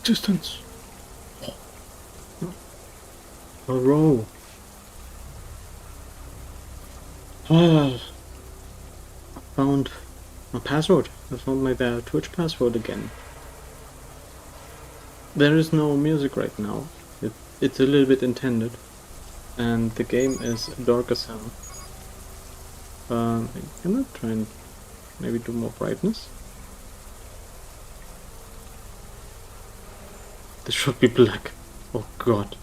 distance. A row. Ah, I found my password. I found my Twitch password again. There is no music right now. It's a little bit intended. And the game is dark as hell. I'm gonna try and maybe do more brightness. This should be black. Oh god.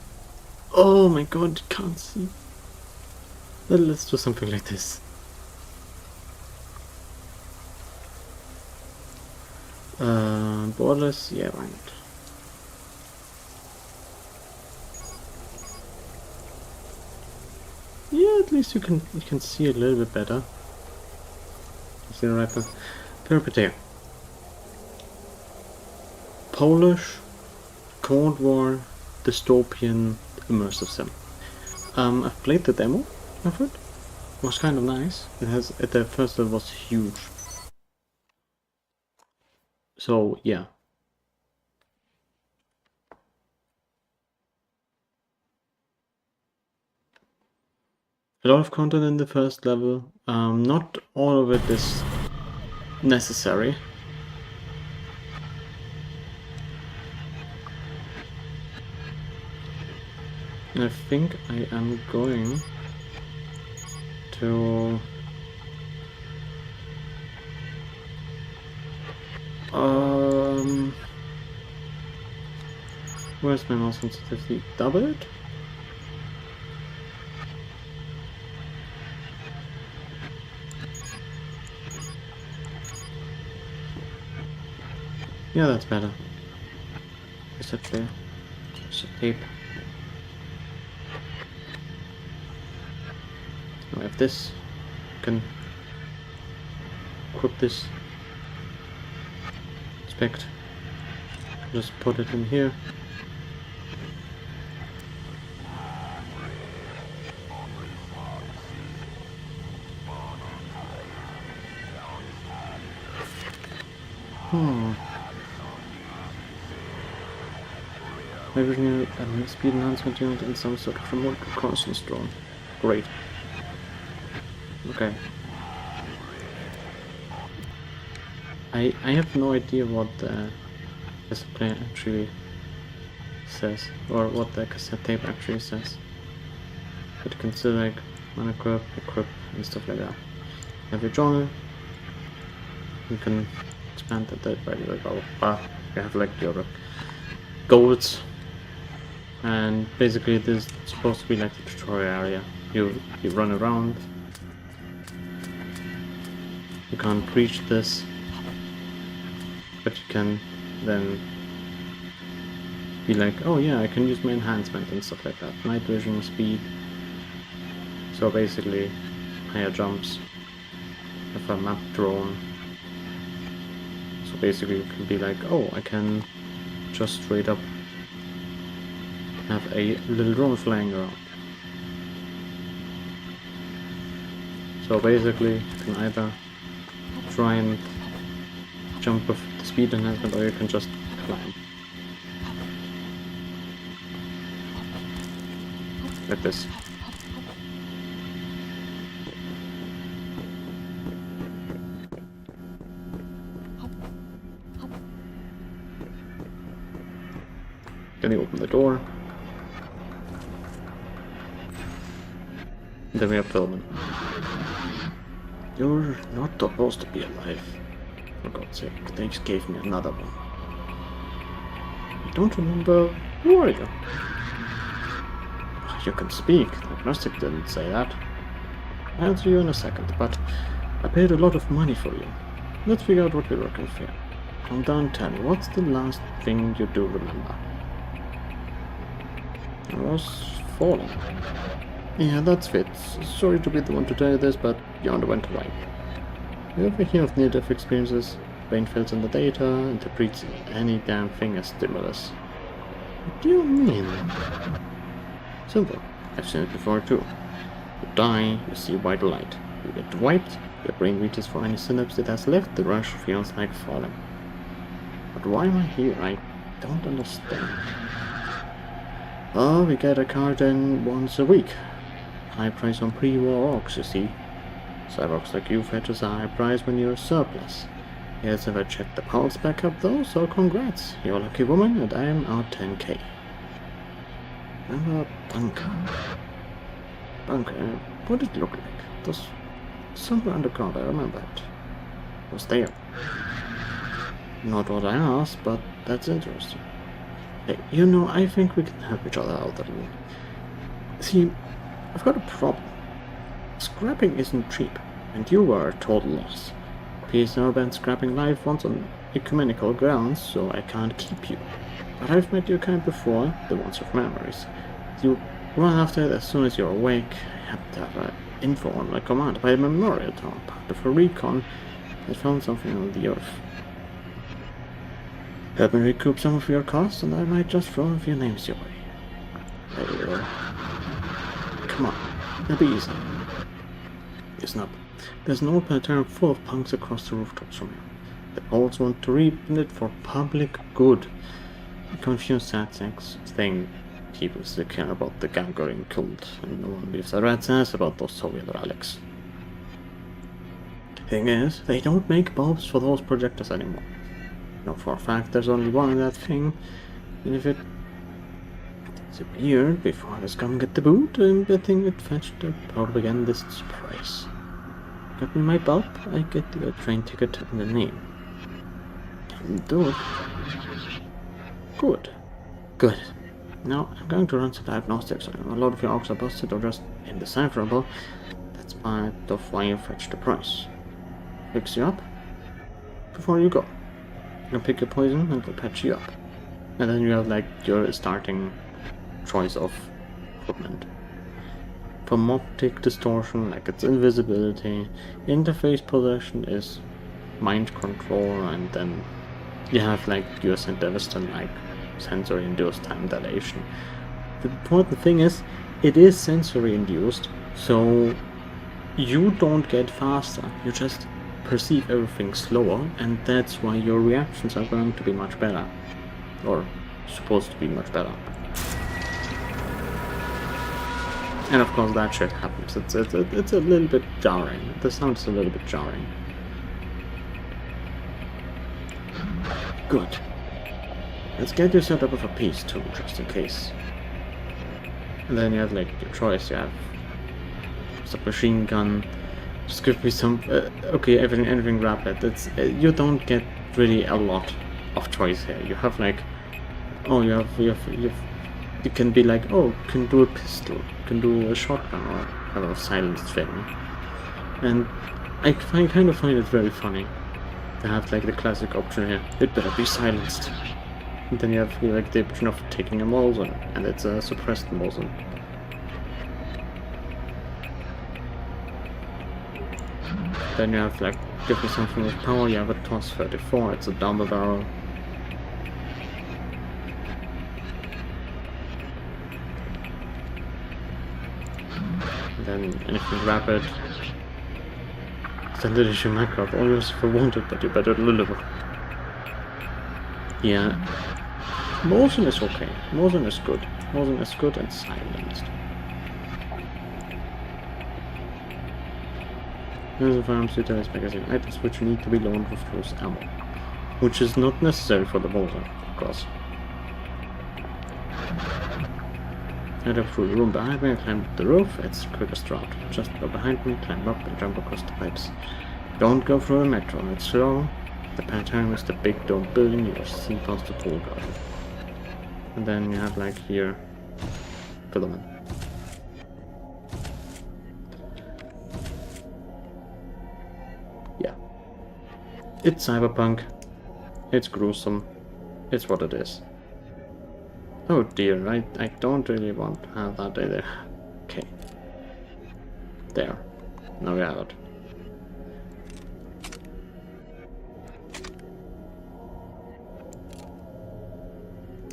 Oh my god, you can't see. Let's do something like this. Borderless, yeah, why not? Yeah, at least you can see a little bit better. See the right one? Perpetrator. Polish, Cold War, dystopian, immersive sim. I've played the demo of it. It was kind of nice. At the first it was huge. So yeah. A lot of content in the first level. Not all of it is necessary. And I think I am going to where's my mouse sensitivity? Double it? Yeah, that's better. Is that fair? Is it tape? I have this. I can equip this. Inspect. Just put it in here. Maybe new speed enhancement unit and some sort of remote reconnaissance drone. Great. Okay. I have no idea what the cassette player actually says, or what the cassette tape actually says. But you can still like unequip, equip, and stuff like that. Have your journal. You can expand that by the way, blah, blah, blah. You have like your goals. And basically this is supposed to be like the tutorial area. You run around. You can't reach this, but you can then be like, oh yeah, I can use my enhancement and stuff like that. Night vision, speed. So basically, higher jumps. Have a map drone. So basically you can be like, oh, I can just straight up have a little drone flying around. So basically you can either try and jump with the speed enhancement, or you can just climb. Like this. Then you open the door. And then we have filming. You're not supposed to be alive. For God's sake, they just gave me another one. I don't remember. Who are you? You can speak. Diagnostic didn't say that. I'll answer you in a second, but I paid a lot of money for you. Let's figure out what we're working for. Calm down, tell me, what's the last thing you do remember? I was falling. Yeah, that's it. Sorry to be the one to tell you this, but you underwent a wipe. You ever hear of near-death experiences? Brain fills in the data, interprets any damn thing as stimulus. What do you mean? Simple. I've seen it before too. You die, you see white light. You get wiped, your brain reaches for any synapse it has left, the rush feels like falling. But why am I here? I don't understand. Oh, we get a car then once a week. High price on pre-war orcs, you see. Cyborgs like you fetches a high price when you're surplus. Yes, have I checked the pulse back up though, so congrats. You're a lucky woman and I am out 10k. Remember bunker? Bunker, what did it look like? It was somewhere underground, I remember it. It was there. Not what I asked, but that's interesting. Hey, you know, I think we can help each other out a little. See, I've got a problem. Scrapping isn't cheap, and you were a total loss. PSR banned scrapping live once on ecumenical grounds, so I can't keep you. But I've met your kind before, the ones with memories. You run after it as soon as you're awake. I happen to have info on my command by a memorial tower, part of a recon. I found something on the earth. Help me recoup some of your costs, and I might just throw a few names your way. There you go. Come on, it'll be easy. Listen up. There's an old planetarium full of punks across the rooftops from here. The Poles want to rebuild it for public good. The confused Satsaks think people still care about the Gagarin cult, and no one leaves a rat's ass about those Soviet relics. Thing is, they don't make bulbs for those projectors anymore. Now for a fact there's only one in that thing, and if it disappeared before this come get the boot, I'm betting it fetched a propagandist's price. Got me my bulb, I get you a train ticket and a name. Do it. Good. Good. Now I'm going to run some diagnostics on you. A lot of your orcs are busted or just indecipherable. That's part of why you fetched the price. Fix you up before you go. You'll pick your poison and we'll patch you up. And then you have like your starting choice of equipment. From optic distortion, like its invisibility, interface possession is mind control, and then you have like your St. Deviston like sensory induced time dilation. The important thing is it is sensory induced, so you don't get faster, you just perceive everything slower, and that's why your reactions are going to be much better, or supposed to be much better. And of course that shit happens. It's a little bit jarring. The sound is a little bit jarring. Good. Let's get you set up with a piece too, just in case. And then you have like your choice. You have submachine gun. Just give me some. Okay, anything rapid. It's you don't get really a lot of choice here. You have like, oh, you can be like, oh, can do a pistol, can do a shotgun, or have a silenced thing. And I kind of find it very funny to have like the classic option here. It better be silenced. And then you have like the option of taking a Mosin, and it's a suppressed Mosin. Then you have like, give me something with power, you have a TOS 34, it's a double barrel. Then anything rapid. Standard issue macro, always for wanted, but you better deliver. Yeah. Motion is okay. Motion is good. Motion is good and silenced. Here's a firearms utilized magazine. Items which need to be loaded with loose ammo. Which is not necessary for the Motion, of course. Head up through the room behind me and climb up the roof. It's the quickest route. Just go behind me, climb up and jump across the pipes. Don't go through the metro, it's slow. The planetarium is the big dome building, you'll see past the pool garden. And then you have like here, filament. Yeah. It's cyberpunk. It's gruesome. It's what it is. Oh dear, I don't really want to have that either. Okay. There. Now we have it.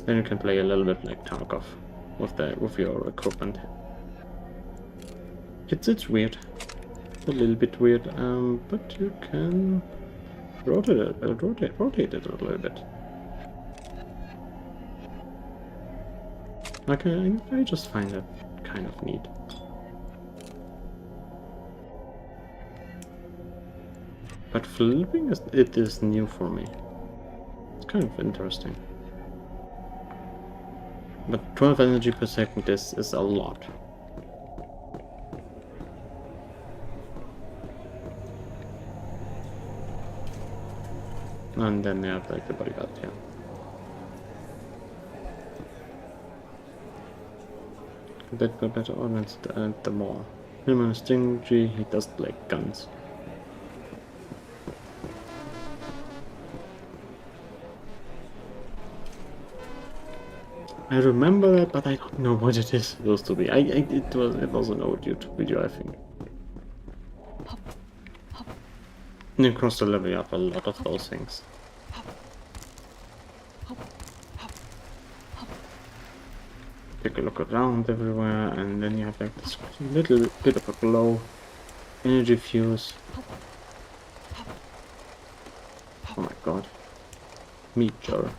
Then you can play a little bit like Tarkov with your equipment. It's weird. A little bit weird, but you can rotate it a little bit. Like, I just find that kind of neat. But flipping it is new for me. It's kind of interesting. But 12 energy per second is a lot. And then they have like the bodyguard here. A bit better ordnance at the mall. Hillman is stingy, he doesn't like guns. I remember that, but I don't know what it is supposed to be. It was an old YouTube video, I think. And across the level you have a lot of those things. Take a look around everywhere, and then you have like this little bit of a glow, energy fuse. Oh my god. Meat jar.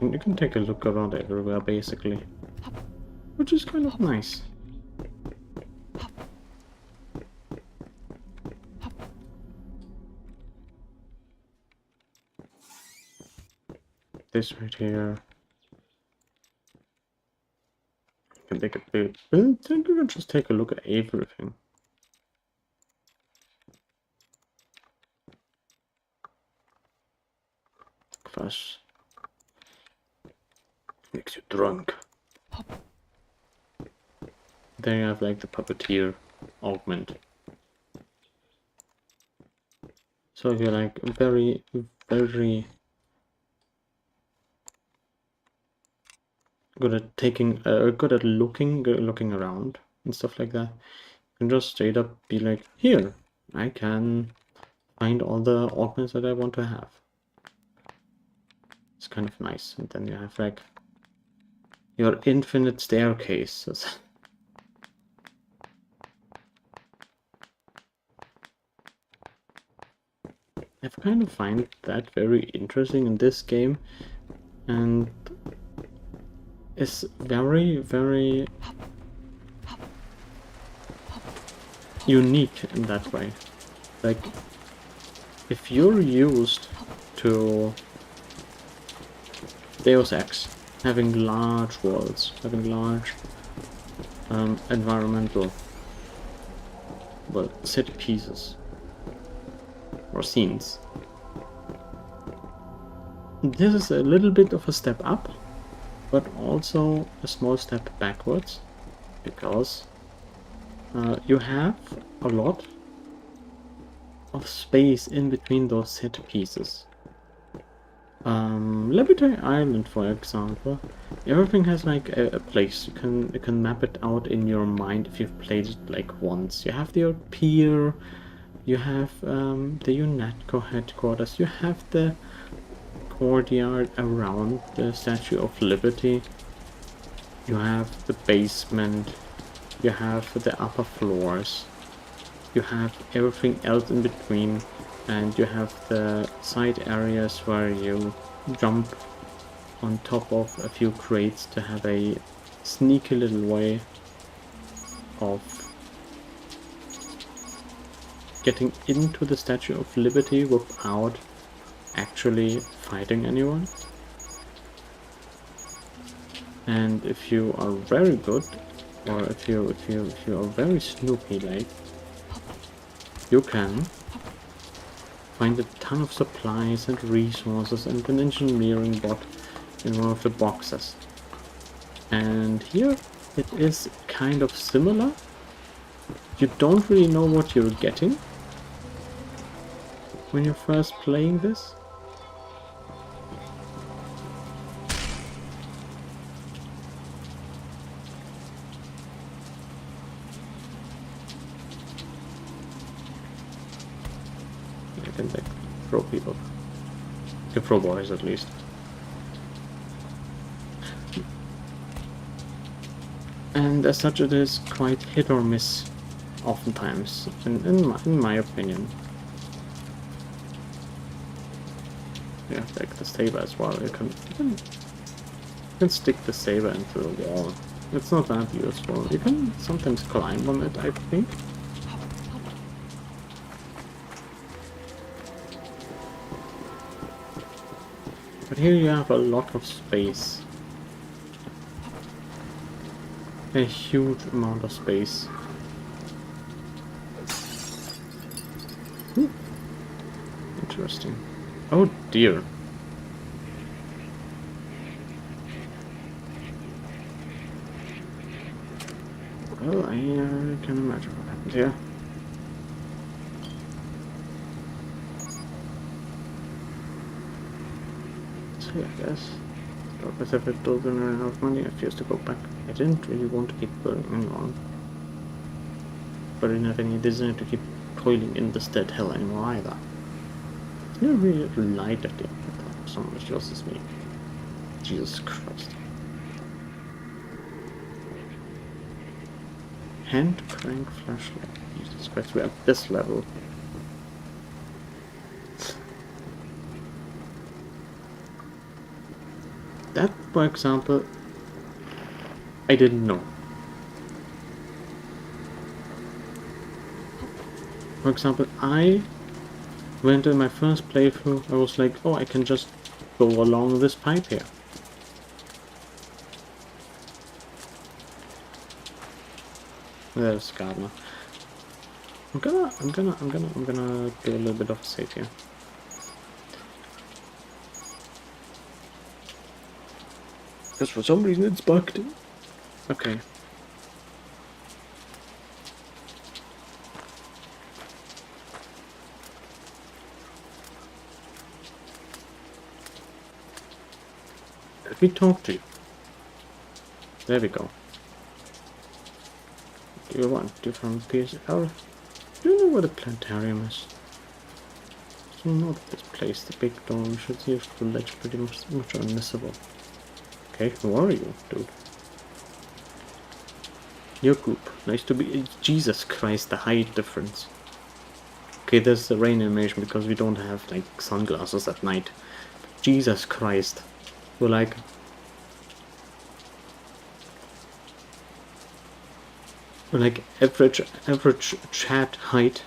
You can take a look around everywhere basically, which is kind of nice. This right here. You can take a bit. You can just take a look at everything. Kvass. Makes you drunk. Then you have like the puppeteer augment. So if you're like very good at taking, good at looking around and stuff like that, you can just straight up be like, here, I can find all the augments that I want to have. It's kind of nice. And then you have like your infinite staircases. I kind of find that very interesting in this game, and is very unique in that way. Like, if you're used to Deus Ex, having large worlds, having large environmental, well, set pieces or scenes, this is a little bit of a step up, but also a small step backwards, because you have a lot of space in between those set pieces. Laboratory Island, for example, everything has like a place. You can map it out in your mind if you've played it like once. You have your pier, you have the UNATCO headquarters, you have the courtyard around the Statue of Liberty, you have the basement, you have the upper floors, you have everything else in between, and you have the side areas where you jump on top of a few crates to have a sneaky little way of getting into the Statue of Liberty without actually fighting anyone. And if you are very good, or if you are very snoopy like, you can find a ton of supplies and resources and an engineering bot in one of the boxes. And here it is kind of similar. You don't really know what you're getting when you're first playing this. I can like throw people. You can throw boys at least. And as such, it is quite hit or miss oftentimes, in my opinion. you have like the saber as well. You can stick the saber into the wall. It's not that useful. You can sometimes climb on it, I think. But here you have a lot of space. A huge amount of space. Ooh. Interesting. Oh dear. Well, I can imagine what happened here. So yeah, I guess. Because if it doesn't run out of money, I refuse to go back. I didn't really want to keep burning on. But I didn't have any desire to keep toiling in this dead hell anymore either. I never really light at the end of the time. Someone just as me. Jesus Christ. Hand crank flashlight. Jesus Christ, we're at this level. That, for example, I didn't know. For example, I went in my first playthrough, I was like, oh, I can just go along this pipe here. There's Gardner. I'm gonna do a little bit of a save here. Because for some reason it's bugged. Okay. Let me talk to you. There we go. Do you want different pieces? Do you know where the planetarium is? It's not this place, the big door. You should see if the ledge pretty much unmissable. Okay, who are you, dude? Your group. Nice to be. Jesus Christ, the height difference. Okay, there's the rain animation because we don't have like sunglasses at night. Jesus Christ. We're like average chat height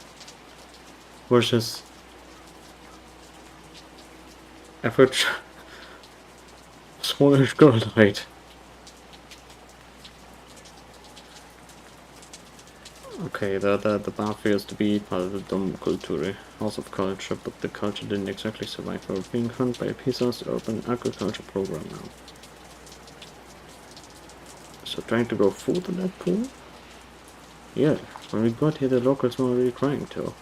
versus average smallish girl height. Okay, the bar appears to be part of the Dom Culture, House of Culture, but the culture didn't exactly survive. We're being run by Pisa's urban agriculture program now. So trying to grow food in that pool? Yeah, when we got here the locals were really crying too.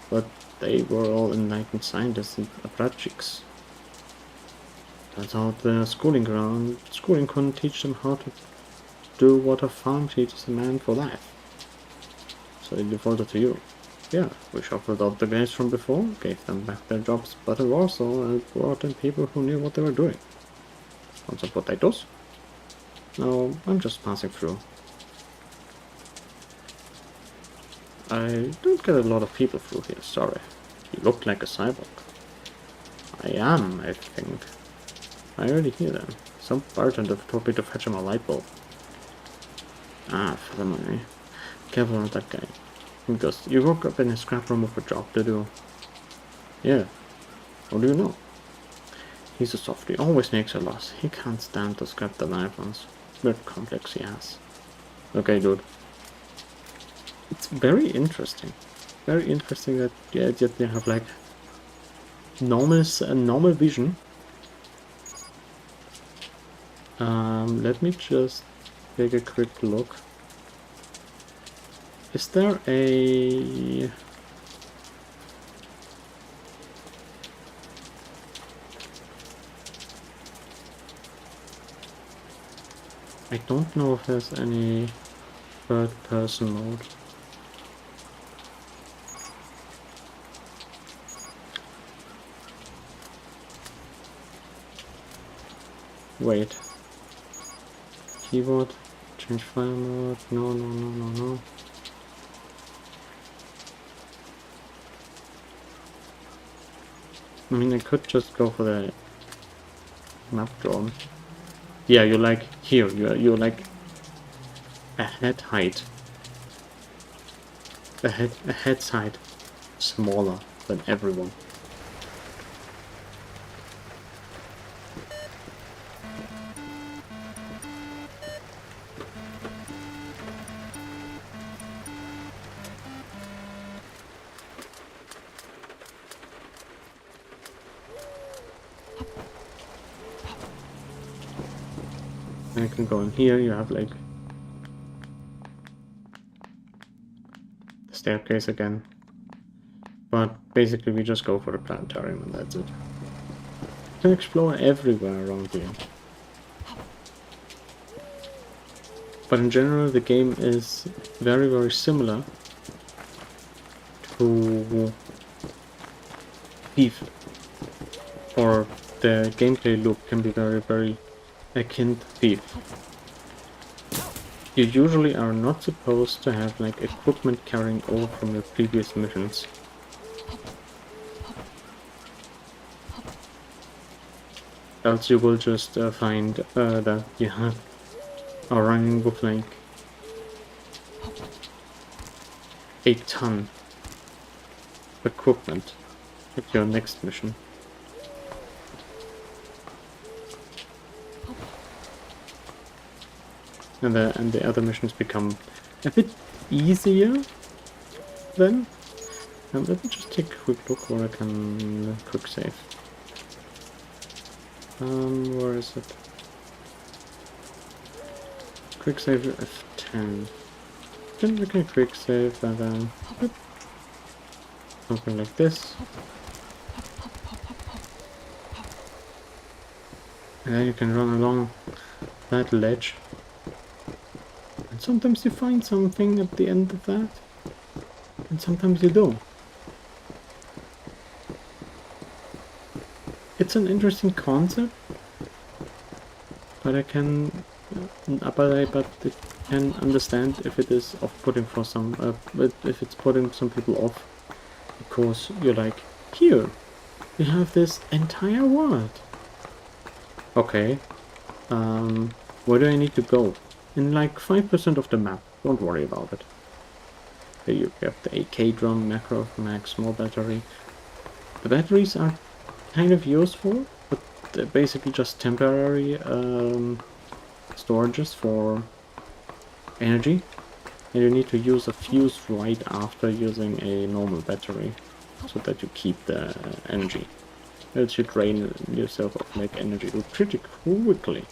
But they were all enlightened scientists and apparatchiks. Turns out the schooling couldn't teach them how to do what a farm teaches a man for life. So they defaulted to you. Yeah, we shuffled out the guys from before, gave them back their jobs, but in Warsaw and brought in people who knew what they were doing. Want some potatoes? No, I'm just passing through. I don't get a lot of people through here, sorry. You look like a cyborg. I am, I think. I already hear them. Some bartender told me to fetch him a light bulb. Ah, for the money. Careful with that guy. Because you woke up in a scrap room with a job to do. Yeah. What do you know? He's a softie, always makes a loss. He can't stand to scrap the live ones. Weird complex he has. Okay, dude. It's very interesting. Very interesting that yet they have like normal vision. Let me just take a quick look. Is there a... I don't know if there's any third person mode. Wait. Keyboard. Change file mode. No. I mean, I could just go for the map drone. Yeah, you're like here. You're like a head height. A head height smaller than everyone. And you can go in here. You have like the staircase again. But basically, we just go for the planetarium and that's it. You can explore everywhere around here. But in general, the game is very, very similar to Thief. Or the gameplay loop can be very, very akin to Thief. You usually are not supposed to have like equipment carrying over from your previous missions. Else you will just find that you are running with like a ton of equipment at your next mission. And the other missions become a bit easier then. And let me just take a quick look where I can quick save. Where is it? Quick save F10. Then we can quick save and then something like this. And then you can run along that ledge. And sometimes you find something at the end of that. And sometimes you don't. It's an interesting concept. But I can understand if it is off-putting for some, if it's putting some people off, because you're like, here, you have this entire world. Okay, where do I need to go? In like 5% of the map, don't worry about it. Here you have the AK drum, macro, mag, small battery. The batteries are kind of useful, but they're basically just temporary storages for energy, and you need to use a fuse right after using a normal battery so that you keep the energy. Else you drain yourself of like energy pretty quickly.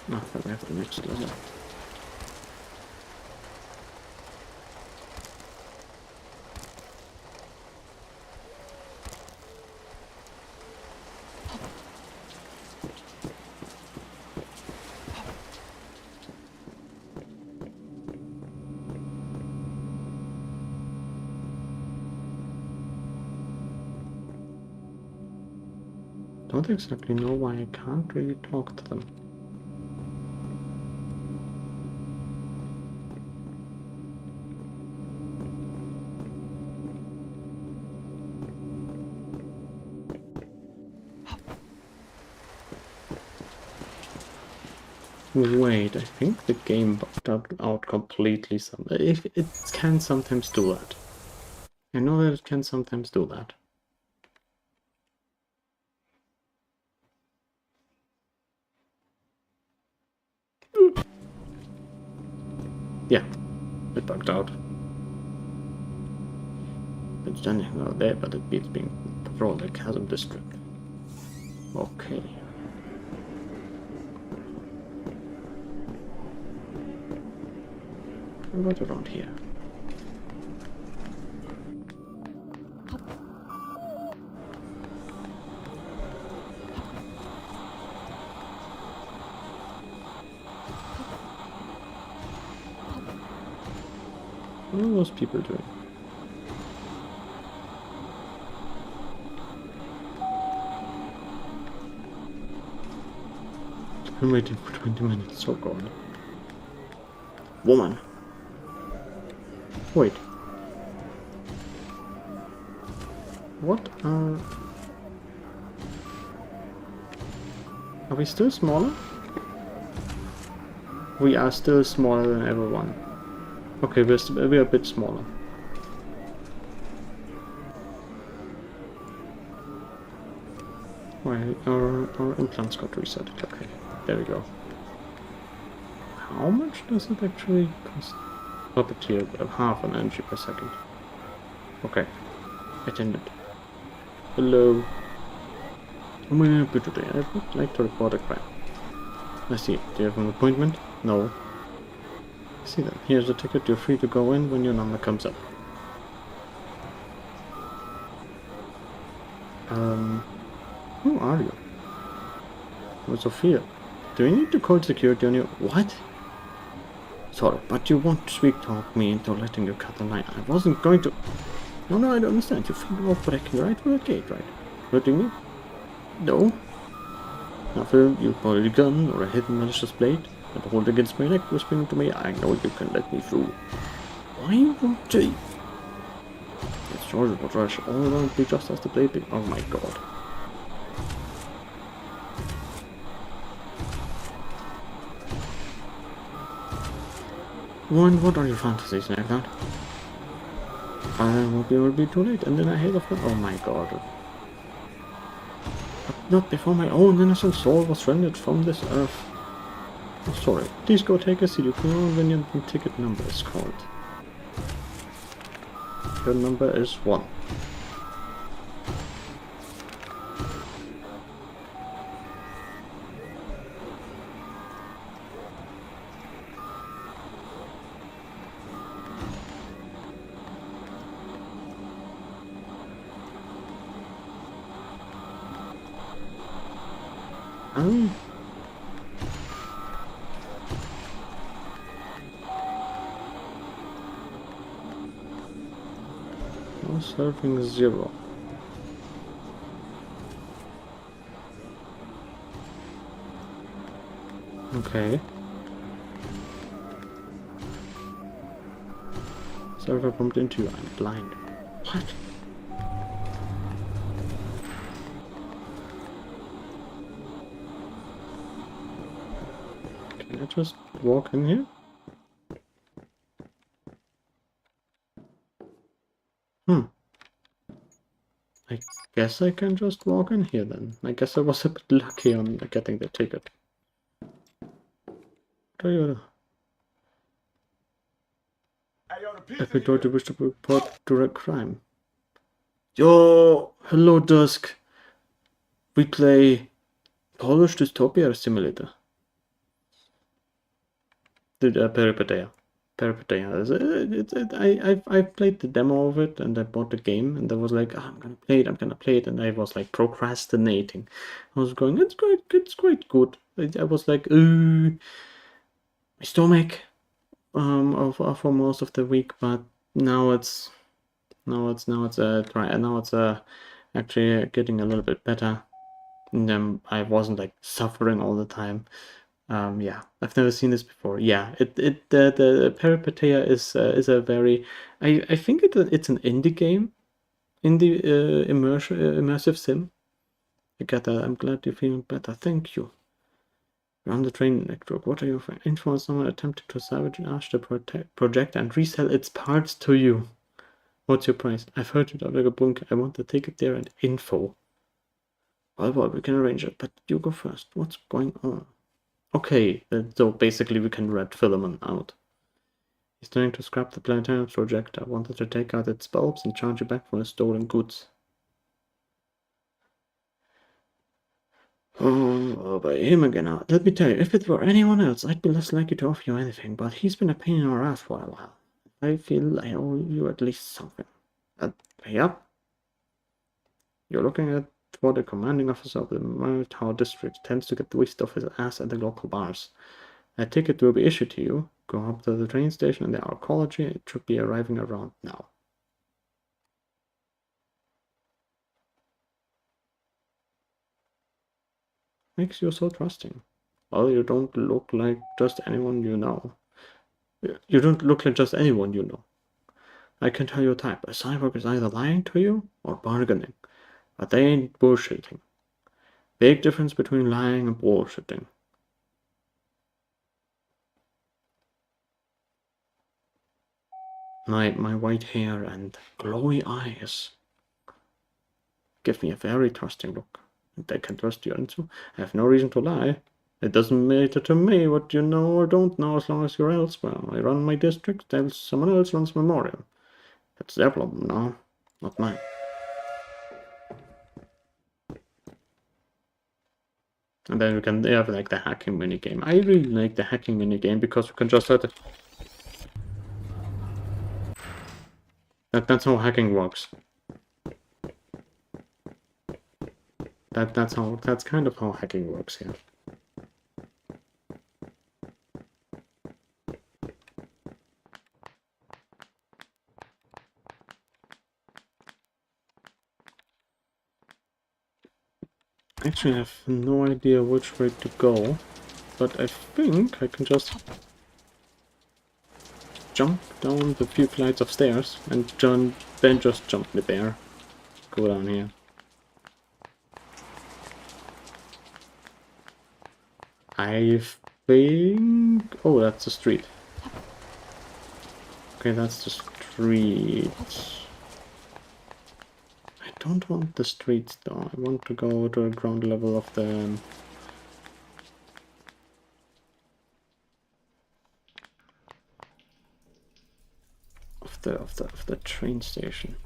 Ah, then we have the next level. Don't exactly know why I can't really talk to them. Wait, I think the game bugged out completely. If it can sometimes do that. I know that it can sometimes do that. Yeah, it bugged out. It's standing out there, but it beats being patrolled like Chasm District. Okay. What around here? What are those people doing? I'm waiting for 20 minutes, oh god. Woman. Wait. What are we still smaller? We are still smaller than everyone. Okay, we're a bit smaller. Right, our implants got reset. Okay, there we go. How much does it actually cost? Puppeteer, half an energy per second. Okay, attendant. Hello. What am I gonna do today? I would like to report a crime. I see. Do you have an appointment? No. I see then. Here's a ticket. You're free to go in when your number comes up. Who are you? I'm Sophia. Do you need to call security on you? What? Sorry, but you won't sweet talk me into letting you cut the line. I wasn't going to... No, I don't understand. You figured out breaking right through the gate, right? Hurting me? No. Nothing. You probably a gun or a hidden malicious blade and hold against my neck, whispering to me, I know you can let me through. Why won't you? It's George will rush all around me just as the blade be... Oh my god. Warren, what are your fantasies, Nathan? I will be too late, and then I hail of them. Oh my god. But not before my own innocent soul was rendered from this earth. Oh, sorry. Please go take a seat. You can know when ticket number is called. Your number is 1. Surfing 0. Okay. Server bumped into you. I'm blind. What? Can I just walk in here? I guess I can just walk in here then. I guess I was a bit lucky on getting the ticket. What are you? Epic door to wish to report direct crime. Yo, hello Dusk. We play Polish dystopia simulator. The Peripeteia. I played the demo of it and I bought the game and I was like, oh, I'm gonna play it, and I was like procrastinating. I was going, it's quite good. I was like, my stomach, for most of the week, but now it's actually getting a little bit better. And I wasn't like suffering all the time. Yeah, I've never seen this before. Yeah, the Peripeteia is a very, I think it's an indie game, immersive sim. I get that. I'm glad you're feeling better. Thank you. You're on the train network. What are your info on someone attempting to salvage an Arch project and resell its parts to you? What's your price? I've heard you like a bunker. I want the ticket there and info. Well, we can arrange it, but you go first. What's going on? Okay, so basically we can red Philemon out. He's trying to scrap the planetarium project. I wanted to take out its bulbs and charge you back for the stolen goods. Oh, by him again now. Let me tell you, if it were anyone else, I'd be less likely to offer you anything, but he's been a pain in our ass for a while. I feel I owe you at least something. Pay up? You're looking at what the commanding officer of the Tower District tends to get the waste of his ass at the local bars. A ticket will be issued to you. Go up to the train station in the arcology. It should be arriving around now. Makes you so trusting. Well, you don't look like just anyone you know. You don't look like just anyone you know. I can tell your type. A cyborg is either lying to you or bargaining. But they ain't bullshitting. Big difference between lying and bullshitting. My white hair and glowy eyes give me a very trusting look. And I can trust you into. I have no reason to lie. It doesn't matter to me what you know or don't know as long as you're elsewhere. I run my district, else someone else runs Memorial. That's their problem now, not mine. And then we can have like the hacking minigame. I really like the hacking minigame because we can just let it. That's how hacking works. That's kind of how hacking works here. Actually, I have no idea which way to go, but I think I can just jump down the few flights of stairs and then just jump mid there. Go down here. I think... Oh, that's the street. Okay, that's the street. I don't want the streets though. I want to go to the ground level of the... of the train station.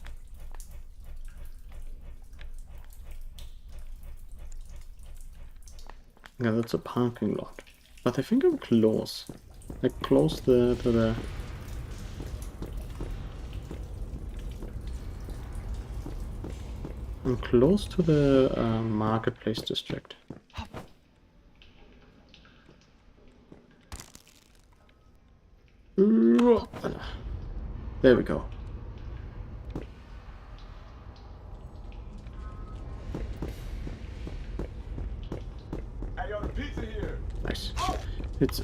Yeah, that's a parking lot. But I think I'm close. Like close to the... I'm close to the marketplace district. There we go. I got a pizza here. Nice. It's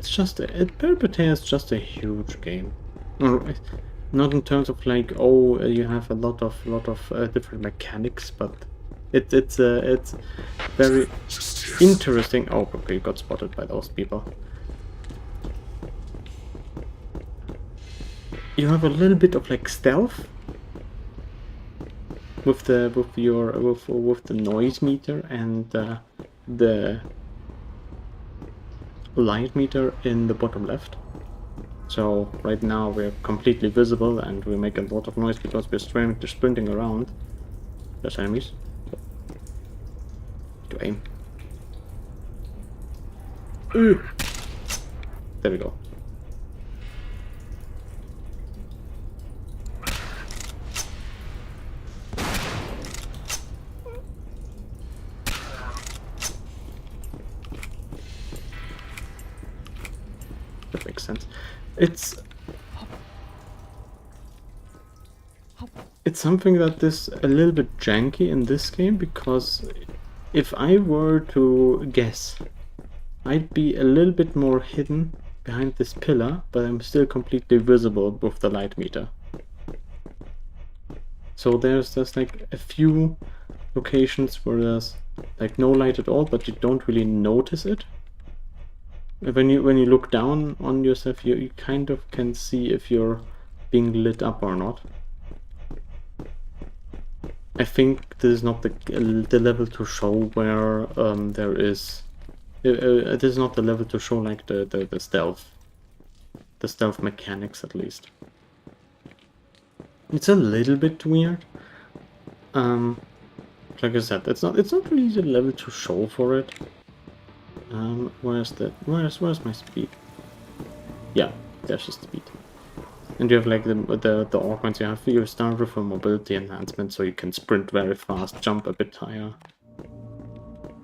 just Perpetuity is just a huge game. Not in terms of like, oh, you have a lot of different mechanics, but it's very interesting. Oh, okay, you got spotted by those people. You have a little bit of like stealth with the noise meter and the light meter in the bottom left. So right now we're completely visible and we make a lot of noise because we're sprinting around. There's enemies. To aim. There we go. That makes sense. It's something that is a little bit janky in this game, because if I were to guess, I'd be a little bit more hidden behind this pillar, but I'm still completely visible with the light meter. So there's like a few locations where there's like no light at all, but you don't really notice it. When you look down on yourself, you kind of can see if you're being lit up or not. I think this is not the level to show where there is. It is not the level to show like the stealth mechanics, at least. It's a little bit weird. Like I said, it's not really the level to show for it. Where's my speed? Yeah, there's the speed. And you have like the augments. You start with a mobility enhancement, so you can sprint very fast, jump a bit higher,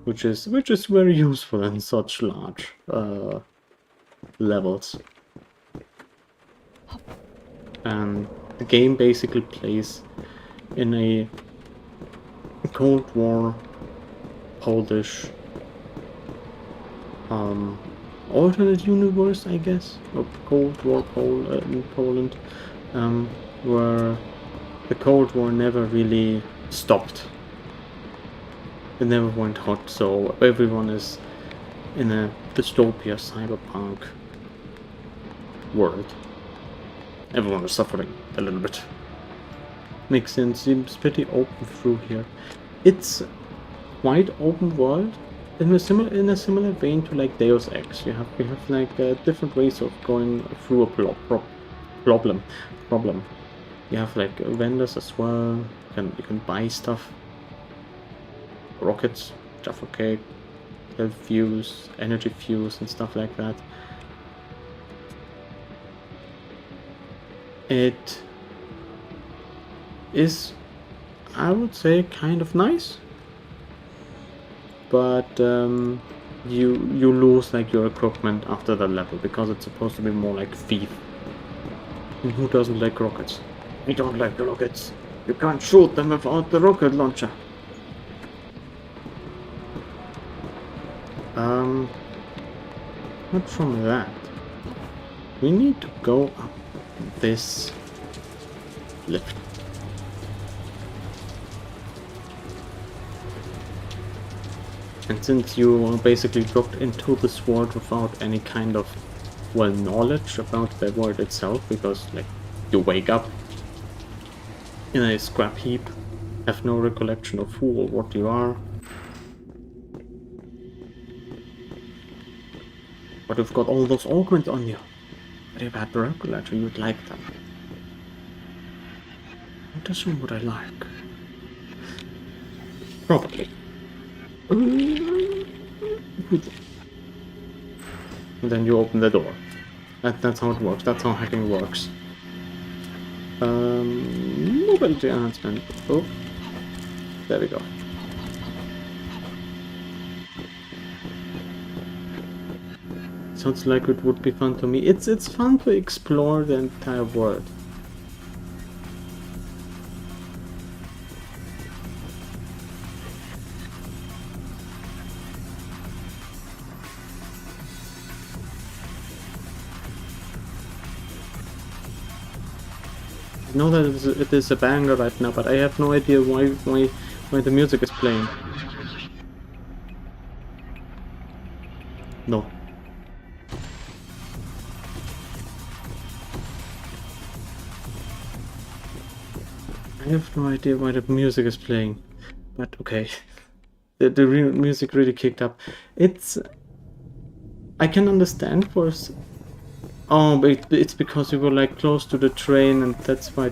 which is very useful in such large levels. And the game basically plays in a Cold War Polish alternate universe, I guess, of Cold War in Poland, where the Cold War never really stopped. It never went hot, so everyone is in a dystopia cyberpunk world. Everyone is suffering a little bit. Makes sense, seems pretty open through here. It's quite open world in a similar vein to like Deus Ex. We have like different ways of going through a problem. You have like vendors as well. You can buy stuff. Rockets, Jaffa cake, health fuse, energy fuse, and stuff like that. It is, I would say, kind of nice, but you lose like your equipment after the level because it's supposed to be more like Thief. And who doesn't like rockets? I don't like the rockets. You can't shoot them without the rocket launcher. Not from that. We need to go up this lift. And since you are basically dropped into this world without any kind of, well, knowledge about the world itself, because, like, you wake up in a scrap heap, have no recollection of who or what you are. But you've got all those augments on you. But if I had the regulator, you'd like them. What assume would I like? Probably. And then you open the door. That's how it works. That's how hacking works. Mobility enhancement. Oh, there we go. Sounds like it would be fun to me. It's fun to explore the entire world. I know that it is a banger right now, but I have no idea why the music is playing. No. I have no idea why the music is playing, but okay. The music really kicked up. I can understand for... Oh, but it's because we were like close to the train and that's why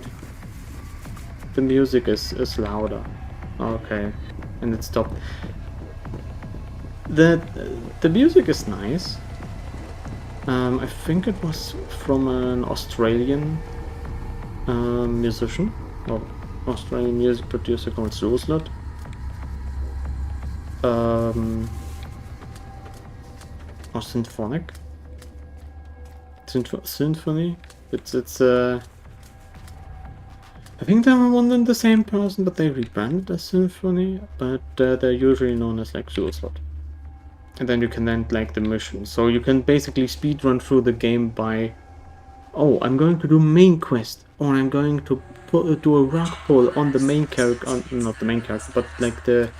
the music is louder. Okay, and it stopped. The music is nice. I think it was from an Australian musician, or Australian music producer called Zulslot. Or symphonic. Symphony. It's I think they were one and the same person, but they rebranded as Symphony. But they're usually known as like Zulslot. And then you can end like the mission. So you can basically speedrun through the game by, oh, I'm going to do main quest, or I'm going to do a rug pull on the main character, not the main character, but like the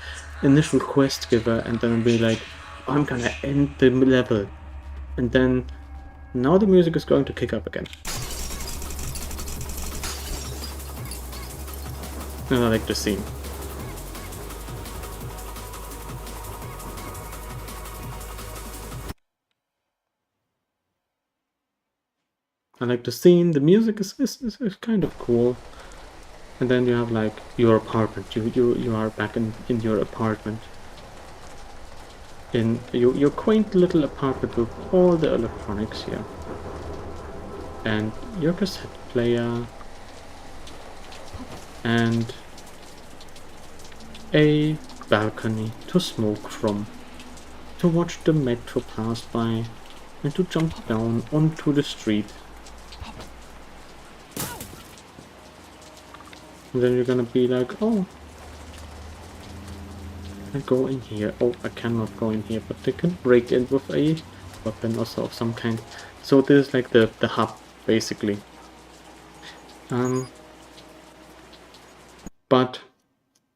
initial quest giver, and then be like, I'm gonna end the level, and then now the music is going to kick up again. And I like the scene. I like the scene, the music is kind of cool. And then you have like your apartment. You are back in your apartment. In your quaint little apartment with all the electronics here. And your cassette player. And a balcony to smoke from. To watch the metro pass by. And to jump down onto the street. And then you're gonna be like, oh, I go in here? Oh, I cannot go in here, but I can break in with a weapon also of some kind. So this is like the hub, basically. But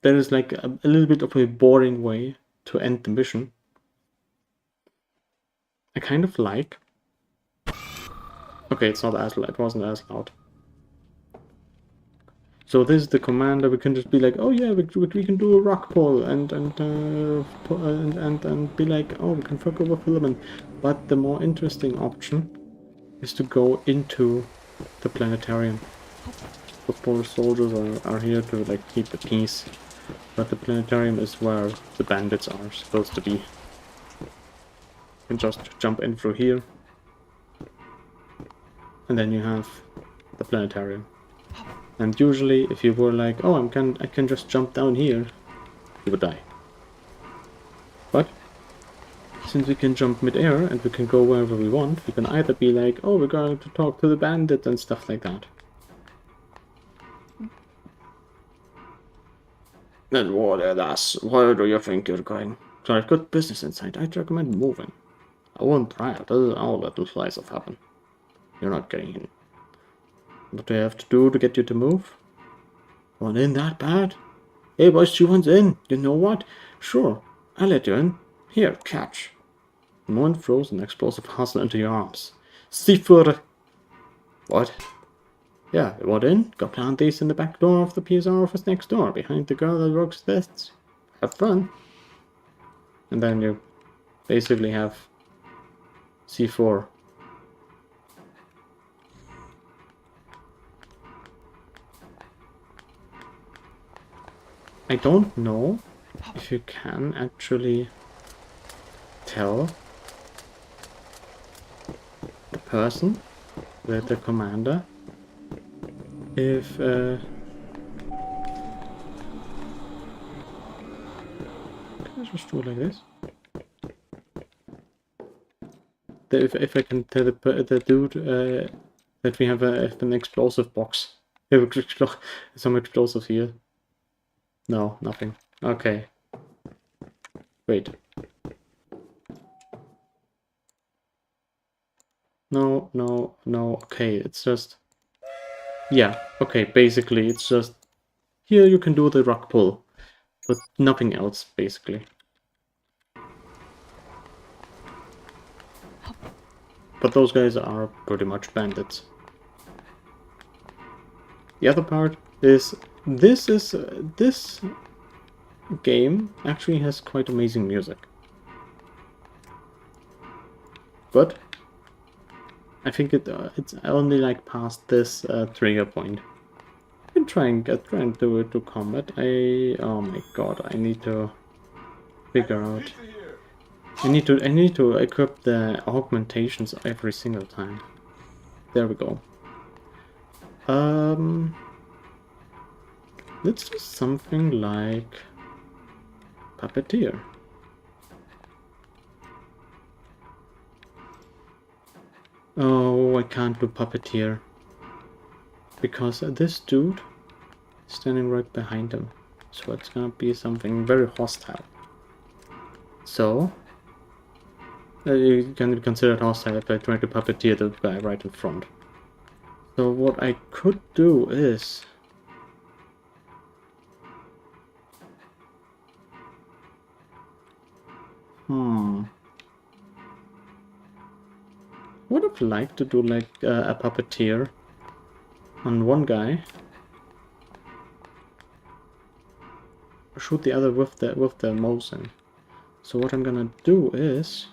there is like a little bit of a boring way to end the mission. I kind of like. Okay, it's not as loud. It wasn't as loud. So this is the commander. We can just be like, oh yeah, we can do a rock pull and be like, oh, we can fuck over filament. But the more interesting option is to go into the planetarium. The poor soldiers are here to like keep the peace, but the planetarium is where the bandits are supposed to be. You can just jump in through here, and then you have the planetarium. And usually, if you were like, oh, I can just jump down here, you would die. But since we can jump mid-air and we can go wherever we want, we can either be like, oh, we're going to talk to the bandit and stuff like that. Then where do you think you're going? So I've got business inside. I'd recommend moving. I won't try it. I'll let the slice of happen. You're not getting in. What do I have to do to get you to move? Want in that bad? Hey boys, she wants in. You know what? Sure, I'll let you in. Here, catch. The moment throws an explosive hustle into your arms. Seafood! What? Yeah, you want in? Go plant these in the back door of the PSR office next door, behind the girl that works this. Have fun. And then you basically have C4. I don't know if you can actually tell the person, the commander, if can I just do it like this? If I can tell the dude that we have an explosive box. Some explosives here. No, nothing. Okay. Wait. No. Okay, it's just... Yeah, okay, basically it's just... Here you can do the rock pull, but nothing else, basically. But those guys are pretty much bandits. The other part is... This game actually has quite amazing music. But I think it's only like past this trigger point. I can try and do it to combat. Oh my god, I need to figure out. I need to equip the augmentations every single time. There we go. Let's do something like Puppeteer. Oh, I can't do Puppeteer. Because this dude is standing right behind him. So it's gonna be something very hostile. So, you can be considered hostile if I try to Puppeteer the guy right in front. So what I could do is... Would have liked to do like a Puppeteer on one guy. Shoot the other with the Mosin. So what I'm gonna do is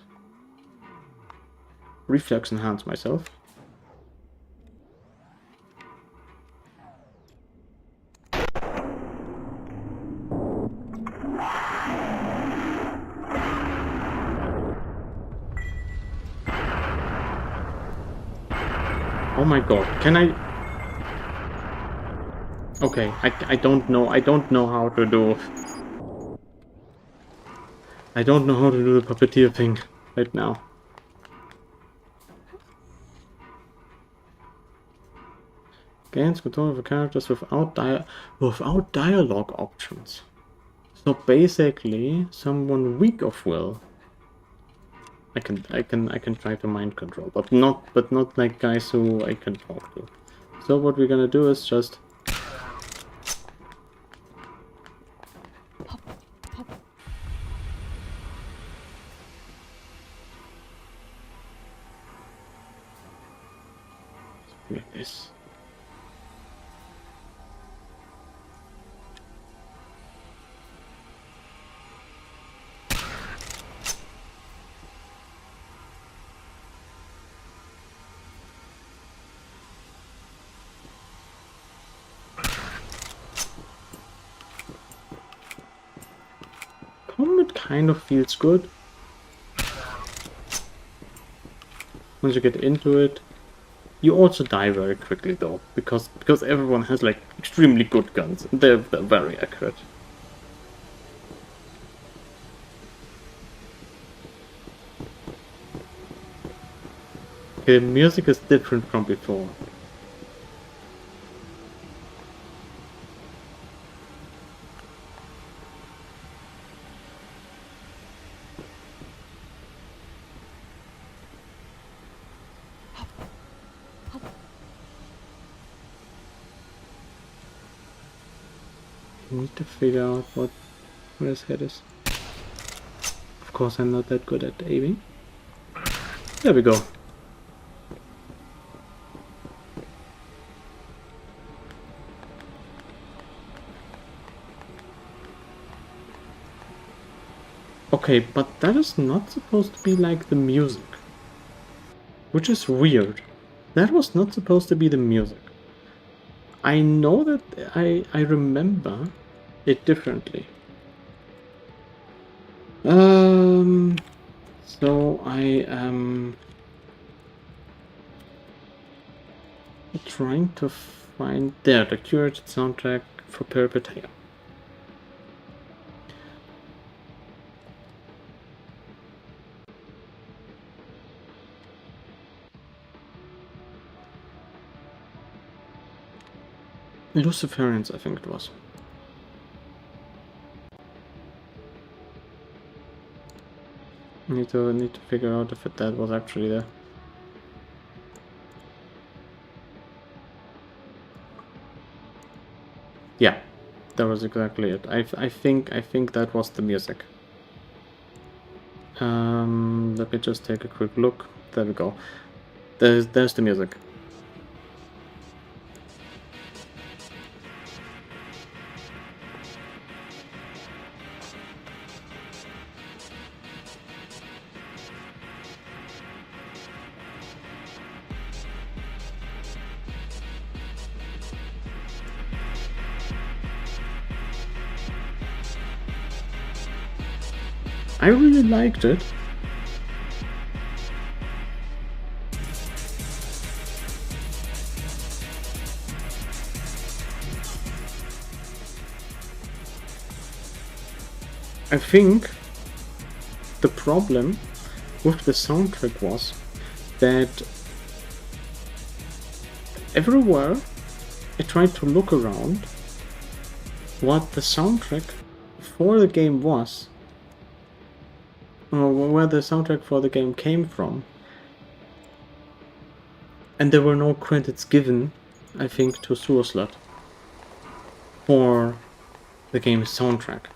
reflex enhance myself. Oh my god, can I... Okay, I don't know how to do... I don't know how to do the Puppeteer thing right now. Gains control of the characters without dialogue options. So basically, someone weak of will, I can try to mind control, but not like guys who I can talk to. So what we're gonna do is just like this. Combat kind of feels good. Once you get into it, you also die very quickly though, because everyone has like extremely good guns and they're very accurate. Okay, the music is different from before. I need to figure out where his head is. Of course, I'm not that good at aiming. There we go. Okay, but that is not supposed to be like the music. Which is weird. That was not supposed to be the music. I know that I remember it differently. So I am trying to find there the curated soundtrack for Peripetea. Luciferians, I think it was. Need to figure out if that was actually there. Yeah, that was exactly it. I think that was the music. Let me just take a quick look. There we go. There's the music. I really liked it. I think the problem with the soundtrack was that everywhere I tried to look around what the soundtrack for the game was, or where the soundtrack for the game came from, and there were no credits given, I think, to Suoslat for the game's soundtrack.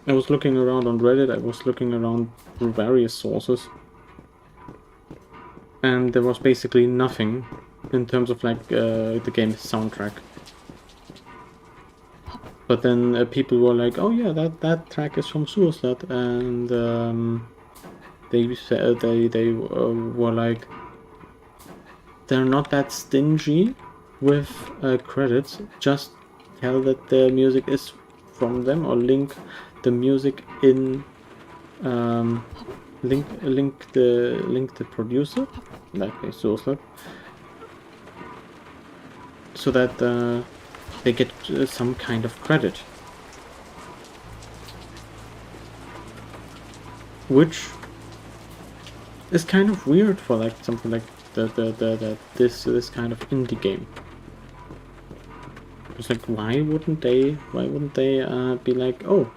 I was looking around on Reddit, I was looking around through various sources, and there was basically nothing in terms of like the game's soundtrack. But then people were like, "Oh yeah, that track is from Suoslat," and they said they were like, they're not that stingy with credits. Just tell that the music is from them, or link the music in link the producer, in that case Suoslat, so that they get some kind of credit, which is kind of weird for like something like this kind of indie game. It's like, why wouldn't they be like, oh,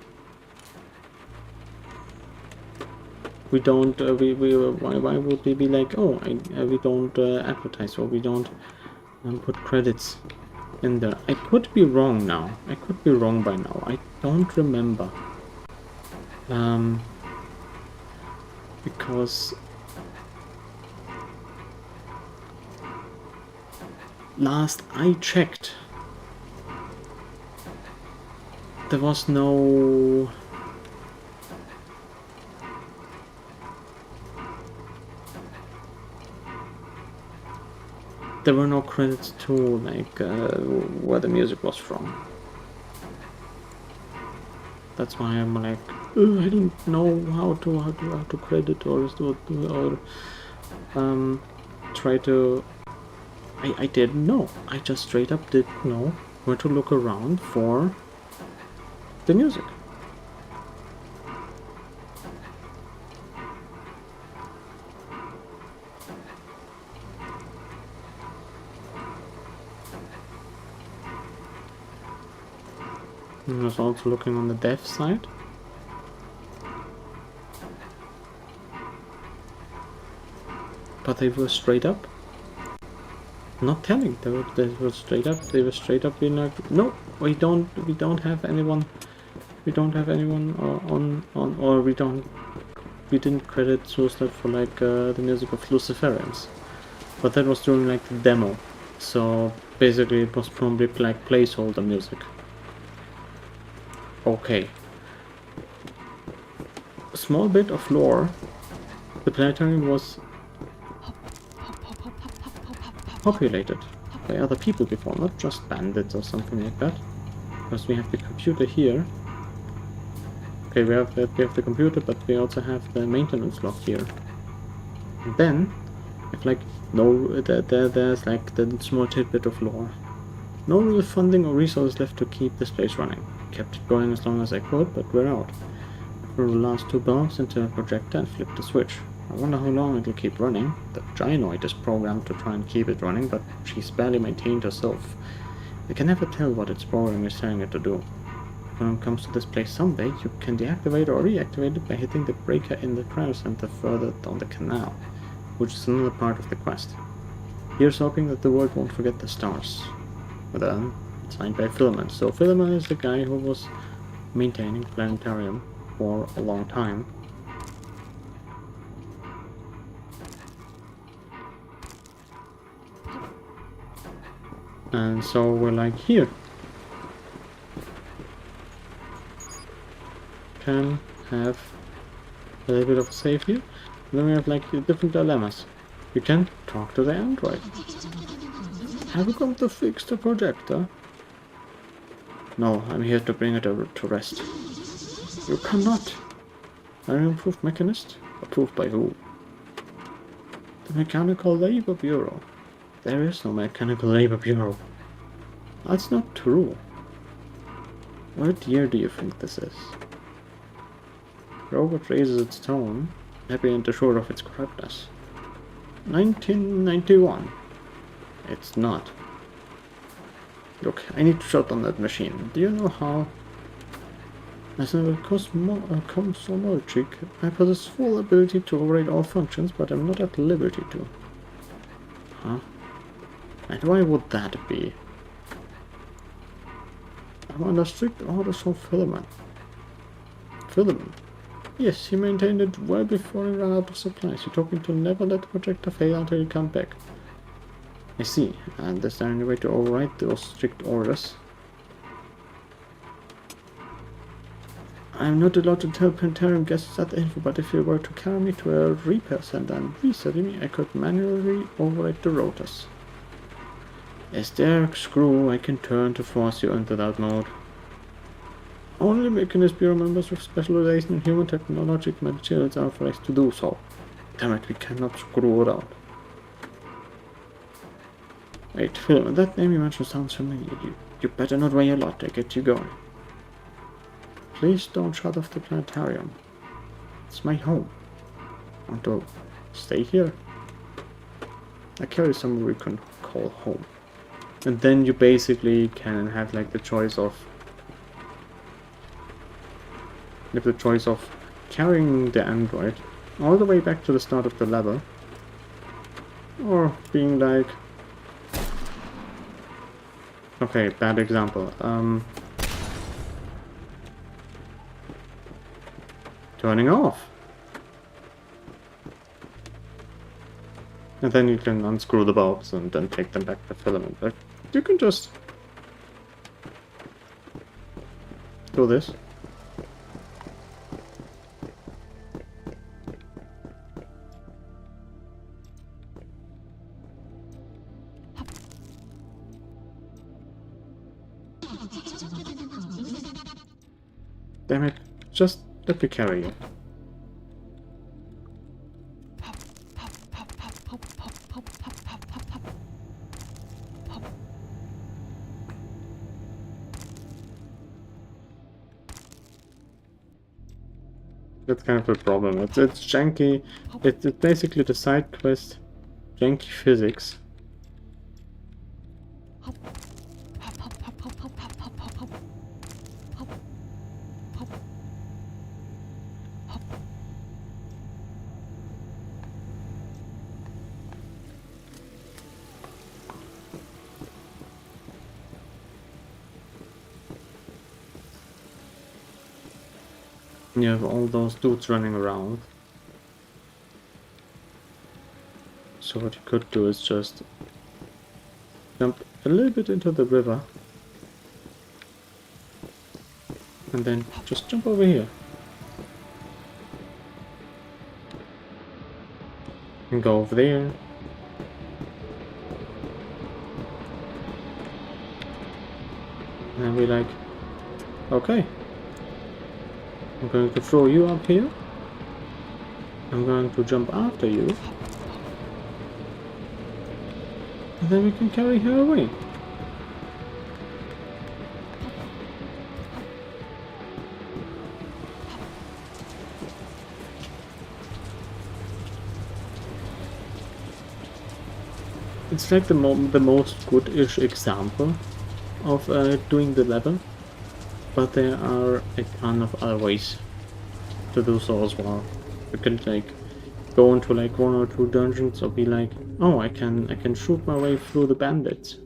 we don't, why would we be like, oh, we don't advertise, or we don't put credits in there. I could be wrong now. I could be wrong by now. I don't remember. Because last I checked, there was no... There were no credits to, like, where the music was from. That's why I'm like, I don't know how to credit or try to... I didn't know. I just straight up didn't know where to look around for the music. I was also looking on the dev side. But they were straight up not telling. They were straight up being like, no, we don't have anyone. We don't have anyone on, or we didn't credit Suicide for like the music of Luciferians. But that was during like the demo. So basically it was probably like placeholder music. Okay. A small bit of lore. The planetarium was populated by other people before, not just bandits or something like that. Because we have the computer here. Okay, we have the computer, but we also have the maintenance log here. And then, if like there's like the small tidbit of lore. No real funding or resources left to keep this place running. Kept it going as long as I could, but we're out. I threw the last 2 bulbs into a projector and flipped the switch. I wonder how long it'll keep running. The Gynoid is programmed to try and keep it running, but she's barely maintained herself. I can never tell what its program is telling it to do. When it comes to this place someday, you can deactivate or reactivate it by hitting the breaker in the cryo center further down the canal, which is another part of the quest. Here's hoping that the world won't forget the stars. But then, it's signed by Filament. So Filament is the guy who was maintaining Planetarium for a long time. And so we're like, here. Can have a little bit of a save here. And then we have like different dilemmas. You can talk to the android. Have you come to fix the projector? No, I'm here to bring it to rest. You cannot. Are you an improved mechanist? Approved by who? The Mechanical Labor Bureau. There is no Mechanical Labor Bureau. That's not true. What year do you think this is? The robot raises its tone, happy and assured of its correctness. 1991. It's not. Look, I need to shut down that machine. Do you know how? As a cosmologic, I possess full ability to override all functions, but I'm not at liberty to. Huh? And why would that be? I'm under strict orders from Filament. Filament? Yes, he maintained it well before he ran out of supplies. You told me to never let the projector fail until you come back. I see. And is there any way to override those strict orders? I'm not allowed to tell Planetarium guests that info, but if you were to carry me to a repair center and resetting me, I could manually override the rotors. Is there a screw I can turn to force you into that mode? Only Mechanist Bureau members with specialization in human technological materials are authorized to do so. Damn it, we cannot screw it out. Wait, Phil, that name you mentioned sounds familiar. You better not weigh a lot to get you going. Please don't shut off the planetarium. It's my home. I want to stay here. I carry somewhere we can call home. And then you basically can have like the choice of carrying the android all the way back to the start of the level, or being like, okay, bad example, turning off. And then you can unscrew the bulbs and then take them back to filament. Like, you can just do this. Damn it, just let me carry you. That's kind of a problem. It's janky. It's basically the side quest, janky physics. You have all those dudes running around. So what you could do is just jump a little bit into the river. And then just jump over here. And go over there. And be like, okay. I'm going to throw you up here. I'm going to jump after you. And then we can carry her away. It's like the most good-ish example of doing the level. But there are a ton of other ways to do so as well. You can like go into like 1 or 2 dungeons or be like, oh, I can shoot my way through the bandits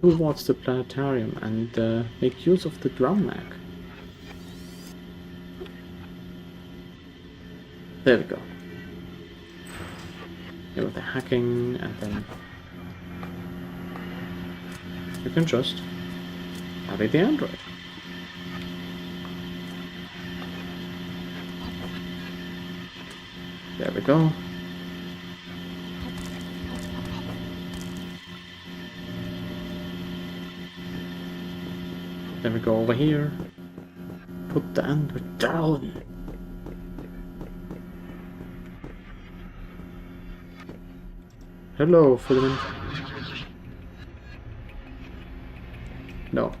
towards the planetarium and make use of the drum mag. There we go. Here with the hacking, and then you can just carry the android. There we go. Then we go over here. Put the android down. Hello, filament. No.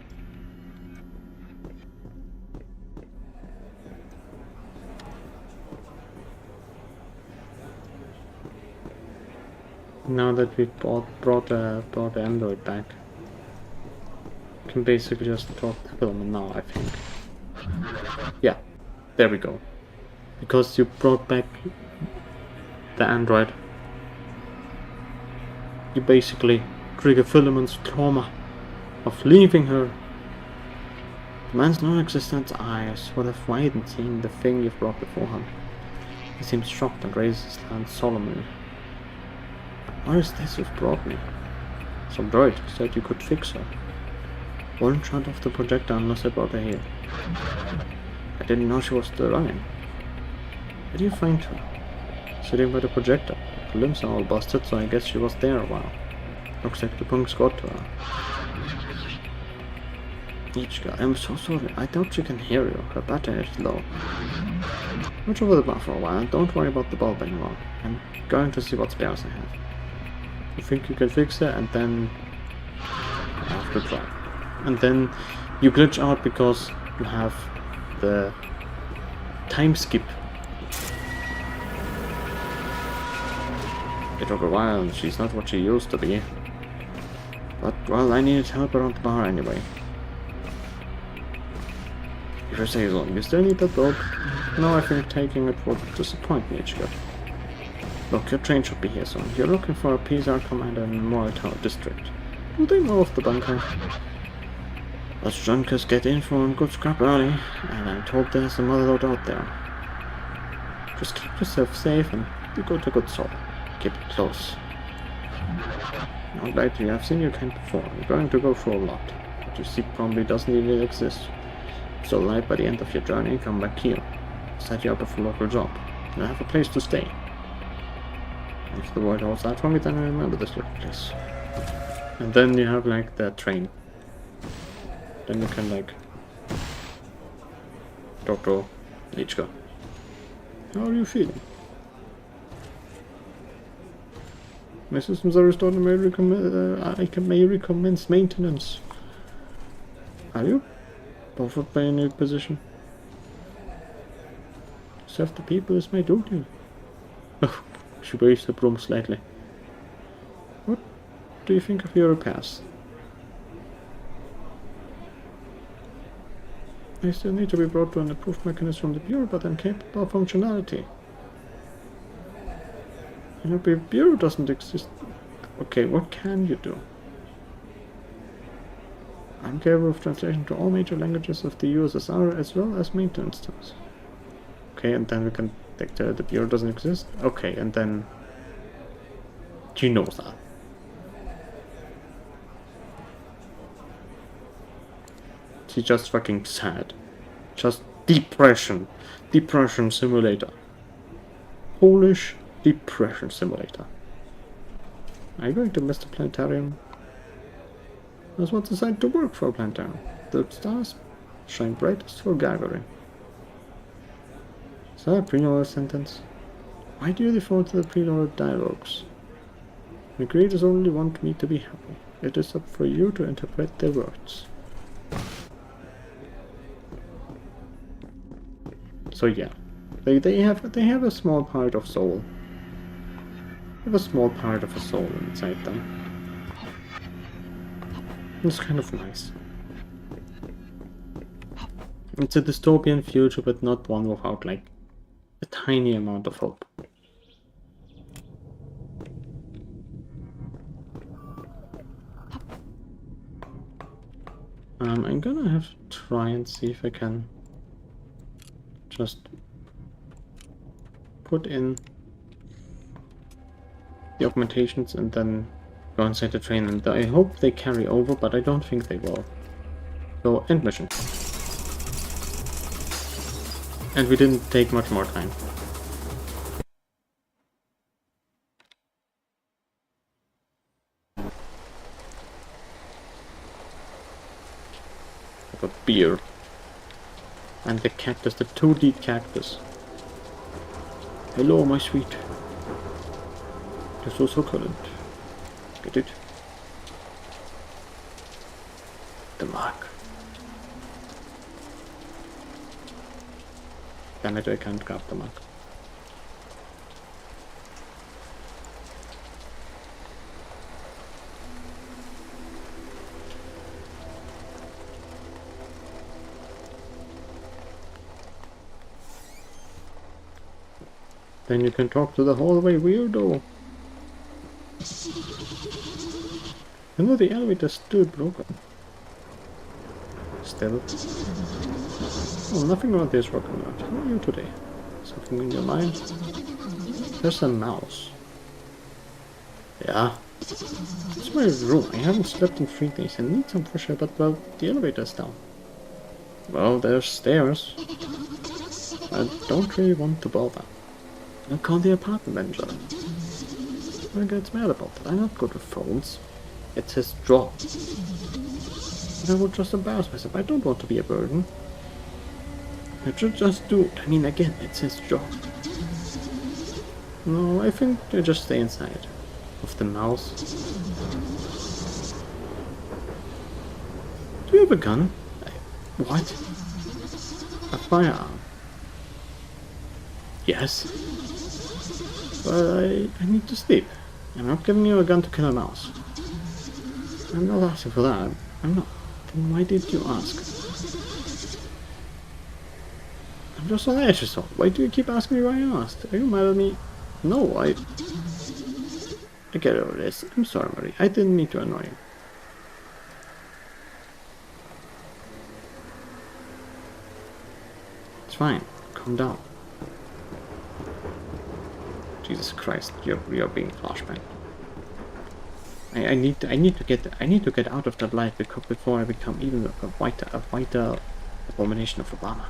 Now that we brought the android back, we can basically just talk to filament now, I think. Yeah, there we go. Because you brought back the android, you basically trigger Filament's trauma of leaving her. The man's non-existent eyes would have widened seeing the thing you've brought before him. He seems shocked and raises his hand solemnly. What is this you've brought me? Some droid said you could fix her. Wouldn't shut off the projector unless I brought her here. I didn't know she was still running. Where do you find her? Sitting by the projector. Her limbs are all busted, so I guess she was there a while. Looks like the punks got to her. Ichika, I'm so sorry. I doubt she can hear you. Her battery is low. Watch over the bar for a while. Don't worry about the bulb anymore. I'm going to see what spares I have. You think you can fix it, and then I have to try. And then you glitch out because you have the time skip. It took a while, and she's not what she used to be. But, well, I needed help around the bar anyway. If you say so, you still need that rope? No, I think taking it would disappoint me, HQ. Look, your train should be here soon. You're looking for a PSR commander in the Moritown district. Do they know of the bunker? Us junkers get info on good scrap early, and I'm told there's a mother load out there. Just keep yourself safe and be good to good soul. Keep it close. Not likely, I've seen your kind before. You're going to go through a lot. What you see probably doesn't even exist. So right by the end of your journey, come back here. Set you up with a local job. You'll have a place to stay. If the word holds out for me, then I remember this little place. And then you have like the train. Then you can like talk to Lichka. How are you feeling? My systems are restored and may recommence maintenance. Are you? Offered by a new position. Serve the people is my duty. Oh, she waves the broom slightly. What do you think of your repairs? I still need to be brought to an approved mechanism from the Bureau, but I'm capable of functionality. You know, the Bureau doesn't exist. Okay, what can you do? I'm capable of translation to all major languages of the USSR as well as maintenance terms. Okay, and then we can take the Bureau doesn't exist. Okay, and then she knows that. She's just fucking sad. Just depression. Depression simulator. Polish depression simulator. Are you going to miss the planetarium? I was once decided to work for a planetarium. The stars shine brightest for gathering. Is that a preloaded sentence? Why do you default to the preloaded dialogues? The creators only want me to be happy. It is up for you to interpret their words. So yeah, they have a small part of soul. They have a small part of a soul inside them. It's kind of nice. It's a dystopian future, but not one without like a tiny amount of hope. I'm gonna have to try and see if I can just put in the augmentations and then go inside the train, and I hope they carry over, but I don't think they will. So, end mission. And we didn't take much more time. I got beer. And the cactus, the 2D cactus. Hello, my sweet. You're so succulent. Get it? The mark. Damn it, I can't grab the mark. Then you can talk to the hallway weirdo. You know, the elevator's still broken. Still. Oh, nothing about this broken out. How are you today? Something in your mind? There's a mouse. Yeah. It's my room. I haven't slept in 3 days and need some fresh air, but well, the elevator's down. Well, there's stairs. I don't really want to bother. I'll call the apartment manager. Who gets mad about that? I'm not good with phones. It's his job. I would just embarrass myself. I don't want to be a burden. I should just do it. I mean, again, it's his job. No, I think I just stay inside. Of the mouse. Do you have a gun? What? A firearm? Yes. But I need to sleep. I'm not giving you a gun to kill a mouse. I'm not asking for that. I'm not. Then why did you ask? I'm just on edge or so. Why do you keep asking me why I asked? Are you mad at me? No, I get over this. I'm sorry, Marie. I didn't mean to annoy you. It's fine. Calm down. Jesus Christ, you're being harsh, man. I need to get out of that life before I become even a whiter abomination of Obama.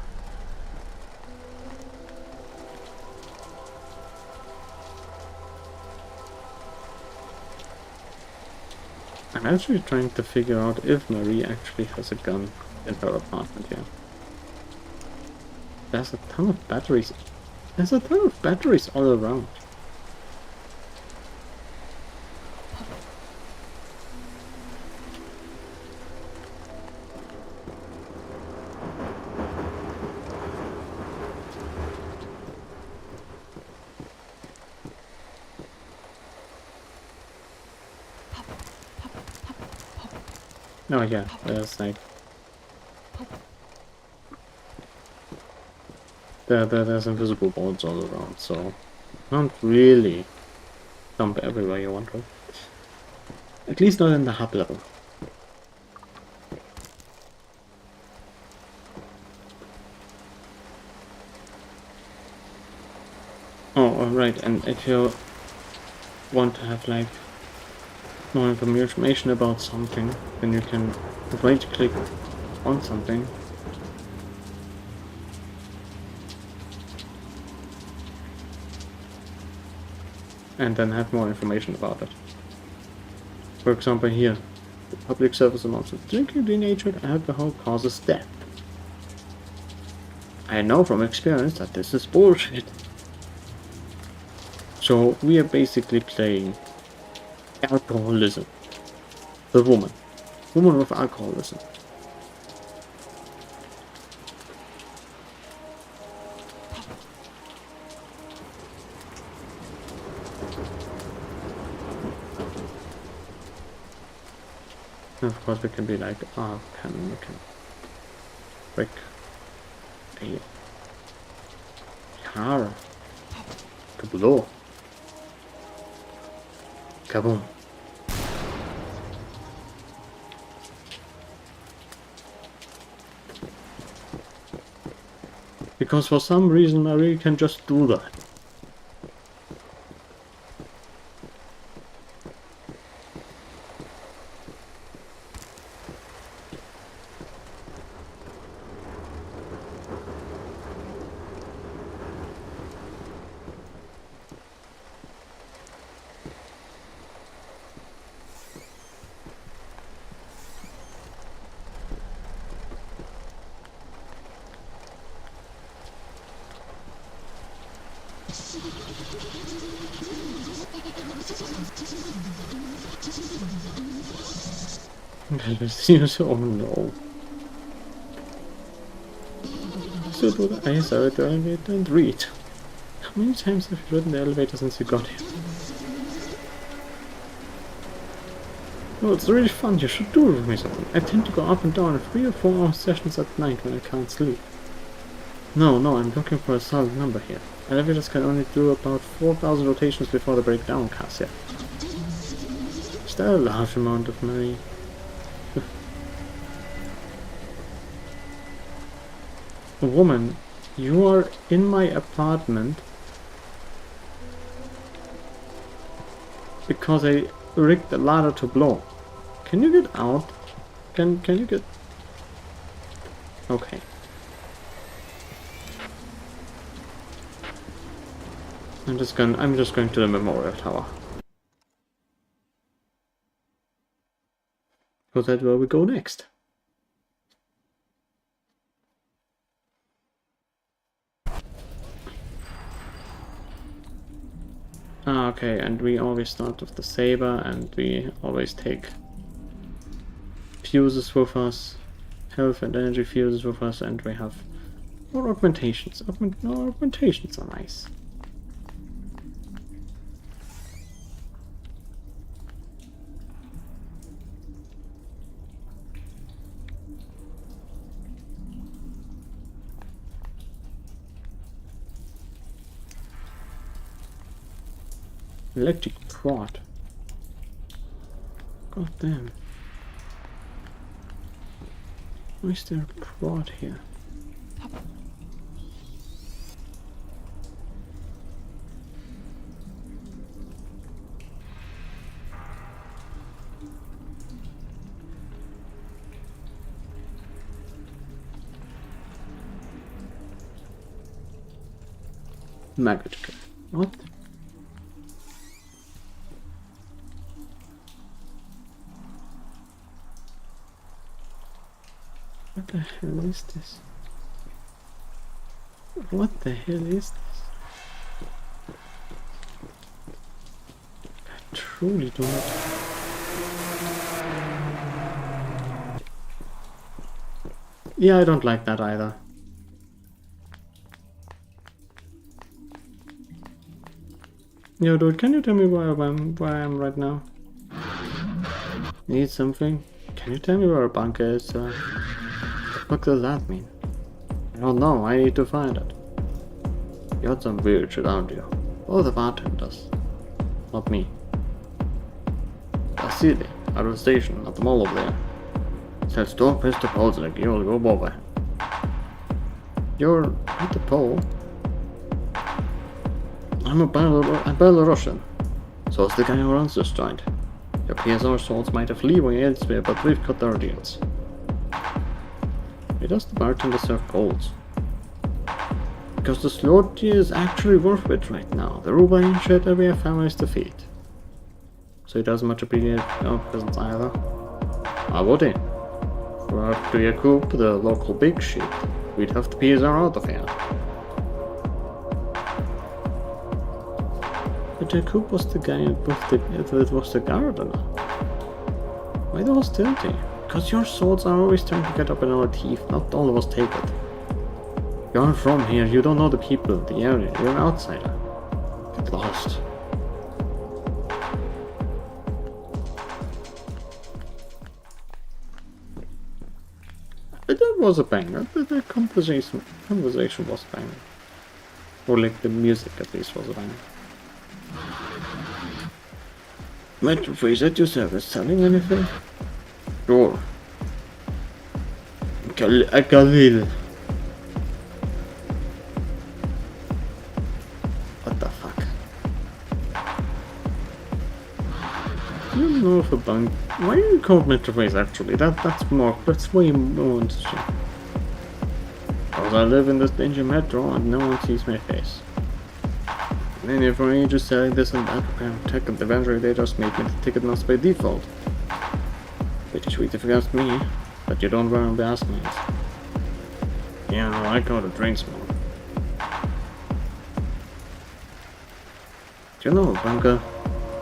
I'm actually trying to figure out if Marie actually has a gun in her apartment here. There's a ton of batteries. There's a ton of batteries all around. Oh yeah, there's like there's invisible boards all around, so you can't really dump everywhere you want to. At least not in the hub level. Oh, right, and if you want to have like more information about something, then you can right click on something and then have more information about it. For example here, the public service announcement. Drinking denatured alcohol causes death. I know from experience that this is bullshit. So we are basically playing alcoholism. The woman. Woman with alcoholism. And of course we can be like, oh, we can break a car. Kaboom. Kaboom. Because for some reason Marie can just do that. Oh no. So do the eyes out the elevator and read. How many times have you ridden the elevator since you got here? No, it's really fun. You should do it with me something. I tend to go up and down in 3 or 4 hour sessions at night when I can't sleep. No, I'm looking for a solid number here. Elevators can only do about 4,000 rotations before they break down, Cassia. Is that a large amount of money? Woman, you are in my apartment because I rigged the ladder to blow. Can you get out? Can you get... Okay. I'm just going to the memorial tower. Because that's where we go next. Ah, okay, and we always start with the saber, and we always take fuses with us, health and energy fuses with us, and we have more augmentations. Augmentations are nice. Electric prod. God damn. Why is there a prod here? Maggot. What? What the hell is this? What the hell is this? I truly don't. Yeah, I don't like that either. Yo, dude, can you tell me where I am right now? Need something? Can you tell me where a bunker is? What does that mean? I don't know, I need to find it. You had some weird shit, aren't you? Oh, the bartenders. Not me. Vasily, out of the station, at the mall over there. Sells dog pistol poles like you'll go over. You're at the pole? I'm a Belarusian. So is the guy who runs this joint. Your PSR swords might have leeway elsewhere, but we've cut our deals. Why does the bartender serve poles? Because the slotty is actually worth it right now. The Ruba ain't shit that we have families to feed. So he doesn't much appreciate our presence either. Why would he? For to Yakub, the local big shit, we'd have the PSR out of here. But Jakub was the guy that was the gardener. Why the hostility? Because your swords are always trying to get up in our teeth, not all of us take it. You aren't from here, you don't know the people, the area, you're an outsider. Get lost. That was a banger, the conversation was a banger. Or like the music at least was a banger. Metro Freeze at your service, selling anything? Sure. Khalil. What the fuck? You don't know if a bank. Why are you called Metro Freeze actually? That's way more interesting. Because I live in this dingy metro and no one sees my face. And if I'm just selling this and that ticket, eventually they just make me the ticket master by default. Pretty sweet if you ask me, but you don't wear embarrassments. Yeah, I got a drink small. You know, bunker,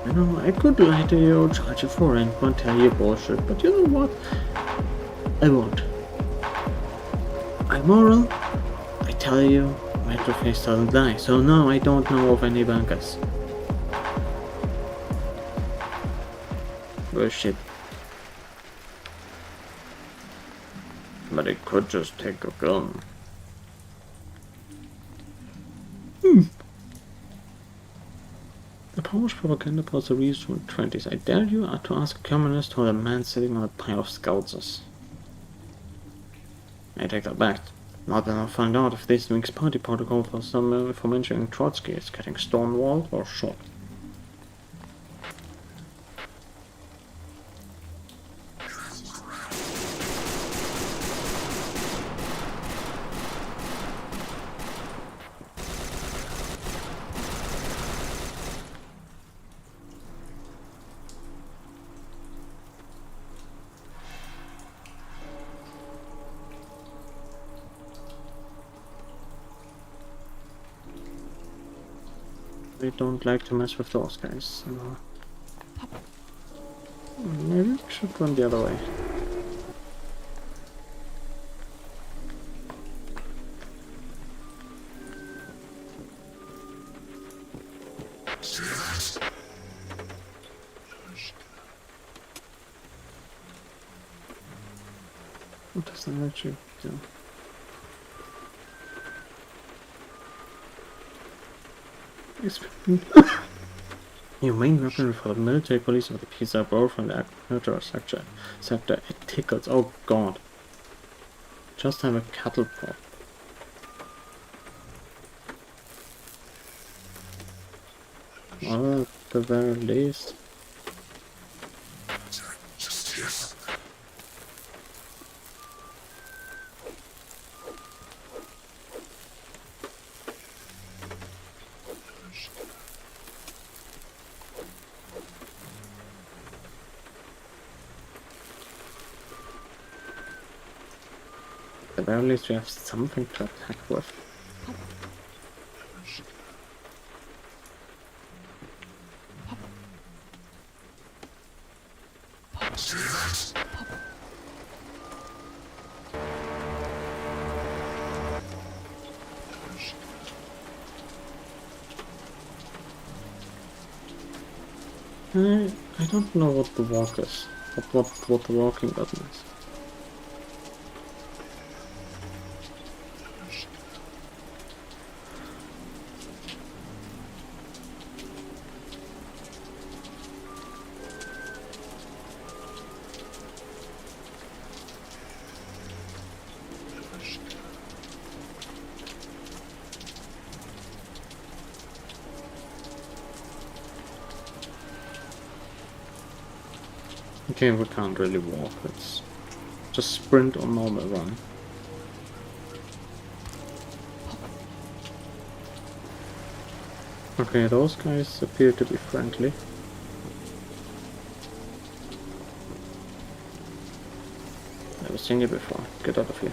you know, I could lie to you, charge you for rent, and tell you bullshit, but you know what? I won't. I'm moral, I tell you, Metroface doesn't lie, so no, I don't know of any bunkers. Bullshit. But it could just take a gun. The Polish propaganda was a reason from the 20s. I dare you to ask a communist who the man sitting on a pile of scouts is. I take that back. Not that I'll find out if this week's party protocol for mentioning Trotsky is getting stonewalled or shot. We don't like to mess with those guys, so maybe we should run the other way. What does that let you do? Your main weapon for the military police of the peace are borrowed from the agricultural sector. It tickles. Oh god. Just have a cattle prod. Well, at the very least. At the very least we have something to attack with. I don't know what the walk is. What the walking button is. Okay, we can't really walk, it's just sprint or normal run. Okay, those guys appear to be friendly. Never seen you before. Get out of here.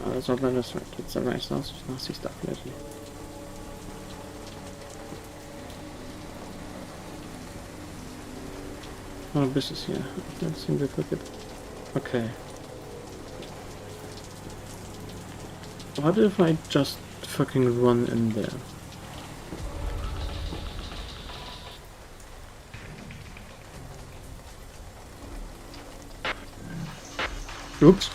Oh, that's not my restaurant. It's a nice nasty stuff lately. Oh, business here. I've never seen before. Okay. What if I just fucking run in there? Oops.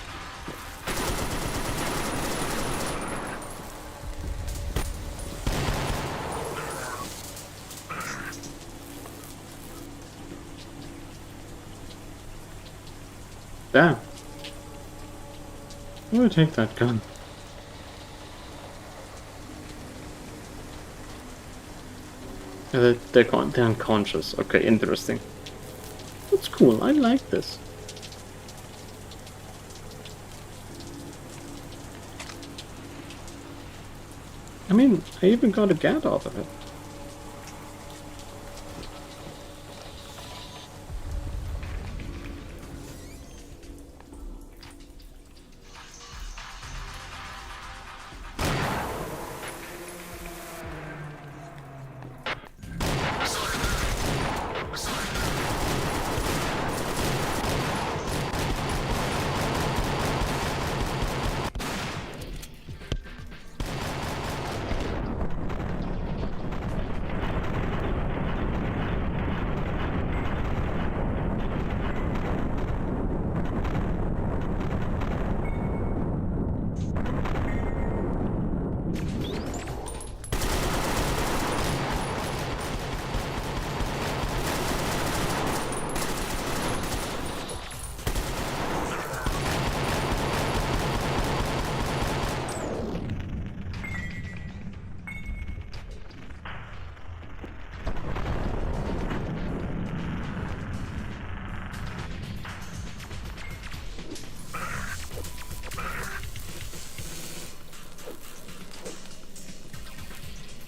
Damn. I'm gonna take that gun. They're unconscious. Okay, interesting. That's cool. I like this. I mean, I even got a gat out of it.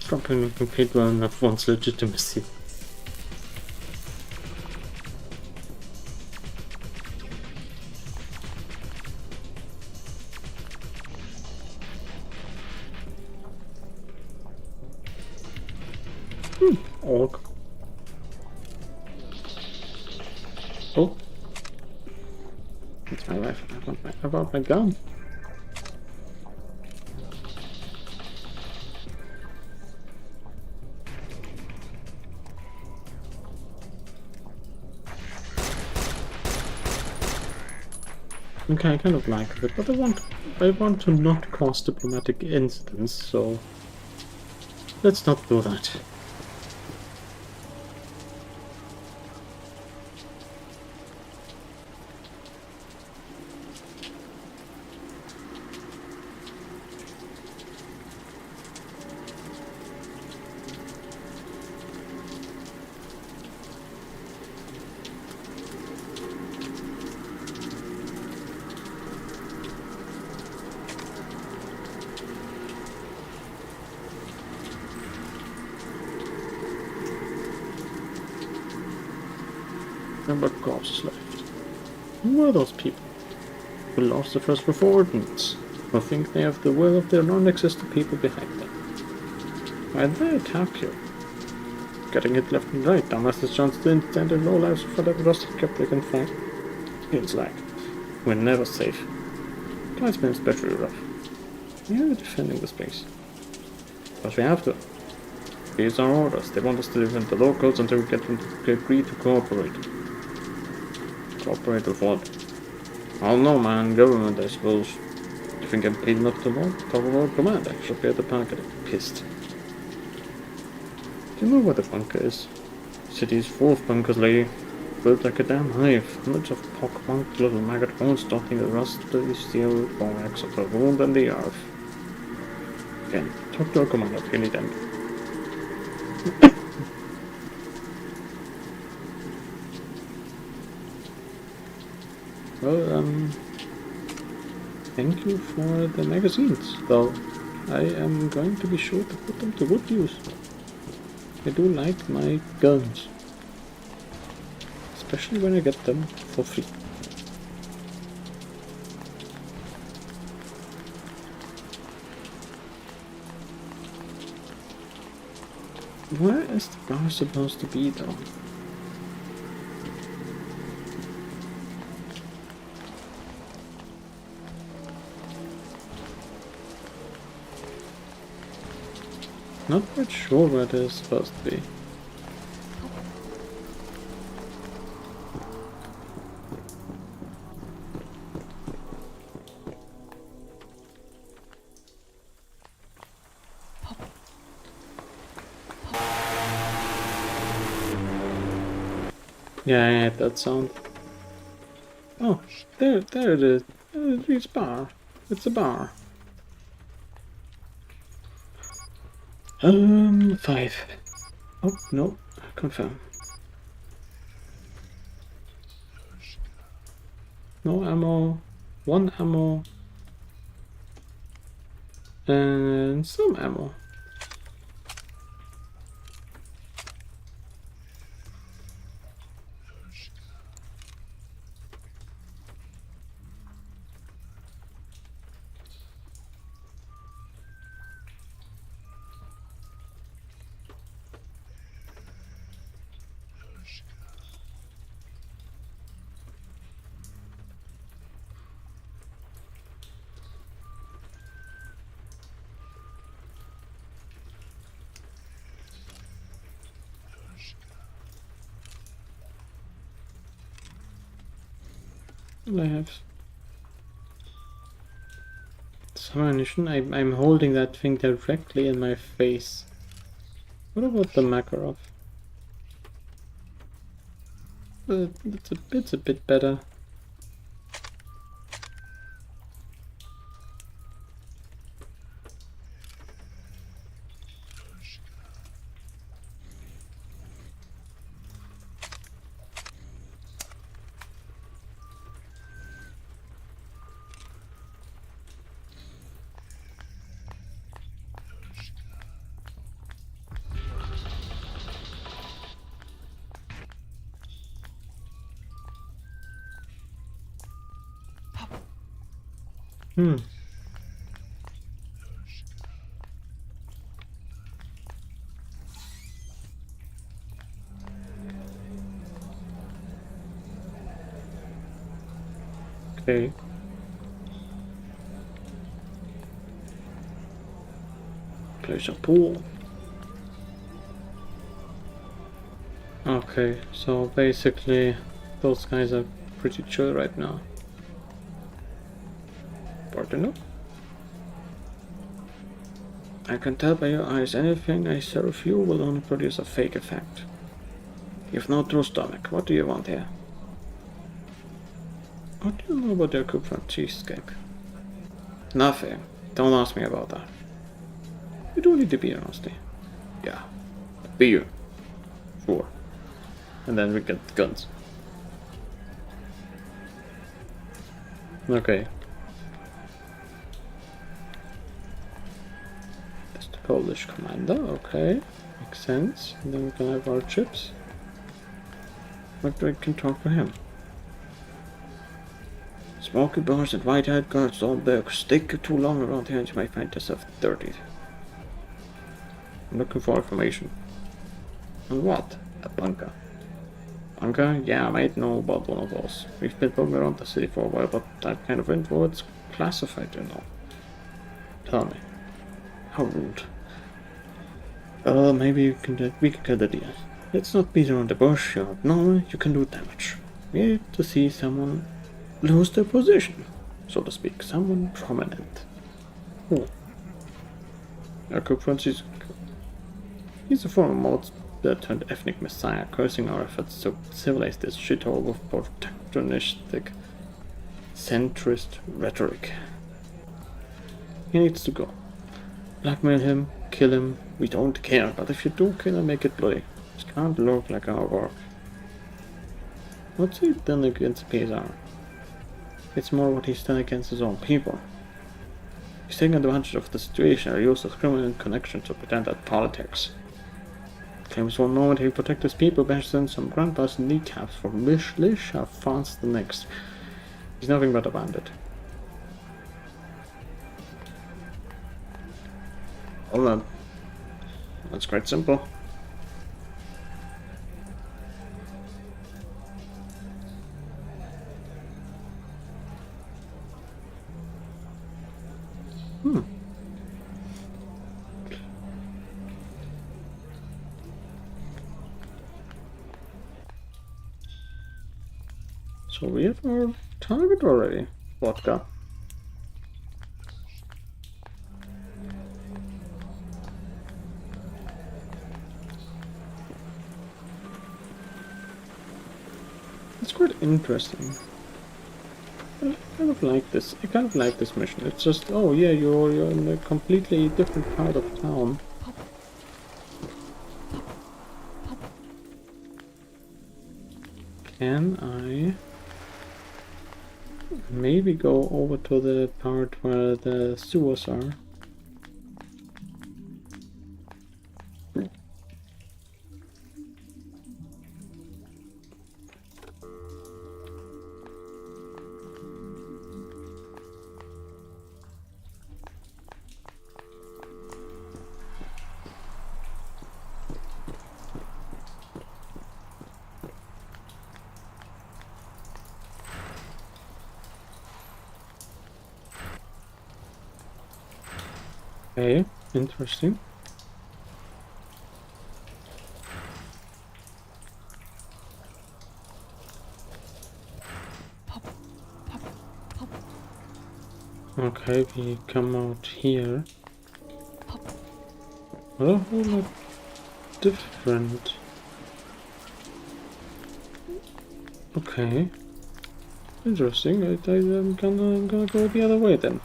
Dropping a complete one of one's legitimacy. Orc. Oh. That's my rifle. I want my gun. Okay, I kind of like it, but I want I want to not cause diplomatic incidents, so let's not do that. And what corpses left? Who are those people who lost the trust of ordinance, who think they have the will of their non-existent people behind them? Why did they attack you? Getting hit left and right, unless it's chance to intend their low lives for whatever rusted kept they can find. Feels like we're never safe. Tonight's been especially rough. Why are we defending this place? Because we have to. These are orders. They want us to defend the locals until we get them to agree to cooperate. Cooperate with what? I don't know, man. Government, I suppose. You think I'm paid enough to talk about command? I should be at the park getting pissed. Do you know where the bunker is? City's full of bunkers, lady. Built like a damn hive. Hundreds of pock-marked little maggot holes dotting the rusty steel borax of the wound and the earth. Again, talk to our commander if you need them. Well, thank you for the magazines, though. I am going to be sure to put them to good use. I do like my guns. Especially when I get them for free. Where is the bar supposed to be, though? Not quite sure where it is supposed to be. Yeah, I had that sound. Oh, there it is. It's a bar. It's a bar. 5. Oh, no. Confirm. No ammo. 1 ammo. And some ammo. I have some ammunition. I'm holding that thing directly in my face. What about the Makarov? It's a bit better. Okay. There's a pool. Okay, so basically those guys are pretty chill right now. Partner? I can tell by your eyes anything I serve you will only produce a fake effect. You've no true stomach. What do you want here? What do you know about your cook from cheesecake? Nothing. Don't ask me about that. You do need the beer, honestly. Yeah. Beer. Sure. And then we get guns. Okay. That's the Polish commander, okay. Makes sense. And then we can have our chips. Maybe we can talk to him. Smoky bars and white-haired girls don't work. Stick too long around here and you might find yourself dirty. I'm looking for information. On what? A bunker. Bunker? Yeah, I might know about one of those. We've been roaming around the city for a while, but that kind of info, it's classified, you know. Tell me. How rude. Maybe we can get a deal. Let's not beat around the bush. No, you can do damage. We need to see someone lose their position, so to speak. Someone prominent. Who? Francis. He's a former mod-turned ethnic messiah, cursing our efforts to civilize this shithole with protectionistic, centrist rhetoric. He needs to go. Blackmail him, kill him, we don't care, but if you do kill him, make it bloody. It can't look like our work. What's he done against PSR? It's more what he's done against his own people. He's taking advantage of the situation or used his criminal connection to pretend that politics. Claims one moment he protect his people, bashes in some grandpa's kneecaps for Lish have France the next. He's nothing but a bandit. Well then, that's quite simple. So we have our target already. Vodka. It's quite interesting. I kind of like this. I kind of like this mission. It's just, oh yeah, you're in a completely different part of town. Can I maybe go over to the part where the sewers are? Okay, interesting. Okay, we come out here. Well, a whole lot different. Okay. Interesting. I'm gonna go the other way then.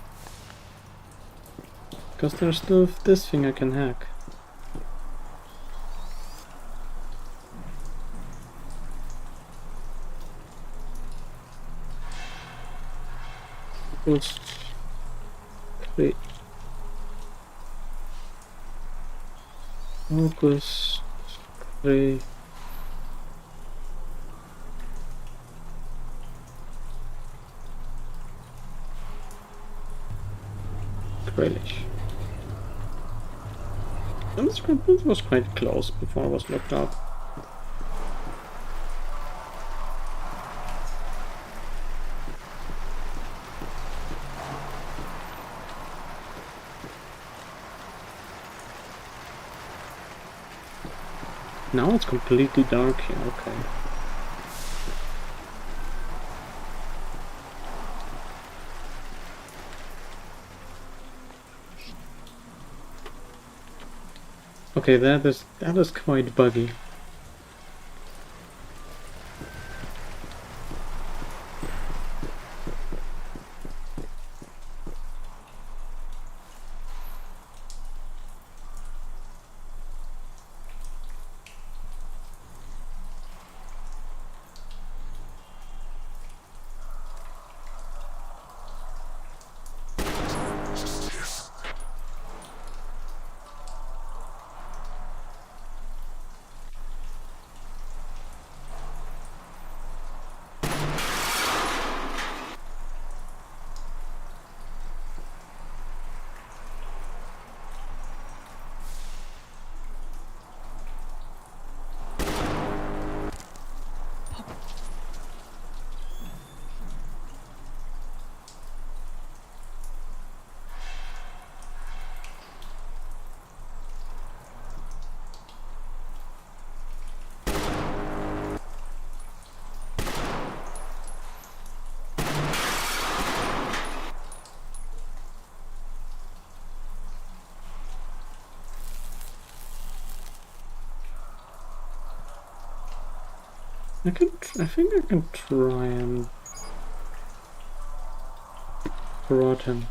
Because there's still this thing I can hack. Focus 3. Focus 3. Relish. And this was quite close before I was locked out. Now it's completely dark here, okay. Okay, that is quite buggy. I think I can try and prod him.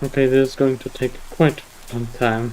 Okay, this is going to take quite some time.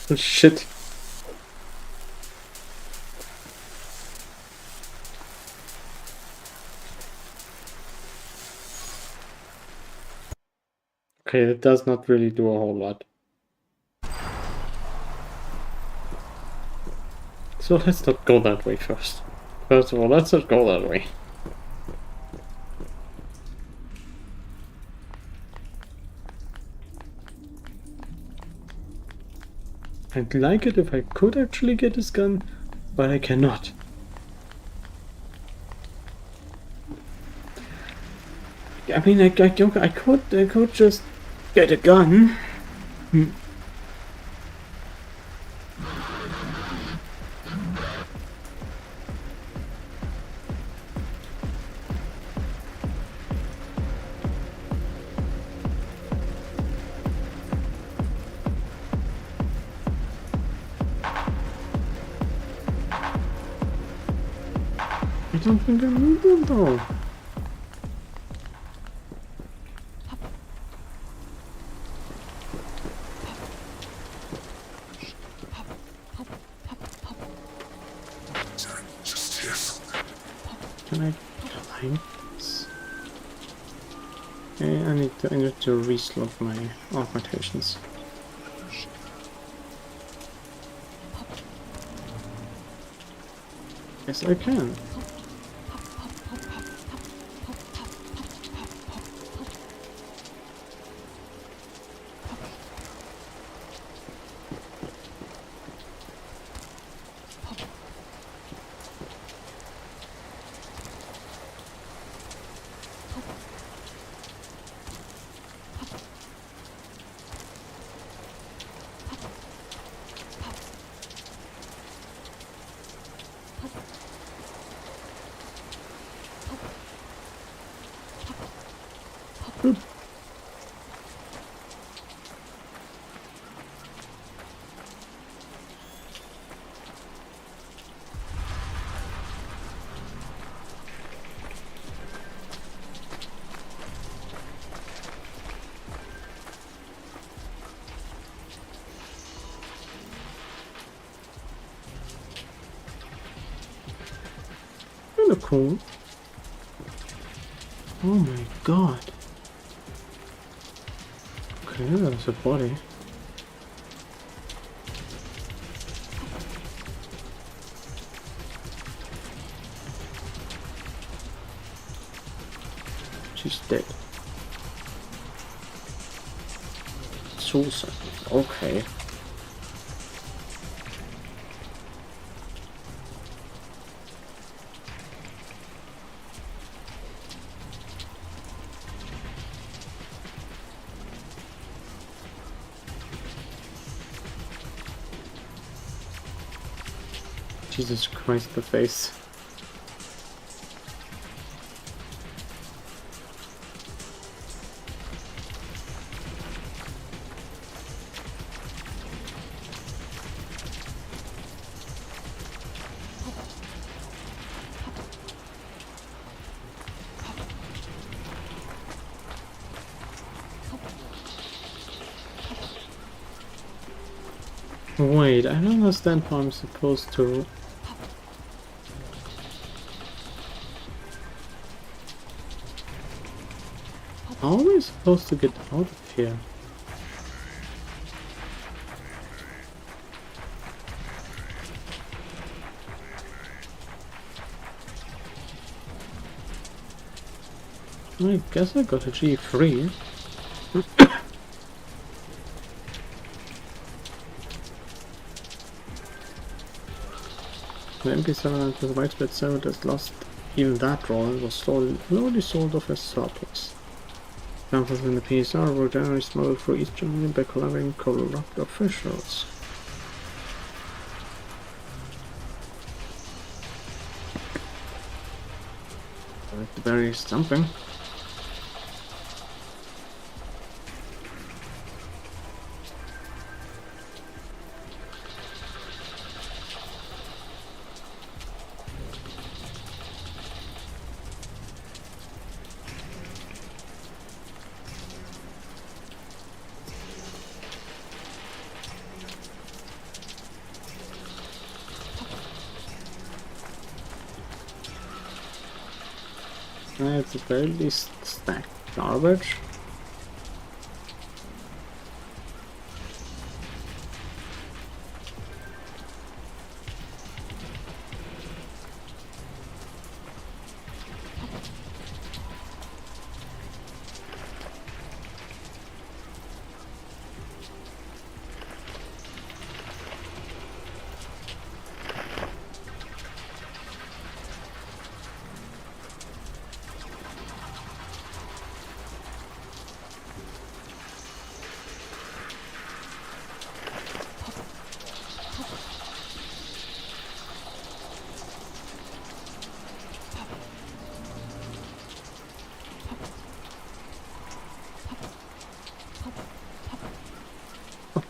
Oh, shit. Okay, it does not really do a whole lot. So let's not go that way first. First of all, let's not go that way. I'd like it if I could actually get this gun, but I cannot. I mean, I could just get a gun. I don't think I need them though. Can I climb this? Okay, I need to reslot my augmentations. Yes, I can. kind of cool. Oh my god. Okay, there's a body. She's dead. Suicide. Okay. Jesus Christ, the face. Wait, I don't understand how I'm supposed to... How are we supposed to get out of here? I guess I got a G3. The MP7 with widespread server has lost even that role and was slowly sold off as surplus. Examples in the PSR were generally smuggled through East Germany by collaborating corrupt officials. Very something. At the very least stacked garbage.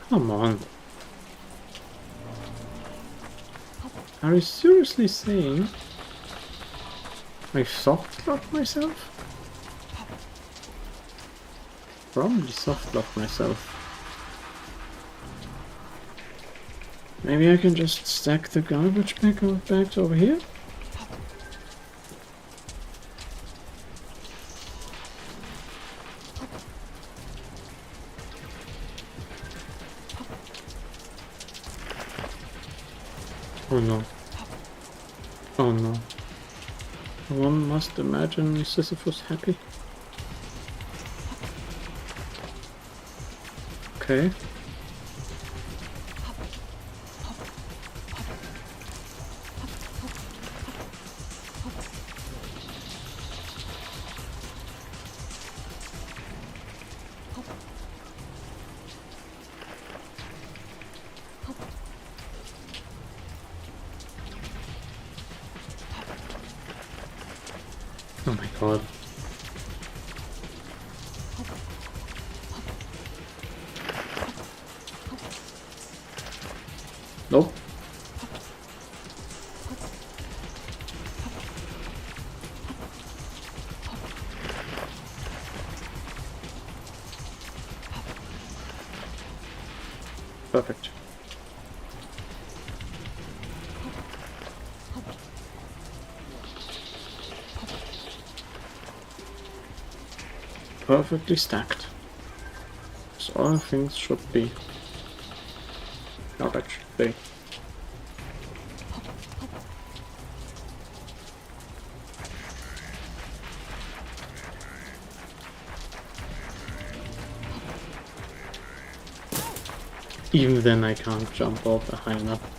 Come on. Are you seriously saying I soft locked myself? Probably soft locked myself. Maybe I can just stack the garbage bags over here? Oh no. Oh no. One must imagine Sisyphus happy. Okay. Oh my god. Nope. Perfect. perfectly stacked. So all things should be how that should be. Even then I can't jump over high enough.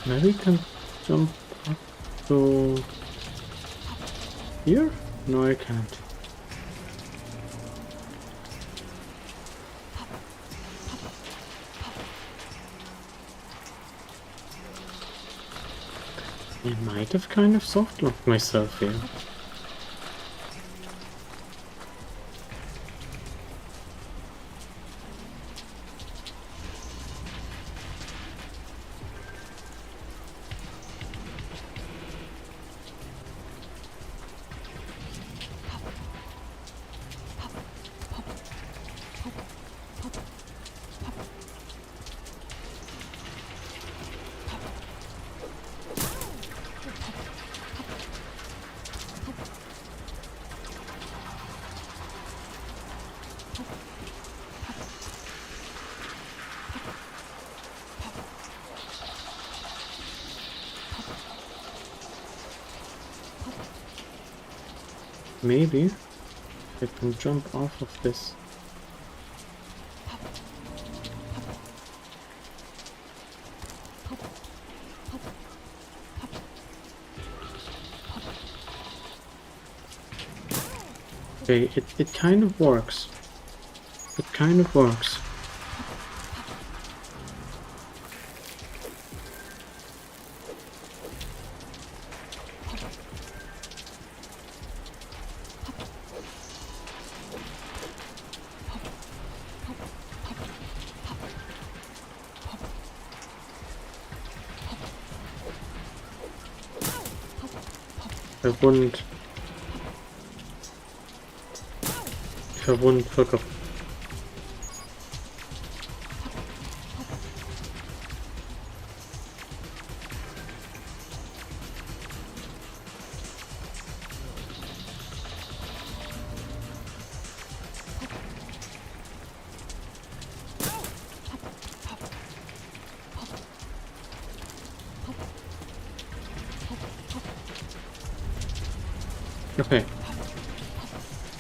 Maybe I can jump up to here? No, I can't. I might have kind of soft locked myself here. Maybe I can jump off of this. Okay, it kind of works. It kind of works. If I wouldn't fuck up. Okay.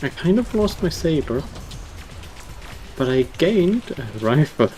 I kind of lost my saber, but I gained a rifle.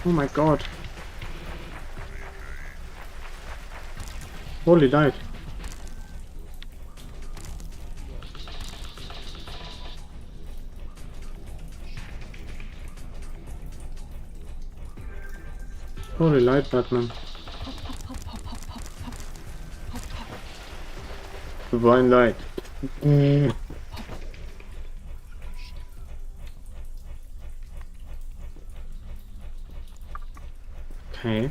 Oh my god. Holy light. Holy light, Batman. Divine light. Okay.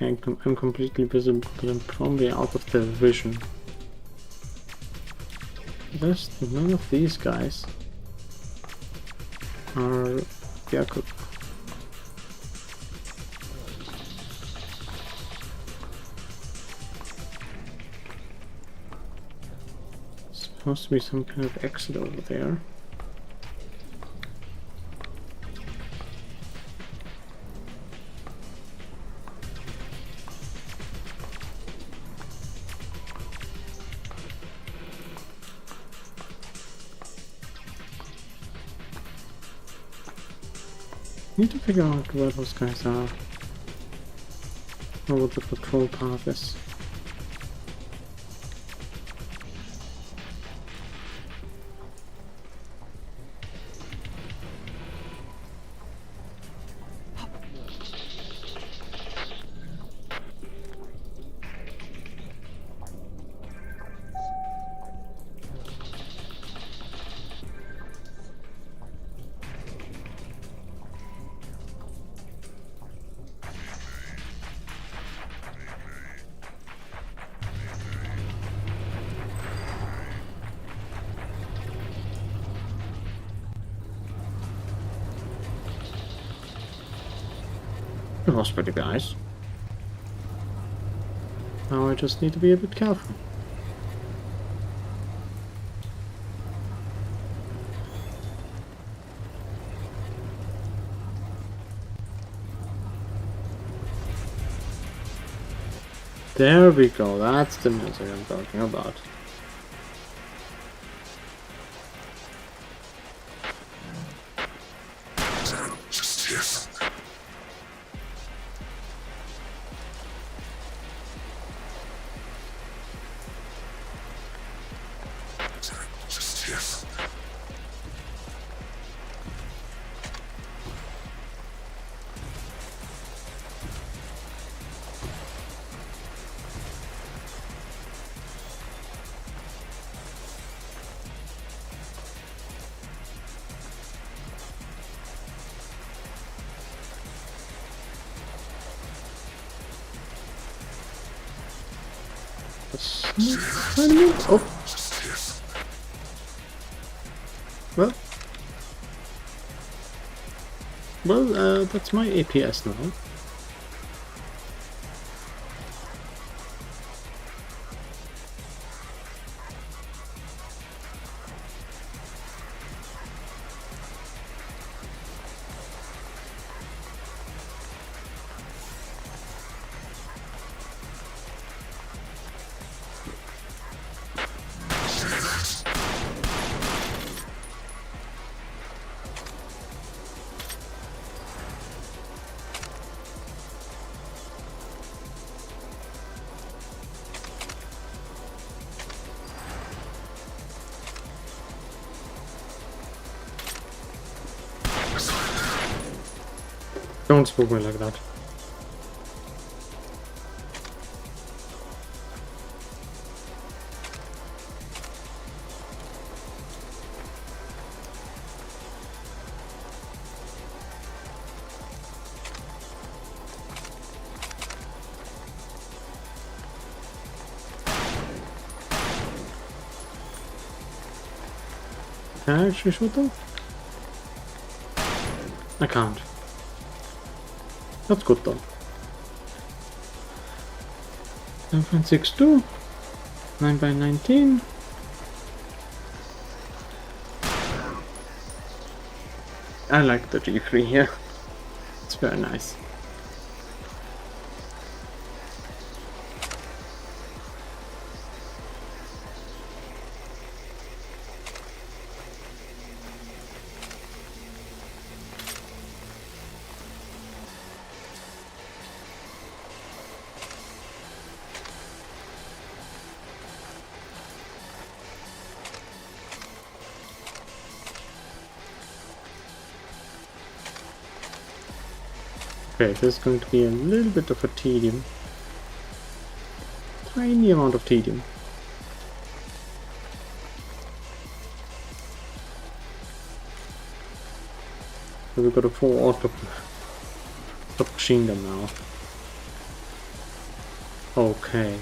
Okay, I'm completely visible, but I'm probably out of their vision. There's none of these guys are Yaku. Supposed to be some kind of exit over there. Need to figure out where those guys are, or what the patrol path is. It was pretty nice. Now I just need to be a bit careful. There we go, that's the music I'm talking about. Oh. Well, that's my APS now. Don't spook me like that. Can I actually shoot them? I can't. That's good though. 9.62, 9 by 19. I like the G3 here. It's very nice. Okay, this is going to be a little bit of a tedium. Tiny amount of tedium. So we've got a full auto machine gun now. Okay.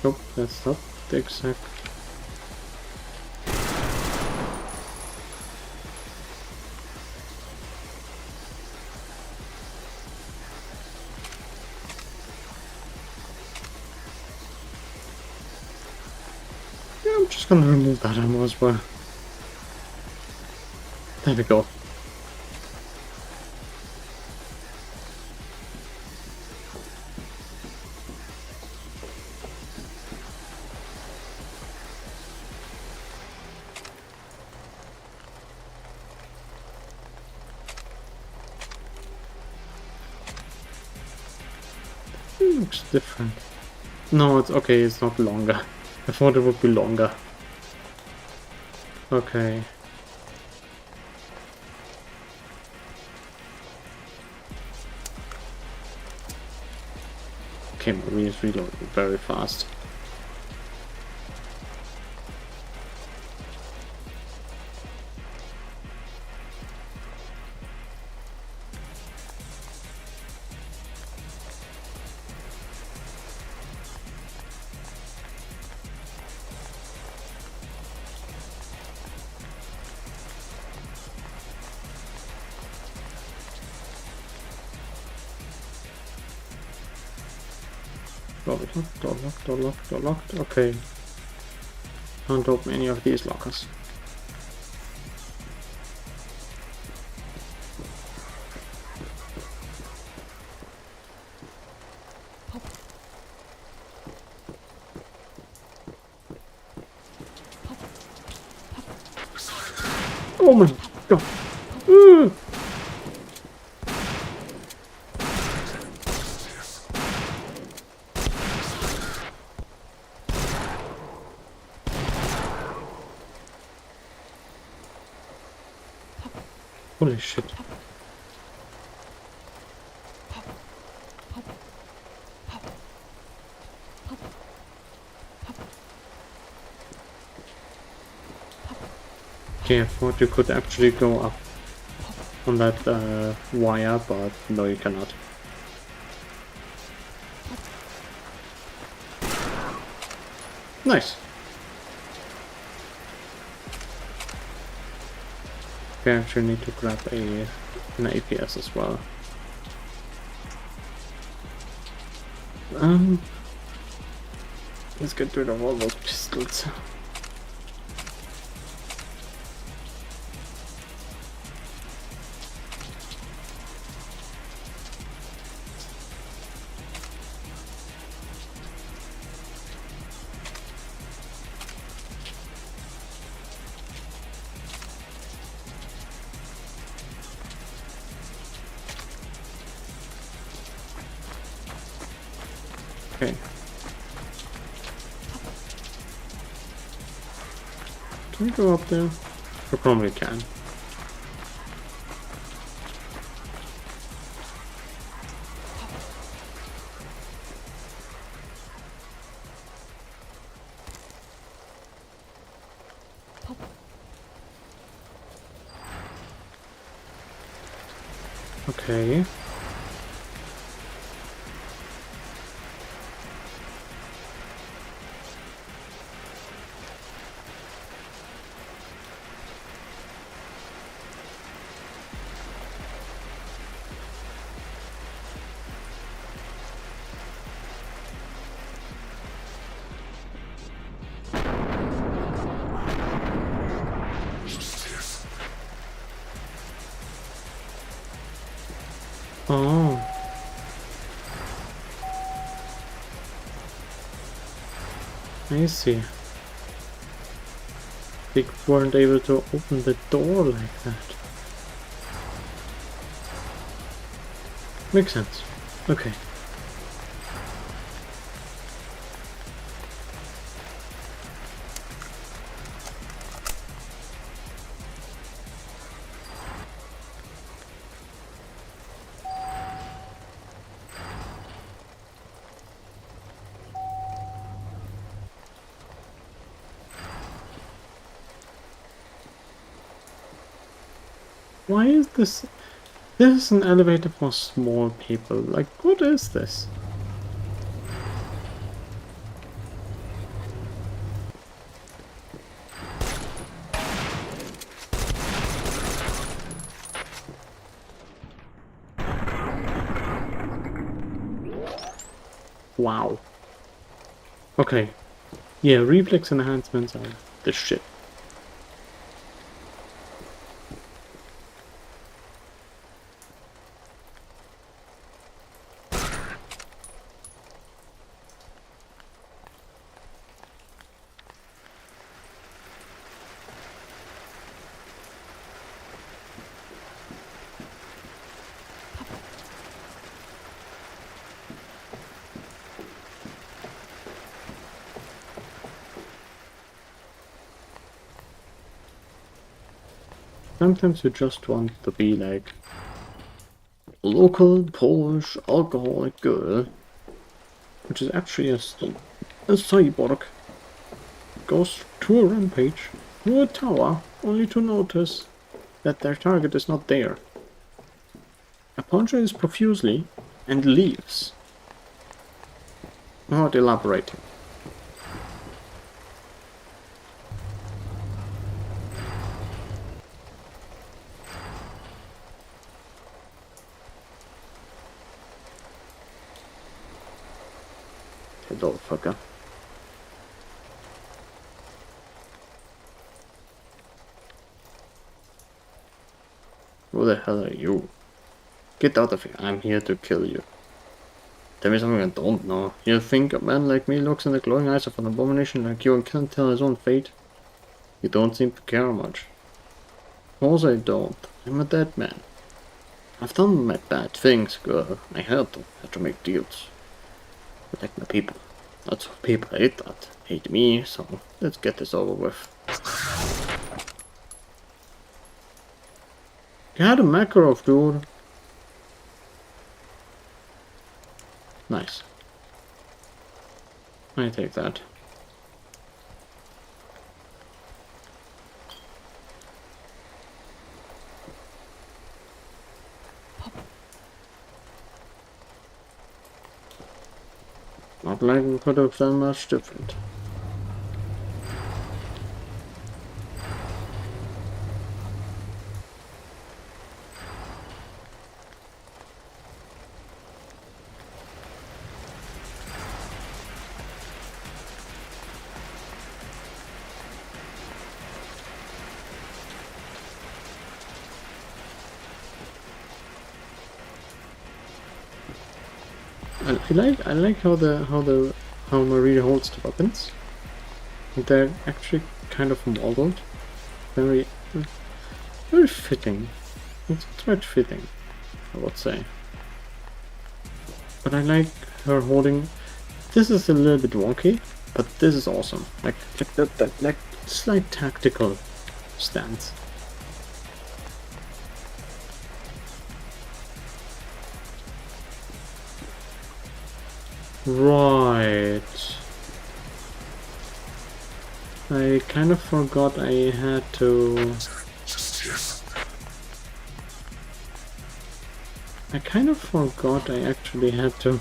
Nope, that's not the exact. Yeah, I'm just gonna remove that ammo as well. There we go. It looks different. No, it's okay, it's not longer. I thought it would be longer. Okay. Okay, my wheel is reloading very fast. Door locked, door locked, door locked, door locked. Okay. Can't open any of these lockers. Oh my god! Holy shit. Okay, I thought you could actually go up on that wire, but no, you cannot. Nice. We actually need to grab an APS as well. Let's get rid of all those pistols. Okay. Can we go up there? We probably can. Okay. Oh. I see. They weren't able to open the door like that. Makes sense. Okay. Why is this? This is an elevator for small people. Like, what is this? Wow. Okay. Yeah, reflex enhancements are the shit. Sometimes you just want to be like a local Polish alcoholic girl, which is actually a cyborg, goes to a rampage through a tower only to notice that their target is not there. Apologizes profusely and leaves. Not elaborating. Hello, fucker. Who the hell are you? Get out of here, I'm here to kill you. Tell me something I don't know. You think a man like me looks in the glowing eyes of an abomination like you and can't tell his own fate? You don't seem to care much. Of course I don't. I'm a dead man. I've done my bad things, girl. I had to make deals. Protect my people. Lots of people hate that. Hate me, so let's get this over with. You had a Makarov, dude. Nice. I take that. Not like we could have done much different. I like how Maria holds the weapons. They're actually kind of modeled. Very fitting. It's quite fitting, I would say. But I like her holding. This is a little bit wonky, but this is awesome. Like that slight tactical stance. Right. I kind of forgot I had to... I kind of forgot I actually had to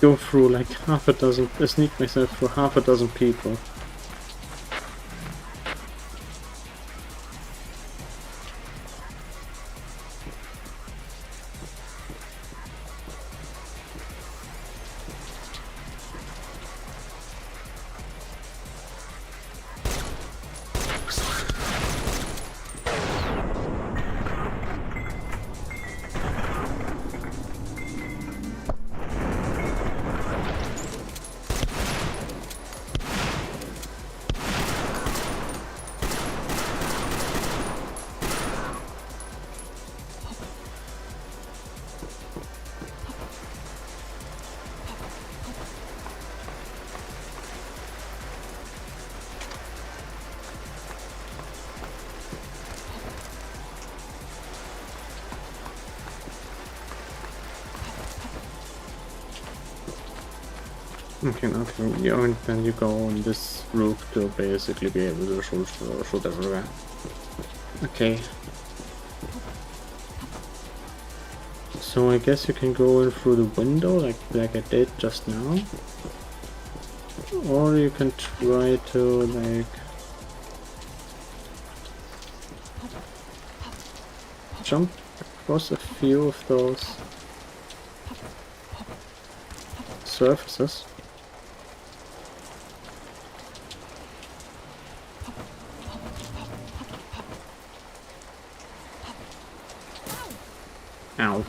go through like half a dozen... sneak myself through half a dozen people. Okay, then you go on this route to basically be able to shoot everywhere. Okay. So I guess you can go in through the window like I did just now. Or you can try to like jump across a few of those surfaces. Ow.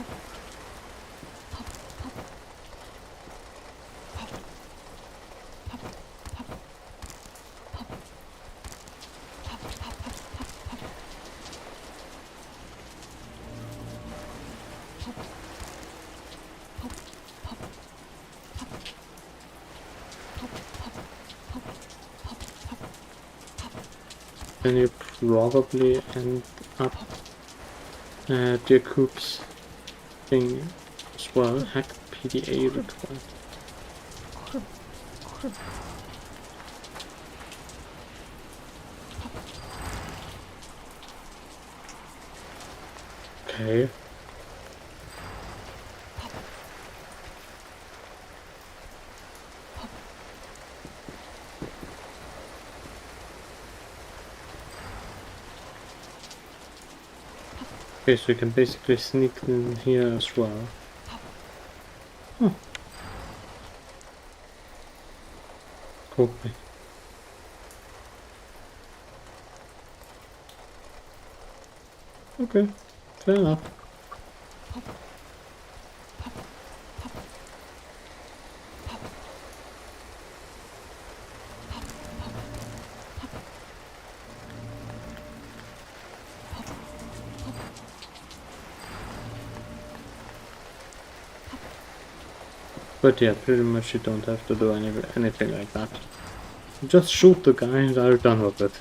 Then you probably end up at your coops thing as well. Hack PDA required. Okay. Okay, so you can basically sneak in here as well. Huh. Cool. Okay, fair enough. But yeah, pretty much you don't have to do anything like that. Just shoot the guy and are done with it.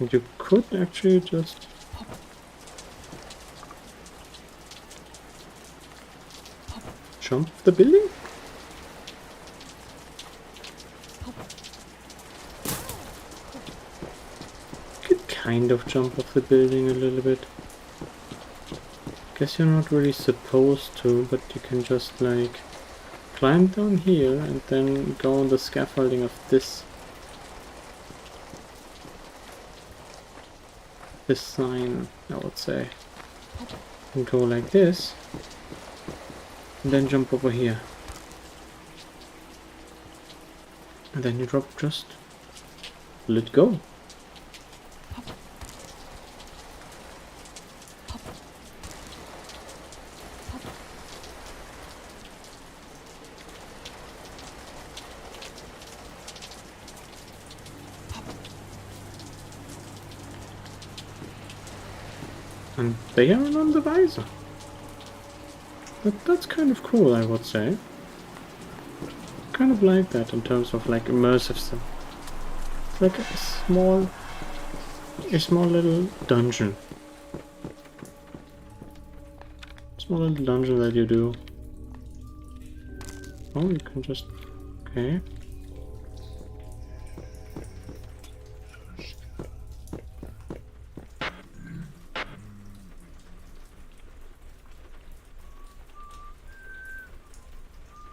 And you could actually just jump the building? Could kind of jump off the building a little bit. Guess you're not really supposed to, but you can just like climb down here and then go on the scaffolding of this sign, I would say. And go like this. And then jump over here. And then you drop just let go. And they are on the visor. But that's kind of cool, I would say. Kind of like that in terms of like immersive stuff. It's like a small little dungeon. Small little dungeon that you do. Oh, you can just... okay.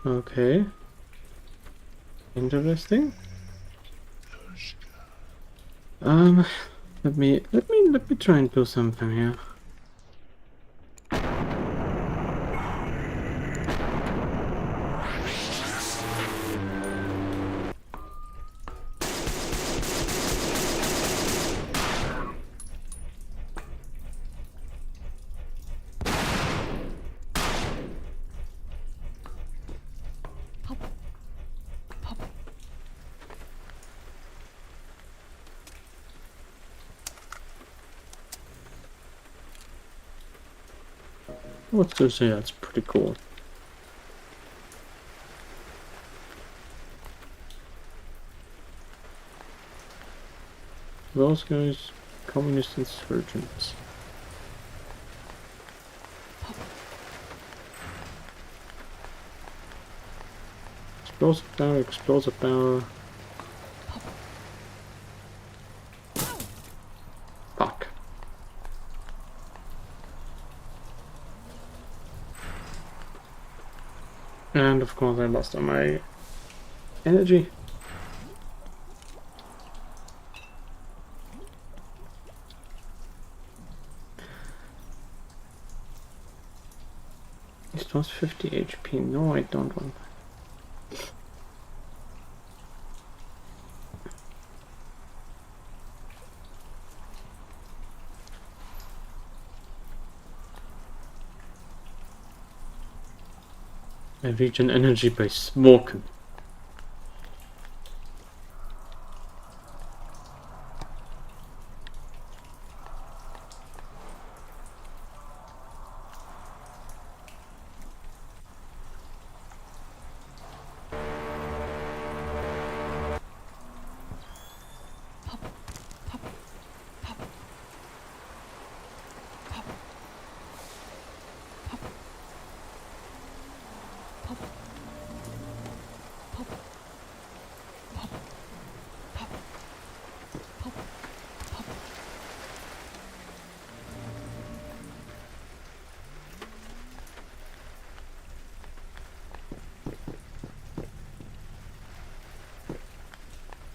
Okay. Interesting. Let me try and do something here. I was gonna say that's pretty cool. Those guys, communist insurgents. Explosive barrel, explosive barrel. Fuck. And of course I lost all my energy. It was 50 HP. No, I don't want that. I regen energy by smoking.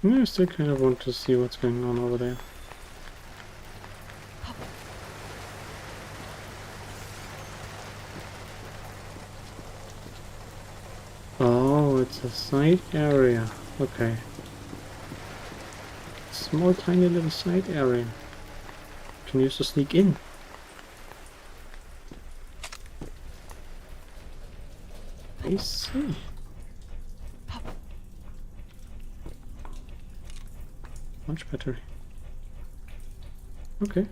I still kind of want to see what's going on over there. Oh, it's a side area. Okay. Small tiny little side area. Can use to sneak in. I see. Much better. Okay.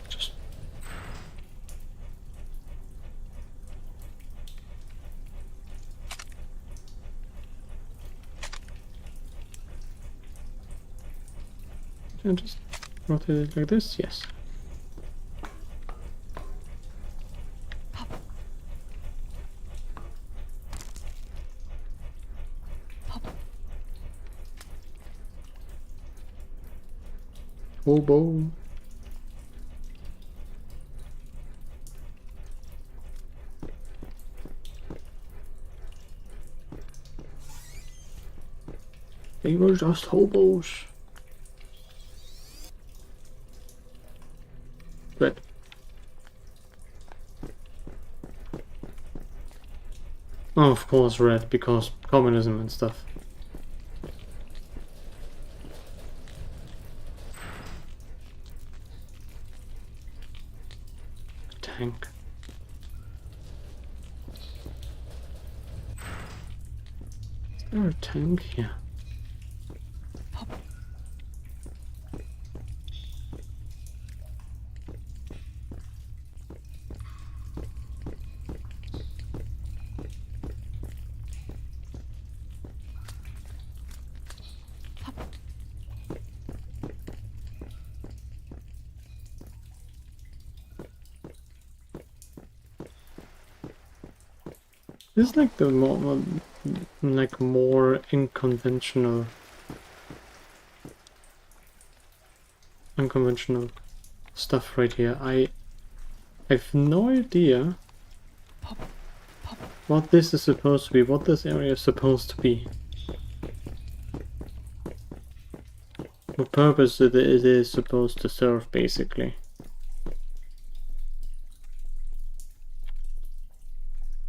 Just and just rotate it like this. Yes. Hobo. They were just hobos. But oh, of course red, because communism and stuff. Tank. Is there a tank here? This is like the more unconventional stuff right here. I have no idea what this is supposed to be, what this area is supposed to be. What purpose it is supposed to serve, basically.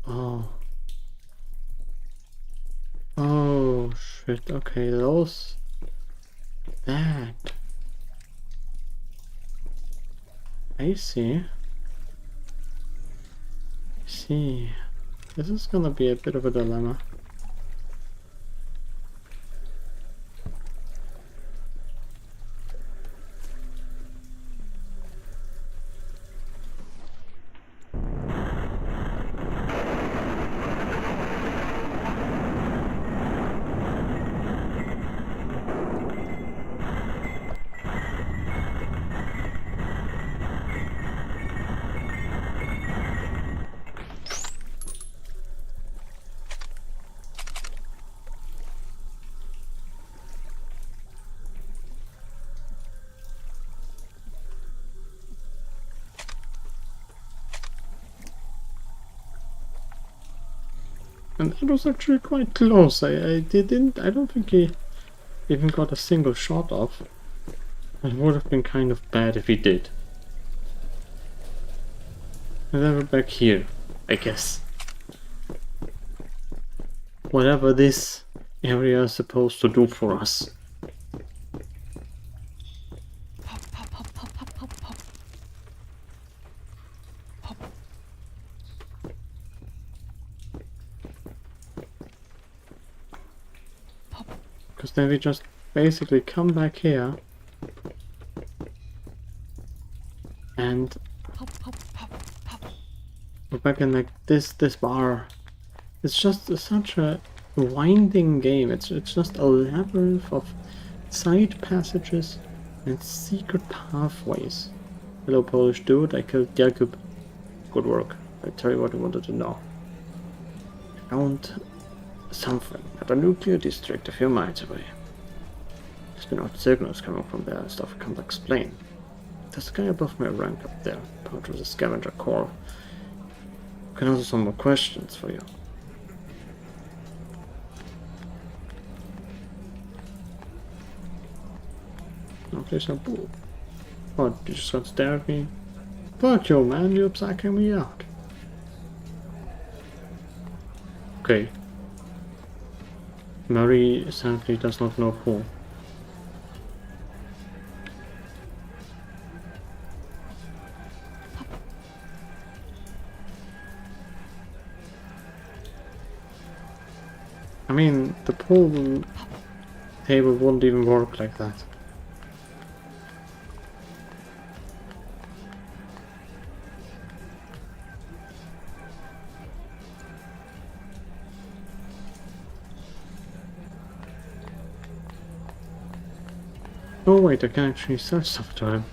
Oh. Oh, shit. Okay, that. I see. This is gonna be a bit of a dilemma. And that was actually quite close. I don't think he even got a single shot off. It would have been kind of bad if he did. And then we're back here, I guess. Whatever this area is supposed to do for us. Because then we just basically come back here and we're back in like this bar. It's just such a winding game. It's just a labyrinth of side passages and secret pathways. Hello, Polish dude. I killed Jakub. Good work. I tell you what I wanted to know. I found something at a nuclear district a few miles away. There's been odd signals coming from there and stuff I can't explain. There's a guy above my rank up there, part of the scavenger corps. I can answer some more questions for you. No, please no boo. What, you just gonna stare at me? Fuck you, man, you're psyching me out. Okay. Murray sadly does not know who. I mean, the pool table wouldn't even work like that. Oh wait, I can actually sell stuff to him.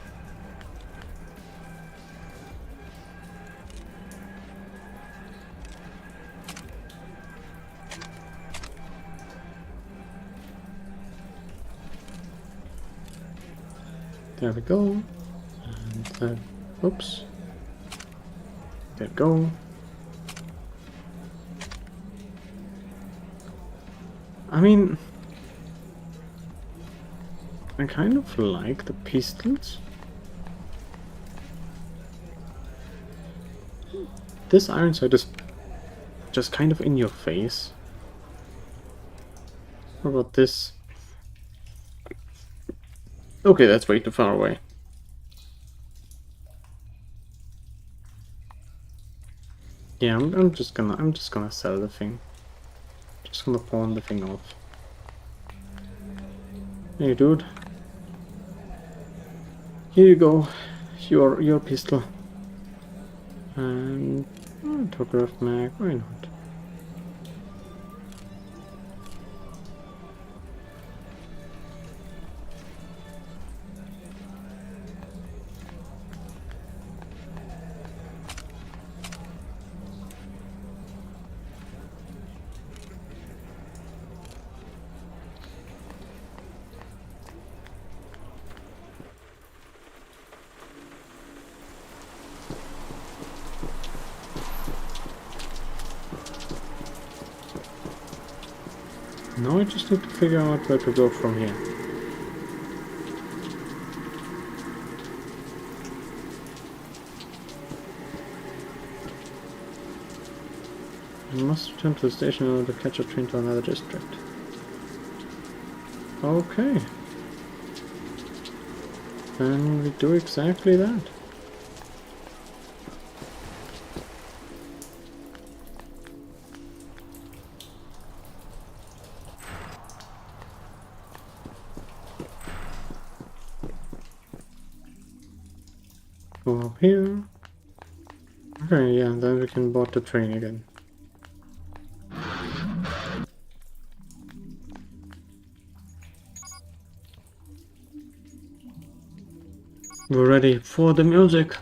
There we go. And oops. There we go. I mean, I kind of like the pistols. This iron sight is just kind of in your face. What about this? Okay, that's way too far away. Yeah, I'm just gonna sell the thing. Just gonna pawn the thing off. Hey, dude. Here you go. Your pistol. And autograph mag. Why not? Now I just need to figure out where to go from here. I must return to the station in order to catch a train to another district. Okay. Then we do exactly that. Go up here. Okay, yeah, then we can board the train again. We're ready for the music.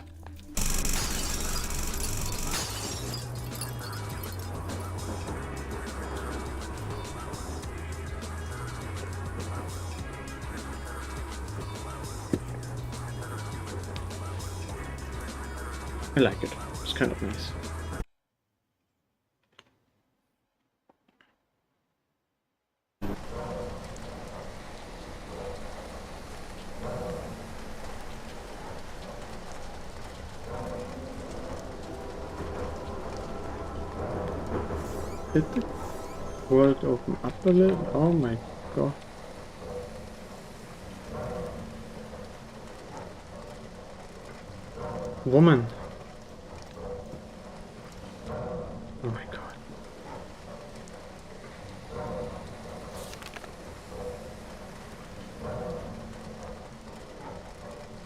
I like it. It's kind of nice. Did the world open up a little? Oh my god. Woman. Oh my god.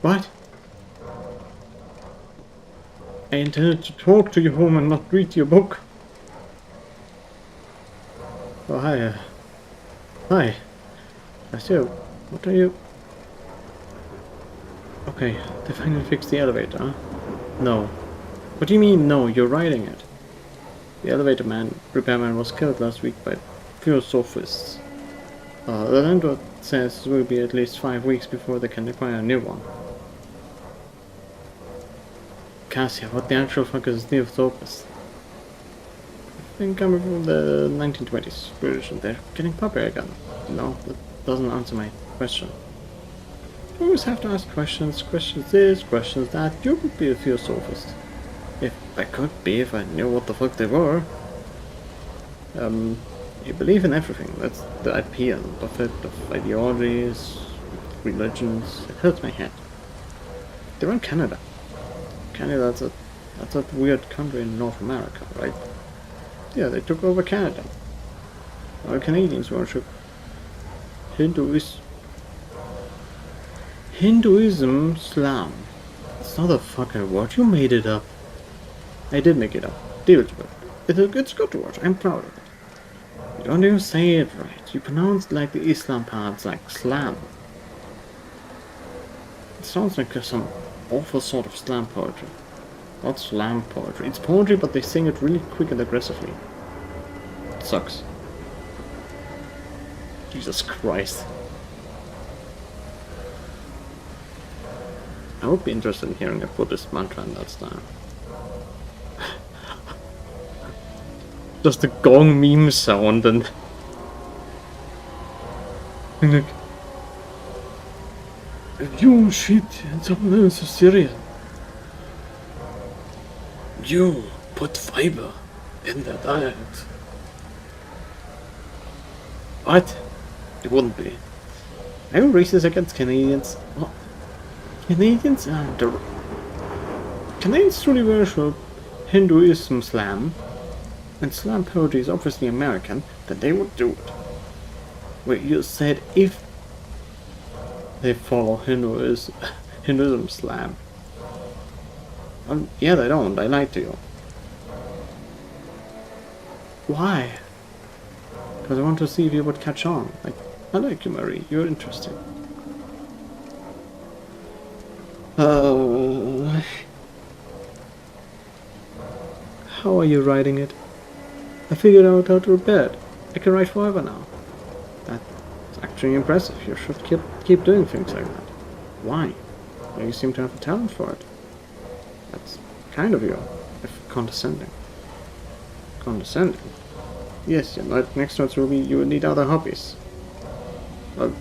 What? I intended to talk to you, woman, not read your book. Oh, hi. Hi. I see. What are you? Okay, they finally fixed the elevator, huh? No. What do you mean, no? You're riding it. The elevator repairman was killed last week by pure sophists. The landlord says it will be at least 5 weeks before they can acquire a new one. Cassia, what the actual fuck is the sophist? I think coming from the 1920s British, and they're getting popular again. No, that doesn't answer my question. You always have to ask questions this, questions that. You could be a theosophist. If I could be, if I knew what the fuck they were. You believe in everything. That's the appeal of it, of ideologies, religions. It hurts my head. They're in Canada. Canada, that's a weird country in North America, right? Yeah, they took over Canada. Our Canadians worship Hinduism, Islam. It's not a fucking word. You made it up. I did make it up. Deal with it. It's good to watch. I'm proud of it. You don't even say it right. You pronounce like the Islam parts like slam. It sounds like some awful sort of slam poetry. Not slam poetry. It's poetry, but they sing it really quick and aggressively. It sucks. Jesus Christ. I would be interested in hearing a Buddhist mantra in that style. Just the gong meme sound and like, you shit, and someone else is serious. You put fiber in that diet. What? It wouldn't be. I'm racist against Canadians. What? Canadians are Canadians truly worship Hinduism slam, and slam poetry is obviously American, then they would do it. Wait, you said if they follow Hinduism slam. Yeah, they don't. I lied to you. Why? Because I want to see if you would catch on. Like, I like you, Marie. You're interesting. How are you riding it? I figured out how to repair it. I can ride forever now. That's actually impressive. You should keep doing things like that. Why? Well, you seem to have a talent for it. That's kind of you, if condescending. Condescending? Yes, you're not next to Ruby. You would need other hobbies. No,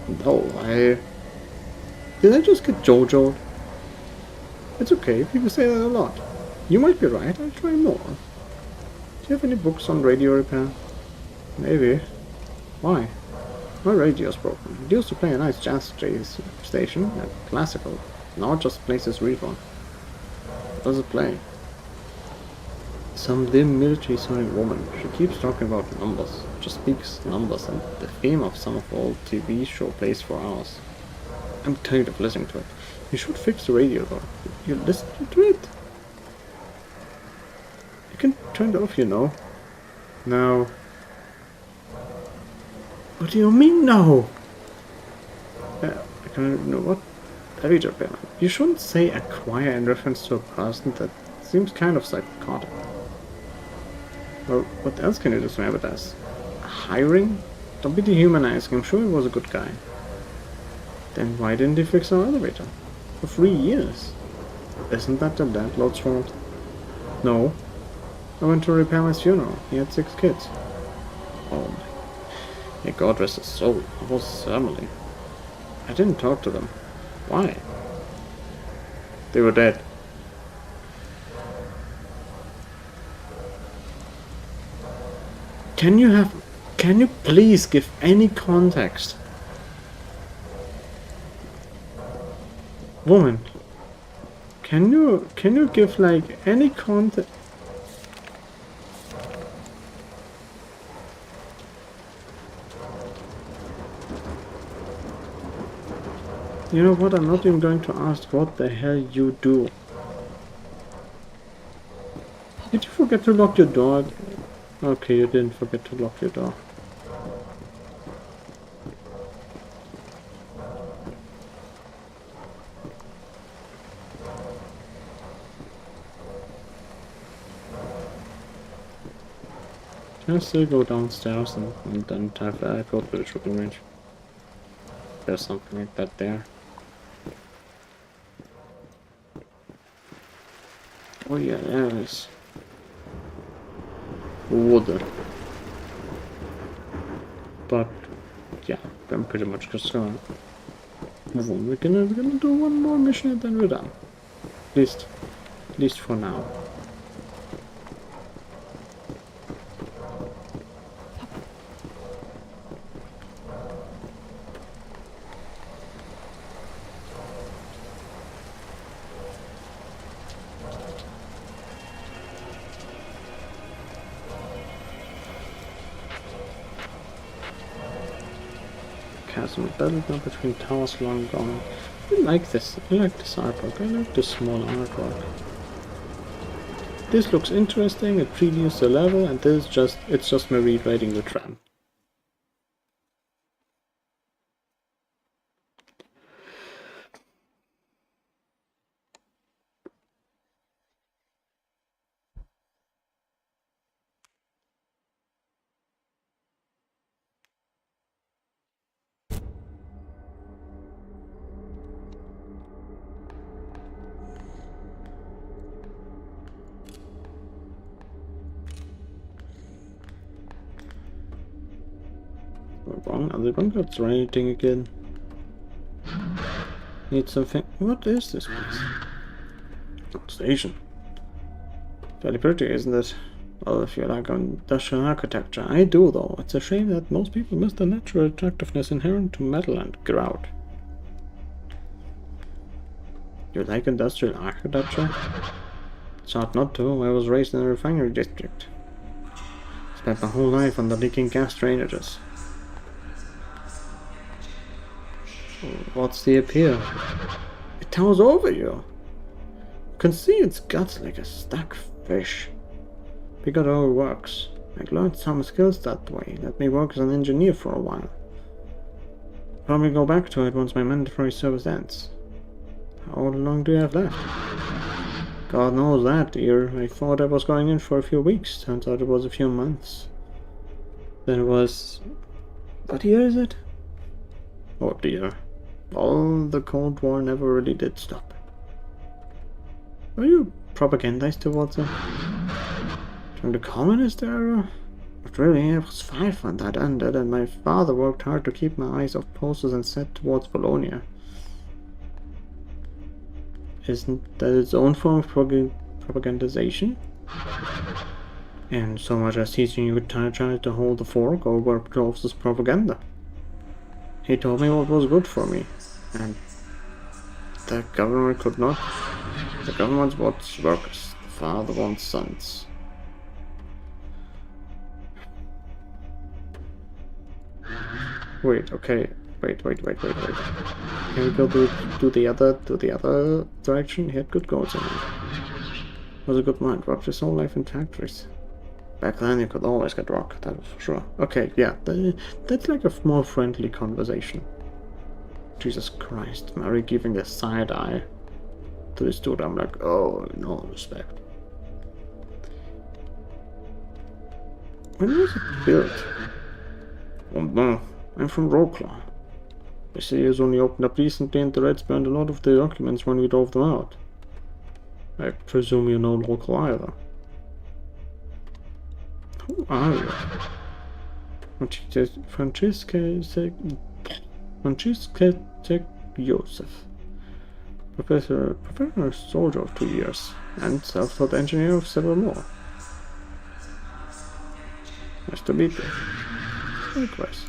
Did I just get JoJo'd? It's okay, people say that a lot. You might be right, I'll try more. Do you have any books on radio repair? Maybe. Why? My radio's broken. It used to play a nice jazz station, classical. Now it just plays this reverb. What does it play? Some dim military-sounding woman. She keeps talking about numbers. Just speaks numbers, and the theme of some of the old TV show plays for hours. I'm tired of listening to it. You should fix the radio though. You listen to it. You can turn it off, you know. No. What do you mean no? I can't know what. Elevator repairman. You shouldn't say acquire in reference to a person. That seems kind of psychotic. Well, what else can you describe it as? Hiring? Don't be dehumanizing. I'm sure he was a good guy. Then why didn't he fix our elevator? For 3 years. Isn't that the landlord's fault? No. I went to repair my funeral. He had 6 kids. Oh my. May God rest his soul. It was his family. I didn't talk to them. Why? They were dead. Can you please give any context? Woman, can you give like any context? You know what, I'm not even going to ask what the hell you do. Did you forget to lock your door? Okay, you didn't forget to lock your door. Can I still go downstairs and then go to the shooting range? There's something like that there. Oh yeah, there is. Wood. But yeah, I'm pretty much just gonna move on. We're gonna do one more mission and then we're done. At least for now. Chasm battled now between towers long gone. I like this artwork. I like this small artwork. This looks interesting, it previews the level, and it's just me rewriting the tram. Are the bunglets rioting again? Need something. What is this place? Station. Fairly pretty, isn't it? Well, if you like industrial architecture. I do, though. It's a shame that most people miss the natural attractiveness inherent to metal and grout. You like industrial architecture? It's hard not to. I was raised in a refinery district. Spent my whole life under leaking gas drainages. What's the appeal? It towers over you. You can see its guts like a stuck fish. Figured how it works. I learned some skills that way. Let me work as an engineer for a while. Probably go back to it once my mandatory service ends. How long do you have left? God knows that, dear. I thought I was going in for a few weeks. Turns out it was a few months. Then it was... What year is it? Oh dear. Well, the Cold War never really did stop. Were you propagandized towards it? During the communist era? But really, I was 5 when that ended, and my father worked hard to keep my eyes off posters and set towards Bologna. Isn't that its own form of propagandization? And so much as teaching you try to hold the fork over Groves' propaganda. He told me what was good for me, and the government could not. The government wants workers, the father wants sons. Wait, okay, wait. Can we go to the other direction? He had good goals in him. Was a good mind, worked his whole life in factories. Back then you could always get rock, that was for sure. Okay, yeah, that's like a more friendly conversation. Jesus Christ, Mary giving a side eye to this dude. I'm like, oh, no respect. When was it built? Oh no, I'm from Rocklaw. The city has only opened up recently and the Reds burned a lot of the documents when we drove them out. I presume you know local either. Who are you? Francesca Joseph. Professional soldier of 2 years, and self-taught engineer of several more. Nice to meet you. Likewise.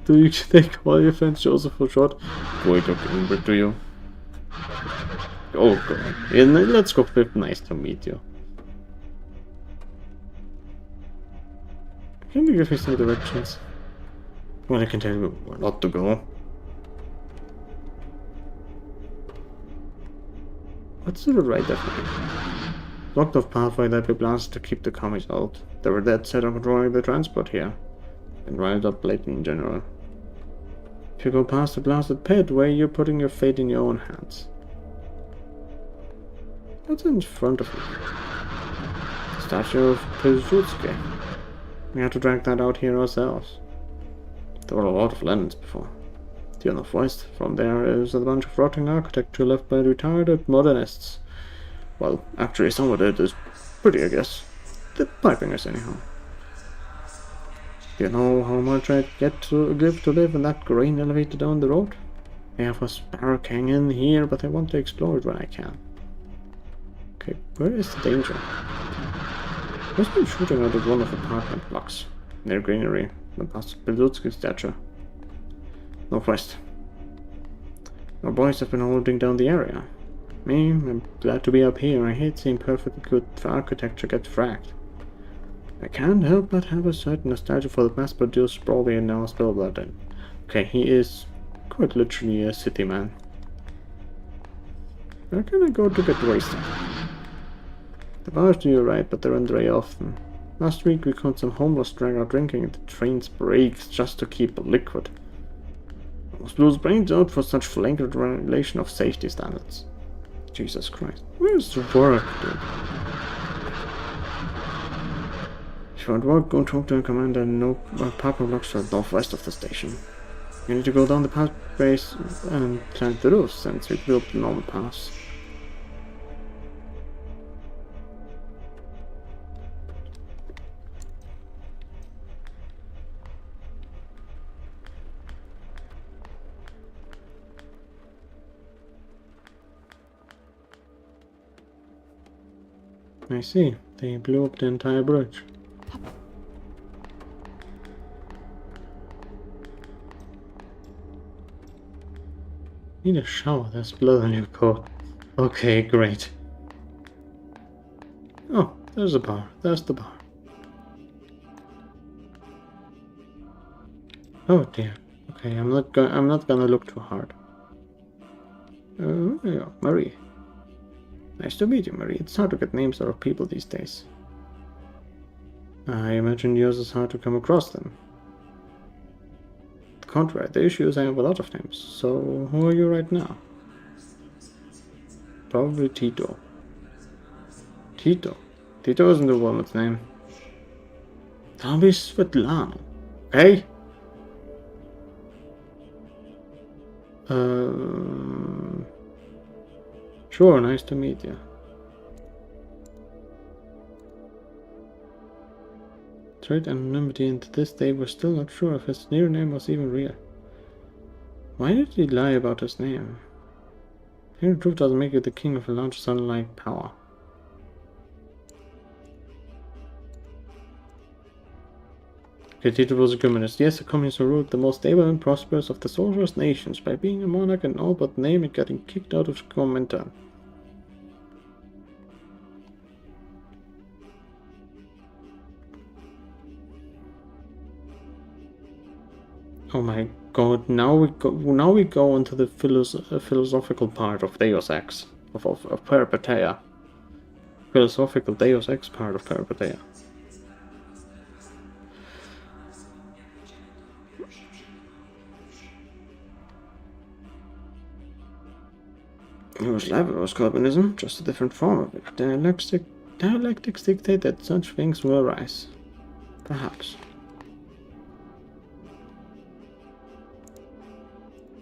Do you take all your friends Joseph for short? Wait, okay, but do you? Oh, God. Yeah, let's go with nice to meet you. Can you give me some directions? Well, I can tell you where not to go. What's to the right definitely? Blocked off pathway that we blasted to keep the commies out. They were dead set on controlling the transport here. And riled up Blatant in general. If you go past the blasted pit, where you're putting your fate in your own hands. What's in front of you? The statue of Pilsudski. We had to drag that out here ourselves. There were a lot of lands before. To your northwest, from there is a bunch of rotting architecture left by retired modernists. Well, actually some of it is pretty, I guess. The piping is anyhow. Do you know how much I'd give to live in that grain elevator down the road? I have a Sparrow King in here, but I want to explore it when I can. Okay, where is the danger? There's been shooting out of one of the apartment blocks, near greenery, and past Pilsudski's statue. Northwest. Our boys have been holding down the area. Me, I'm glad to be up here. I hate seeing perfectly good architecture get fragged. I can't help but have a certain nostalgia for the mass-produced sprawly and now spellblood in. Okay, he is quite literally a city man. Where can I go to get wasted? The bars to your right, but they're in very often. Last week we caught some homeless drag out drinking at the train's brakes just to keep it liquid. Almost blew his brains out for such flagrant violation of safety standards. Jesus Christ. Where's the work, dude? If you want work, go talk to a commander and no Papa blocks to the northwest of the station. You need to go down the pathways and climb the roof since we built the normal paths. I see. They blew up the entire bridge. Need a shower. There's blood on your coat. Okay, great. Oh, there's a bar. There's the bar. Oh dear. Okay, I'm not gonna look too hard. Yeah, Marie. Nice to meet you, Marie. It's hard to get names out of people these days. I imagine yours is hard to come across them. On the contrary, the issue is I have a lot of names. So, who are you right now? Probably Tito. Tito? Tito isn't a woman's name. That'll be Svetlana. Okay? Sure, nice to meet you. Trade anonymity, and to this day we're still not sure if his new name was even real. Why did he lie about his name? Hearing the truth doesn't make you the king of a large sun-like power. Okay, Tito was a communist. Yes, a communist who ruled the most stable and prosperous of the socialist nations by being a monarch in all but name and getting kicked out of Komintern. Oh my god, now we go into the philosophical part of Deus Ex, of Peripateia. Philosophical Deus Ex part of Peripateia. It was Lavero's communism, just a different form of it. Dialectics dictate that such things will arise. Perhaps.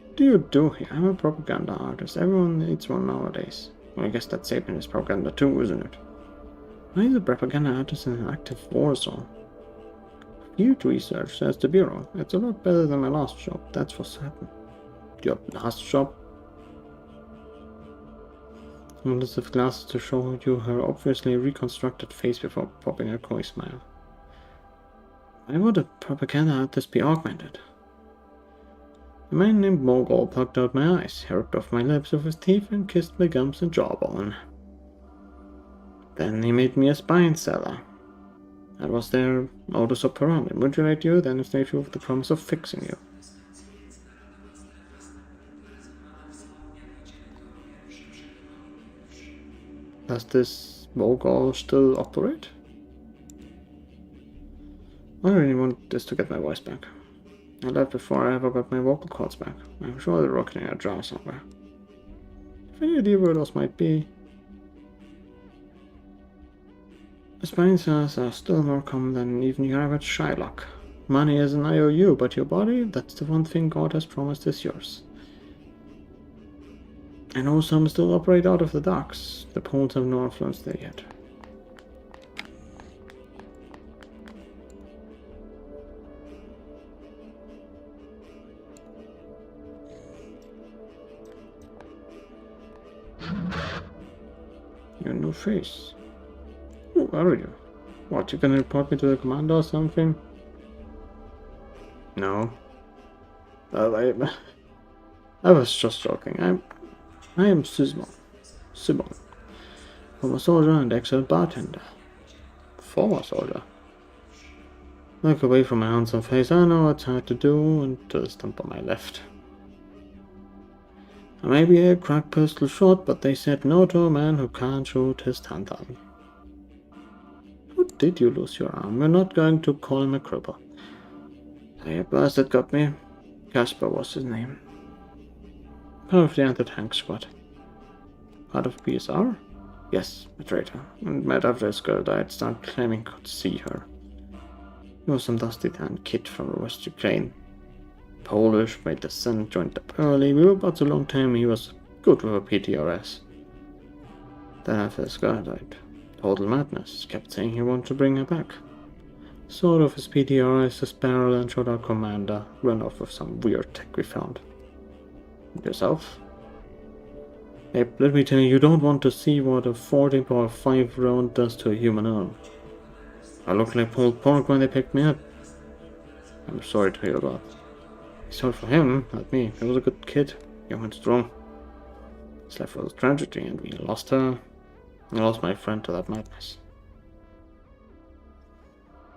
What do you do here? I'm a propaganda artist. Everyone needs one nowadays. Well, I guess that Sapien is propaganda too, isn't it? Why is a propaganda artist in an active war zone? Huge research, says the Bureau. It's a lot better than my last job, that's for certain. Your last job? Lots of glasses to show you her obviously reconstructed face before popping a coy smile. Why would a propaganda artist be augmented? A man named Mogul plucked out my eyes, ripped off my lips with his teeth, and kissed my gums and jawbone. Then he made me a spine seller. That was their modus operandi. Mutilate you, then enslave you with the promise of fixing you. Does this Mogul still operate? I really want this to get my voice back. I left before I ever got my vocal cords back. I'm sure they're rocking in a jar somewhere. If any idea where those might be. The spine cells are still more common than even your average Shylock. Money is an IOU, but your body, that's the one thing God has promised is yours. I know some still operate out of the docks. The Poles have no influence there yet. Your new face. Who are you? What, you gonna report me to the commander or something? No. I was just joking. I am Simon. Former soldier and excellent bartender. Former soldier. Look away from my handsome face. I know what's hard to do and to the stump on my left. I may be a crack pistol shot, but they said no to a man who can't shoot his tantan. How did you lose your arm? We're not going to call him a cripple. Hey, bastard got me. Casper was his name. Part of the anti-tank squad. Part of PSR? Yes, a traitor. And met after his girl died, started claiming could see her. He was some dusty tan kid from West Ukraine. Polish, made descent, joined up early. We were about so long time he was good with a PTRS. Then after his girl died, total madness, kept saying he wanted to bring her back. Sort of his PTRS, his barrel, and shot our commander, ran off with some weird tech we found. And yourself? Hey, let me tell you, you don't want to see what a 14.5 round does to a human arm. I looked like pulled pork when they picked me up. I'm sorry to hear that. Sorry for him, not me. He was a good kid, young and strong. His life was a tragedy, and we lost her. I lost my friend to that madness.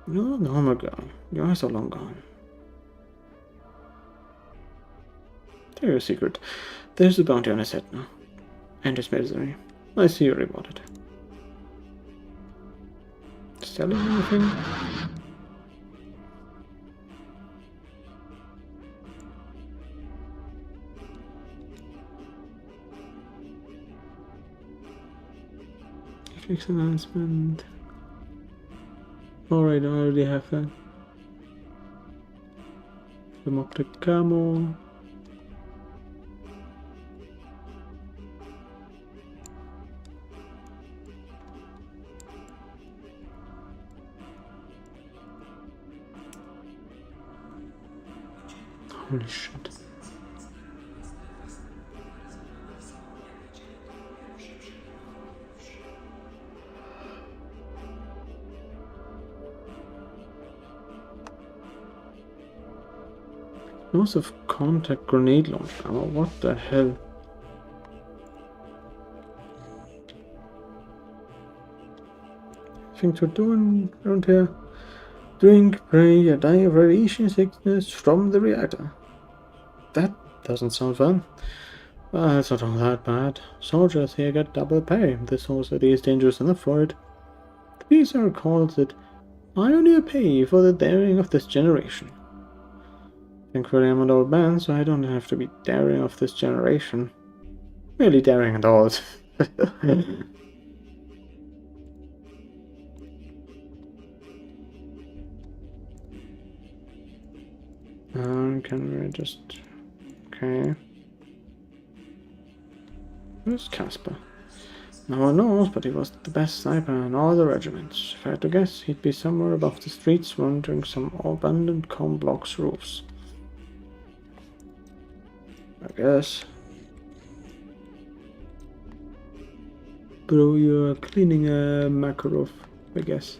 You're a normal girl. Your eyes are long gone. Tell you a secret. There's a bounty on his head now. And his misery. I see you rewarded. Selling anything? Fix announcement. Alright, I already have that. Film up the camo. Holy shit. Loss of contact grenade launch ammo. What the hell? Things we're doing around here. Drink, pray, and die of radiation sickness from the reactor. That doesn't sound fun. Well, it's not all that bad. Soldiers here get double pay. This whole city is dangerous enough for it. The PSR calls it pioneer pay for the daring of this generation. Thankfully I'm an old man, so I don't have to be daring of this generation. Really daring and old. Can we just... Okay. Where's Casper? No one knows, but he was the best sniper in all the regiments. If I had to guess, he'd be somewhere above the streets wandering some abandoned com blocks roofs. I guess. Bro, you're cleaning a Makarov, I guess.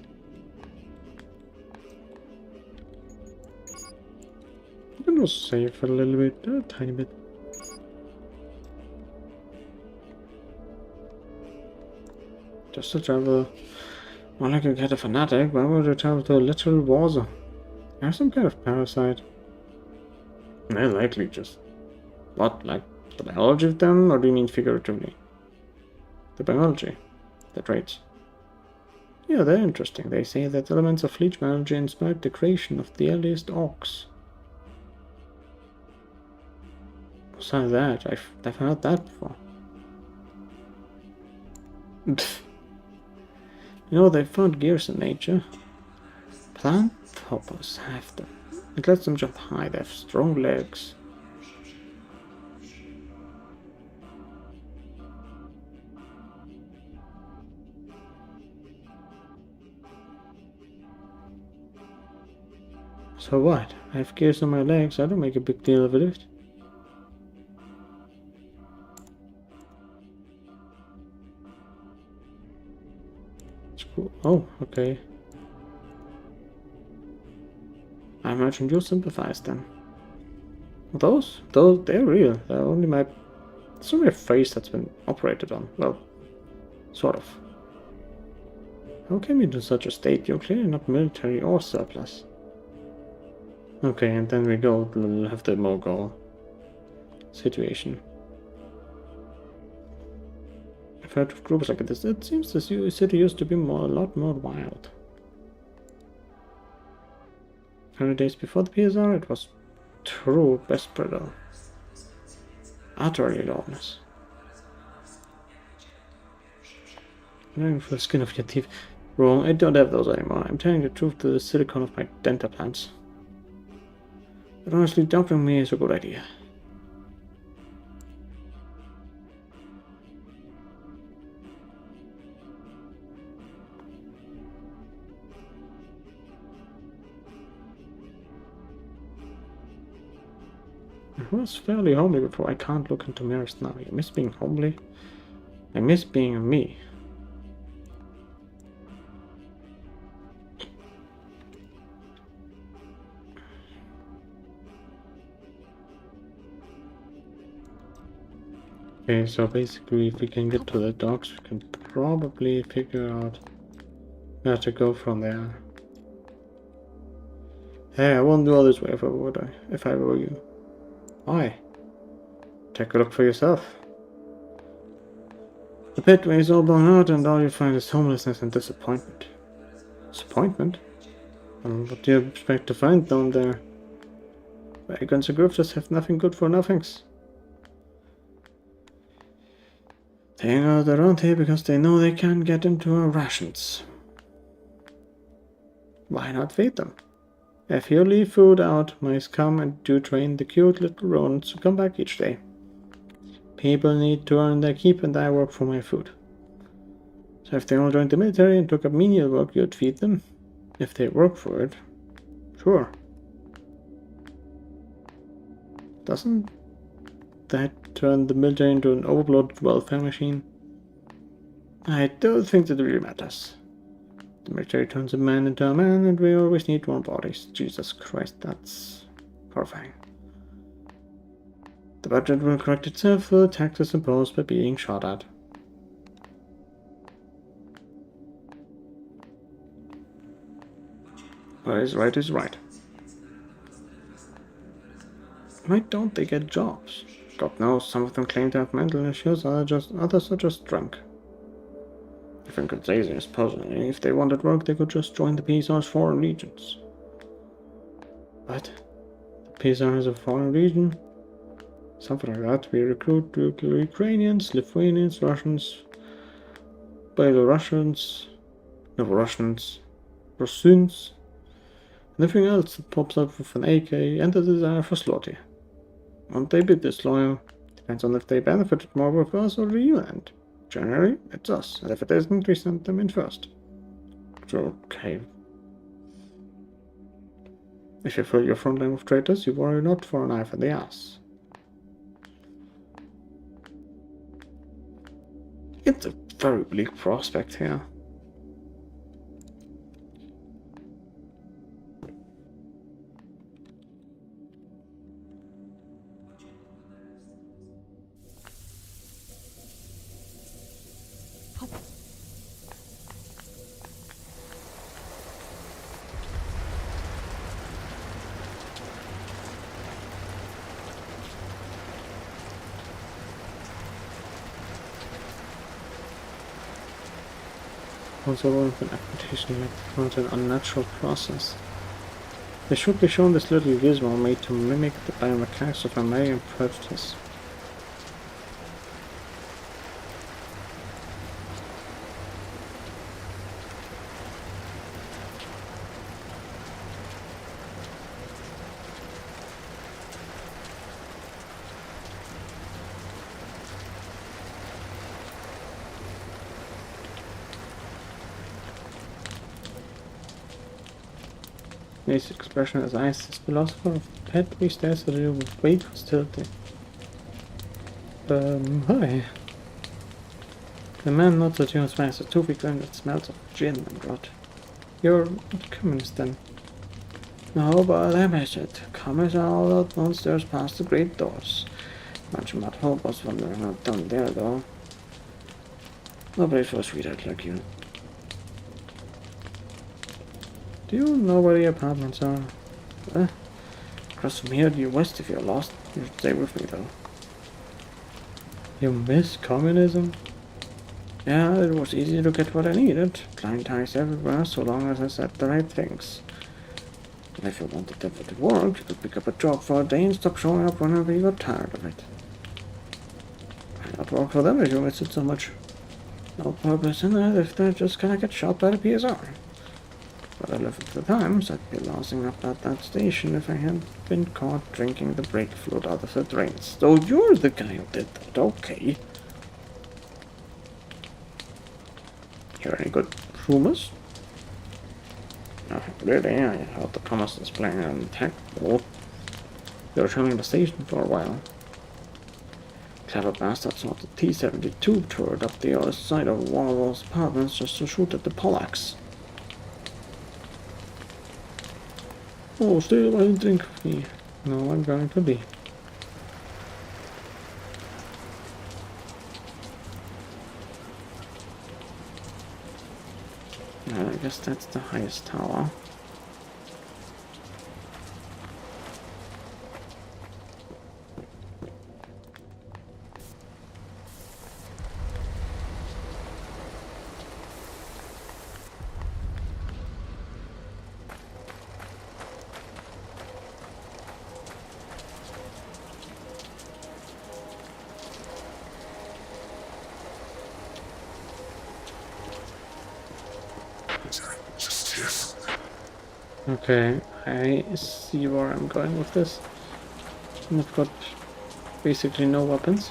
I'm gonna save for a little bit, a tiny bit. Just to travel. More like you get a fanatic, why would you travel to a literal war zone? You're some kind of parasite. They're likely just... What, like the biology of them, or do you mean figuratively? The biology. The traits. Yeah, they're interesting. They say that elements of leech biology inspired the creation of the earliest orcs. Besides that, I've never heard that before. You know, they found gears in nature. Plant hoppers have them. It lets them jump high. They have strong legs. So what? I have gears on my legs. I don't make a big deal of it. It's cool. Oh, okay. I imagine you'll sympathize then. Those, they're real. They're only my... It's only a phrase that's been operated on. Well, sort of. How came you to such a state? You're clearly not military or surplus. Okay, and then we we'll have the Mogul situation. I've heard of groups like this. It seems the city used to be a lot more wild. 100 days before the PSR, it was true bespredal. Utterly lawless. Learning for the skin of your teeth. Wrong, I don't have those anymore. I'm telling the truth to the silicone of my dental plants. But honestly, dumping me is a good idea. I was fairly homely before. I can't look into mirrors now. I miss being homely. I miss being me. Okay, so basically if we can get to the docks, we can probably figure out where to go from there. Hey, I won't do all this way if I were you. Why? Take a look for yourself. The pitway is all blown out and all you find is homelessness and disappointment. Disappointment? What do you expect to find down there? Wagons and grifters have nothing good for nothings. They hang out around here because they know they can't get into our rations. Why not feed them? If you leave food out, mice come and do train the cute little rodents to come back each day. People need to earn their keep and I work for my food. So if they all joined the military and took up menial work, you'd feed them. If they work for it, sure. Doesn't that turn the military into an overloaded welfare machine? I don't think that really matters. The military turns a man into a man and we always need more bodies. Jesus Christ, that's horrifying. The budget will correct itself for the taxes imposed by being shot at. What is right is right. Why don't they get jobs? God knows, some of them claim to have mental issues, others are just drunk. If I could say this, personally, if they wanted work, they could just join the PSR's foreign legions. What? The PSR is a foreign legion? Something like that. We recruit Ukrainians, Lithuanians, Russians, Belarusians, Novorussians, Rusyns, and everything else that pops up with an AK and a desire for slaughter. Won't they be disloyal? Depends on if they benefited more with us or the UN. Generally, it's us, and if it isn't, we send them in first. Okay. If you fill your front line with traitors, you worry not for an eye for the ass. It's a very bleak prospect here. Also, with an application like an unnatural process. They should be shown this little gizmo made to mimic the biomechanics of mammalian predators. His expression as eyes, this philosopher of Petri stares at you with great hostility. Hi. The man nods at you and smiles, a toothy grin that smells of gin and rot. You're not a communist then? No, but I miss it. Commies are all out monsters past the great doors. Bunch of mud hobos wandering out down there, though. Nobody's for a sweetheart like you. Do you know where the apartments are? Across from here, due west if you're lost. You should stay with me, though. You miss communism? Yeah, it was easy to get what I needed. Blind ties everywhere, so long as I said the right things. And if you wanted that to work, you could pick up a job for a day and stop showing up whenever you got tired of it. Why not work for them if you miss it so much? No purpose in that if they're just gonna get shot by the PSR. But I live at the times, I'd be lousing up at that station if I hadn't been caught drinking the brake fluid out of the drains. So you're the guy who did that, okay. Hear any good rumors? Nothing really. I heard the Thomas is playing on tech ball. They were showing the station for a while. Clever bastards not the T-72 turret up the other side of one of those apartments just to shoot at the Pollacks. Oh, still I didn't drink with me. No, I'm going to be. I guess that's the highest tower. Okay, I see where I'm going with this. I've got basically no weapons.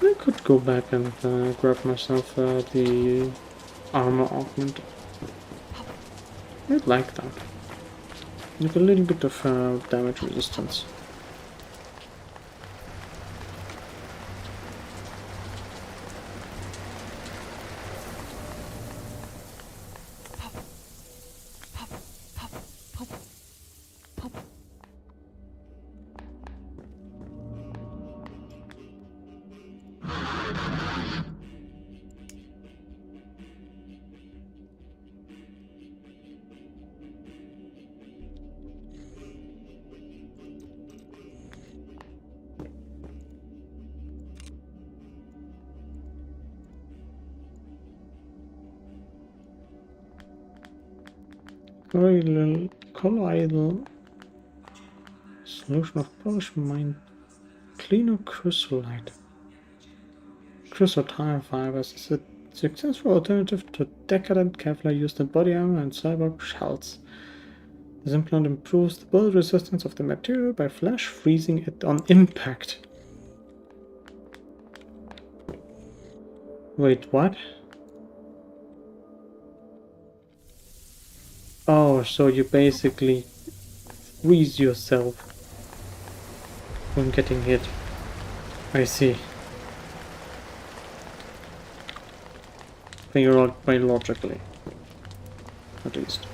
I could go back and grab myself the armor augment. I'd like that. With a little bit of damage resistance. Colloidal solution of polished mine cleaner chrysolite. Chrysotile fibers is a successful alternative to decadent Kevlar used in body armor and cyber shells. This implant improves the bullet resistance of the material by flash freezing it on impact. Wait, what? Oh, so you basically freeze yourself from getting hit. I see. Biologically, at least.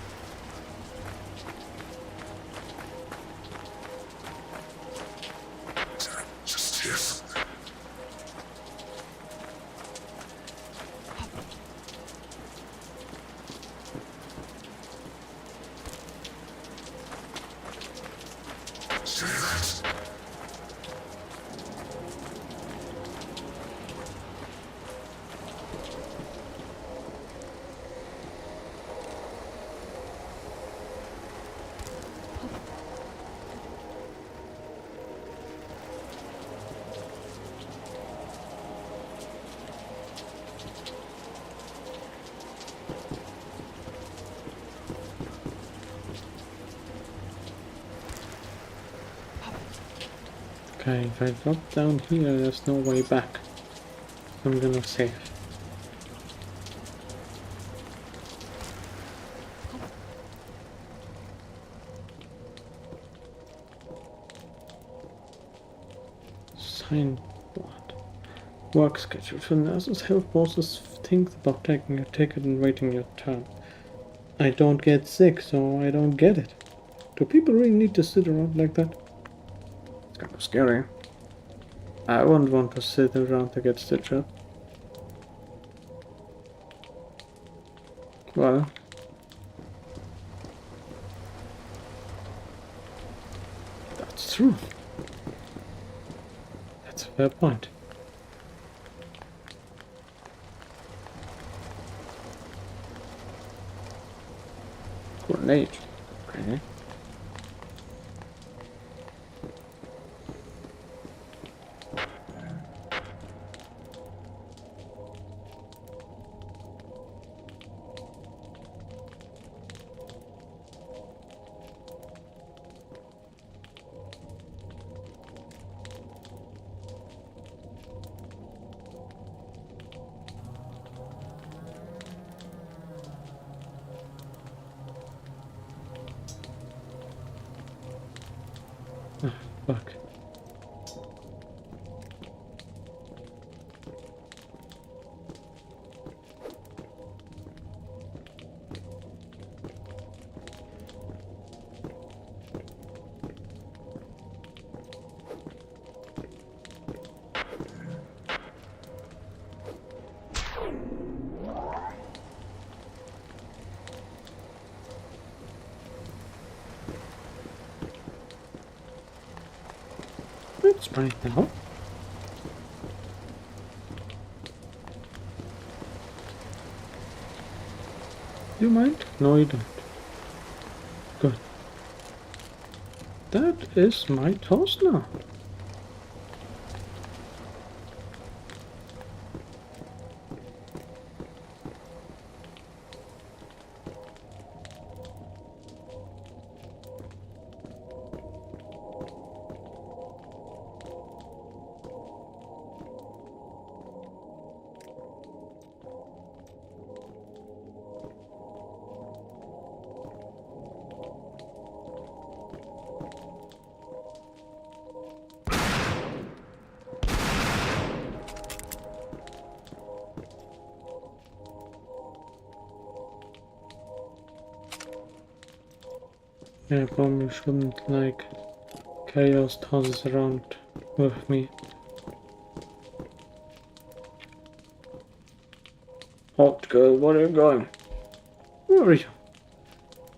Okay, if I drop down here, there's no way back. I'm gonna save. Signboard. Work schedule. For nurses, health bosses, think about taking your ticket and waiting your turn. I don't get sick, so I don't get it. Do people really need to sit around like that? It's kind of scary. I wouldn't want to sit around to get stitched up. Well, that's true. That's a fair point. Grenade. Okay. Fuck. It's right now. You mind? No, you don't. Good. That is my toast now. Yeah, I probably shouldn't like chaos tosses around with me. Hot girl, where are you going? Where are you?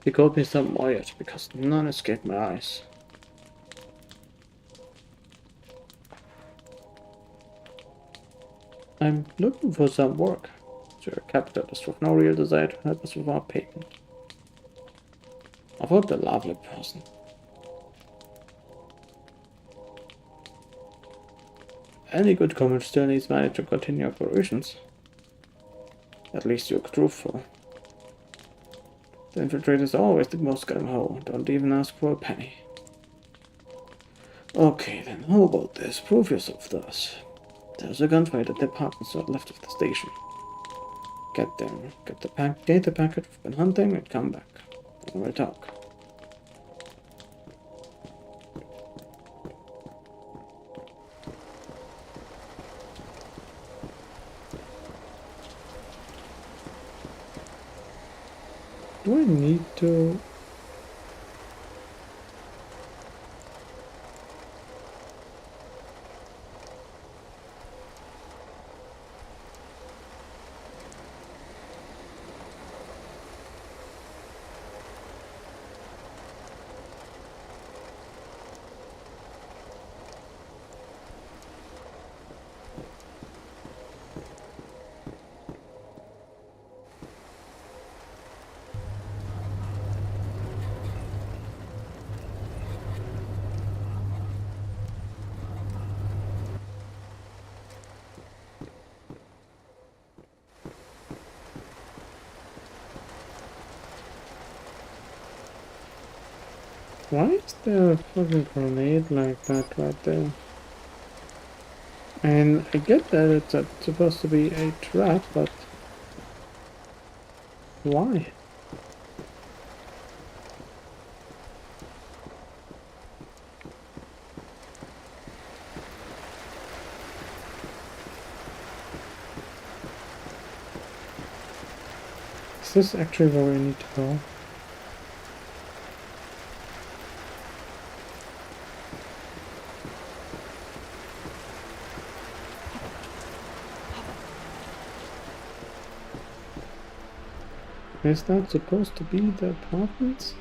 He called me some Wyatt because none escaped my eyes. I'm looking for some work. You're a capitalist with no real desire to help us with our payment. I thought a lovely person. Any good commerce still needs money to continue operations. At least you're truthful. The infiltrators are always the most gung-ho, don't even ask for a penny. Okay then, how about this? Prove yourself to us. There's a gunfight at the department store left of the station. Get there, get the data packet we've been hunting, and come back. Then we'll talk. Do I need to... Why is there a fucking grenade like that right there? And I get that it's supposed to be a trap, but why? Is this actually where I need to go? Is that supposed to be the apartments?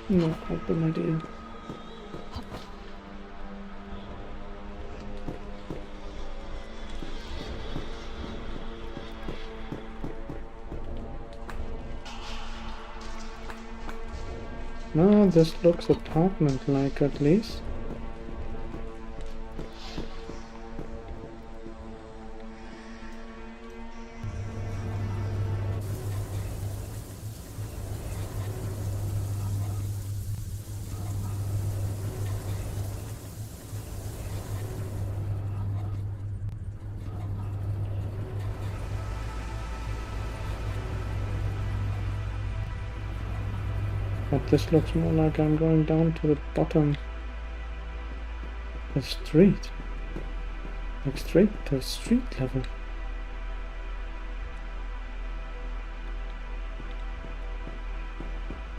No, I have no idea. No, this looks apartment-like at least. But this looks more like I'm going down to the bottom of the street. Like straight to street level.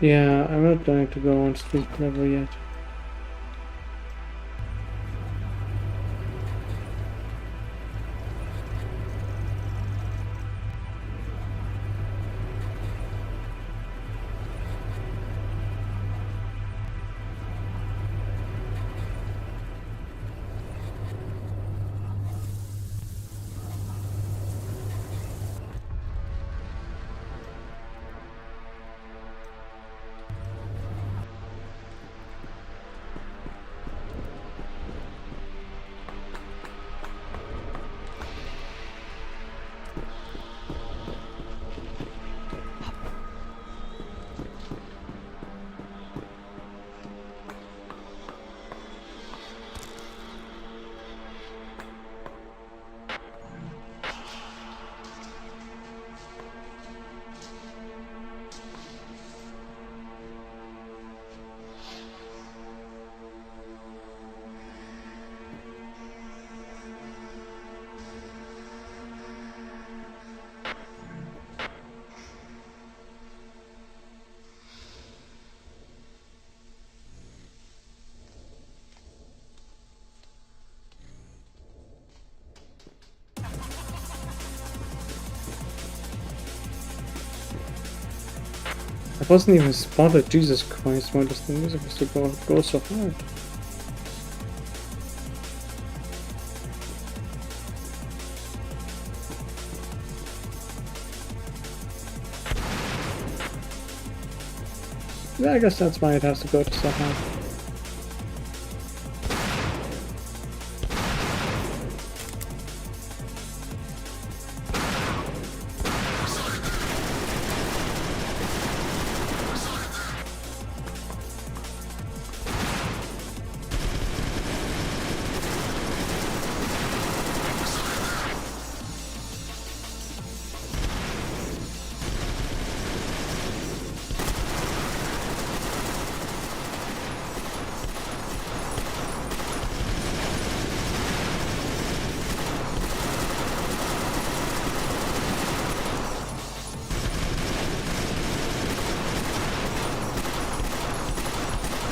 Yeah, I'm not going to go on street level yet. I wasn't even spotted. Jesus Christ, why does the music have to go so hard? Yeah, I guess that's why it has to go to so hard.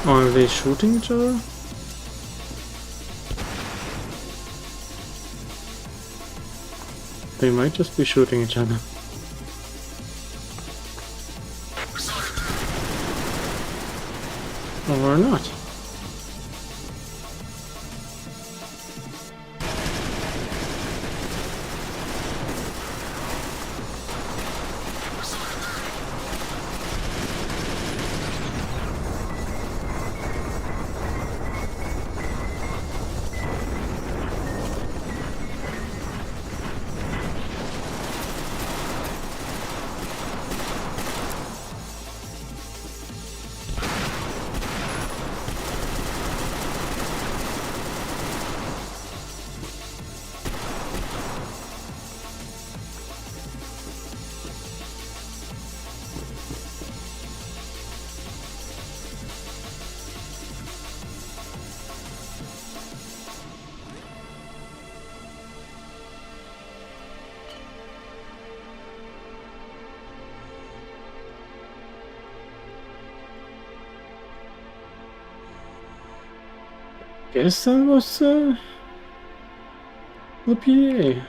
Are they shooting each other? They might just be shooting each other. Or not. Guess that was the PA.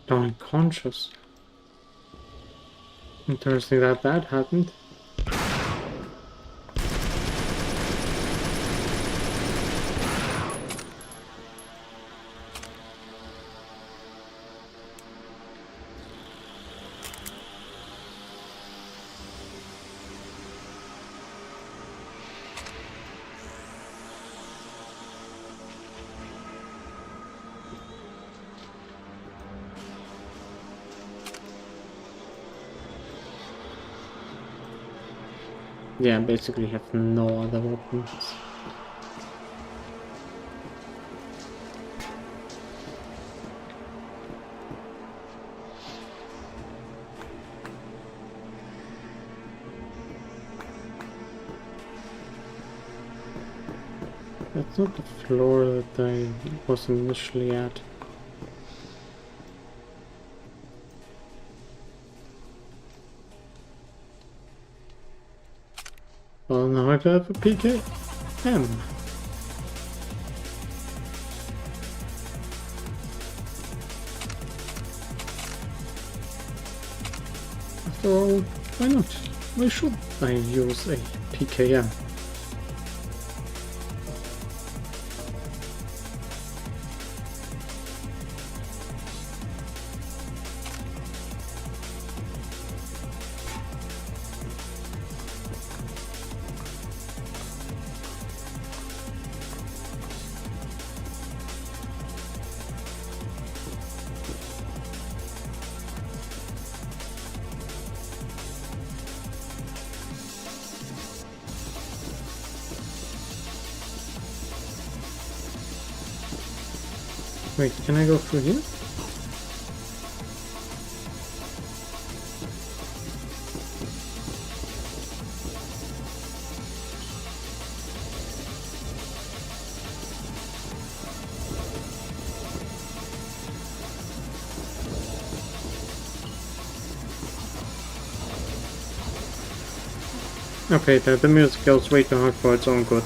Unconscious. Interesting that happened. Yeah, basically have no other weapons. That's not the floor that I was initially at. Well, now I have a PKM. After all, why not? Why should I use a PKM? Wait, can I go through here? Okay, the music goes way too hard for its own good.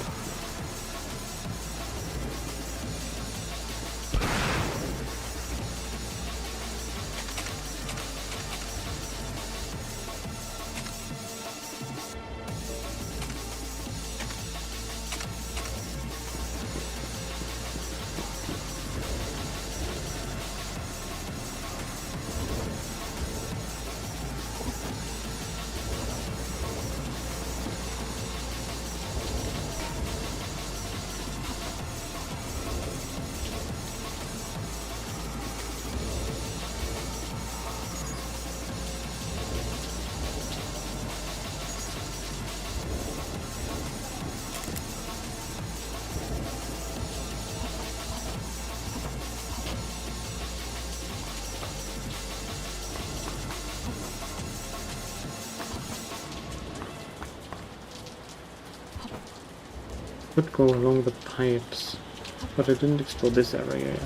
Could go along the pipes, but I didn't explore this area yet.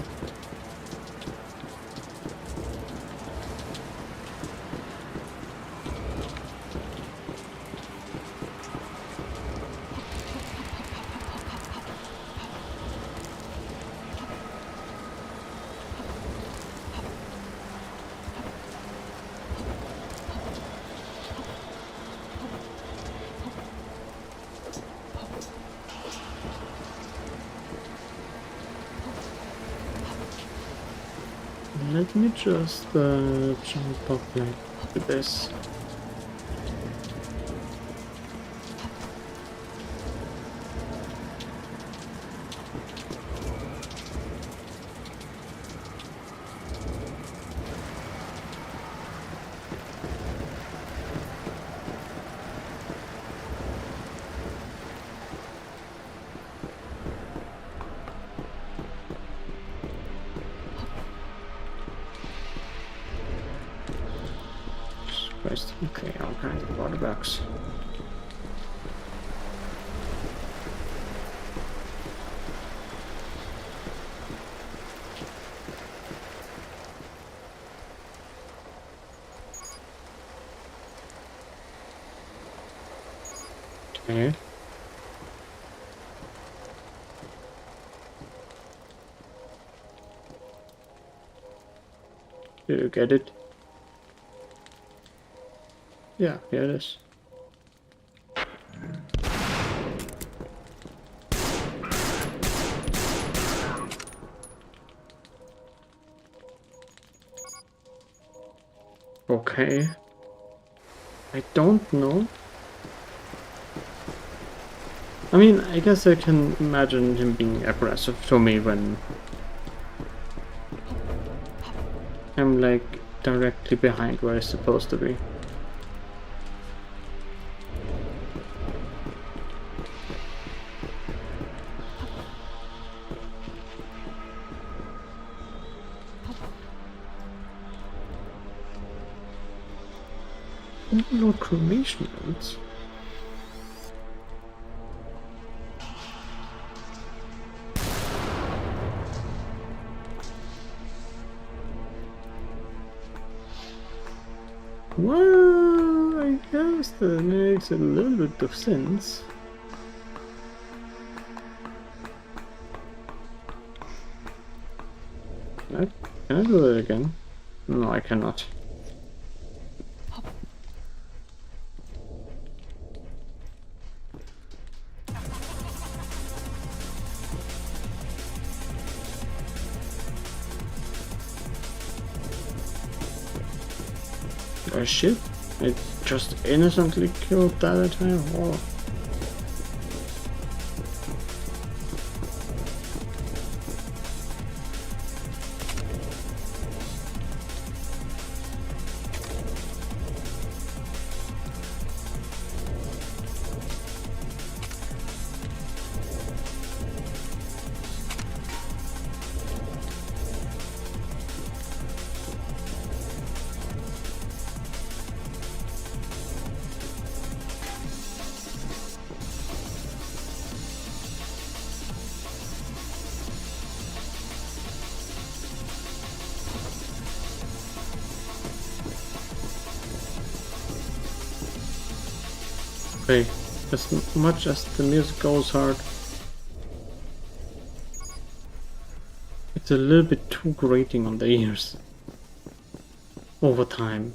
Let me just jump up like this. Okay, all kinds of water bugs. Okay. Did you get it? Yeah, here it is. Okay. I don't know. I mean, I guess I can imagine him being aggressive to me when I'm like directly behind where I'm supposed to be. Overload cremation notes. Well, I guess that makes a little bit of sense. Can I do it again? No, I cannot. Oh shit, I just innocently killed that entire wall. Okay, as much as the music goes hard, it's a little bit too grating on the ears over time.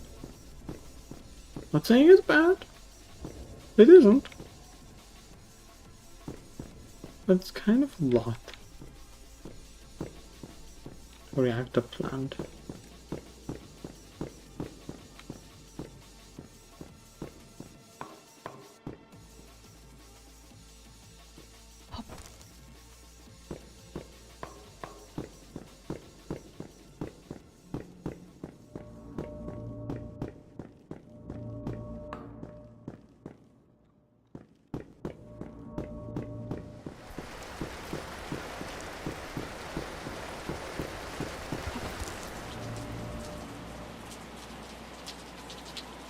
Not saying it's bad, it isn't, but it's kind of a lot. Reactor plant.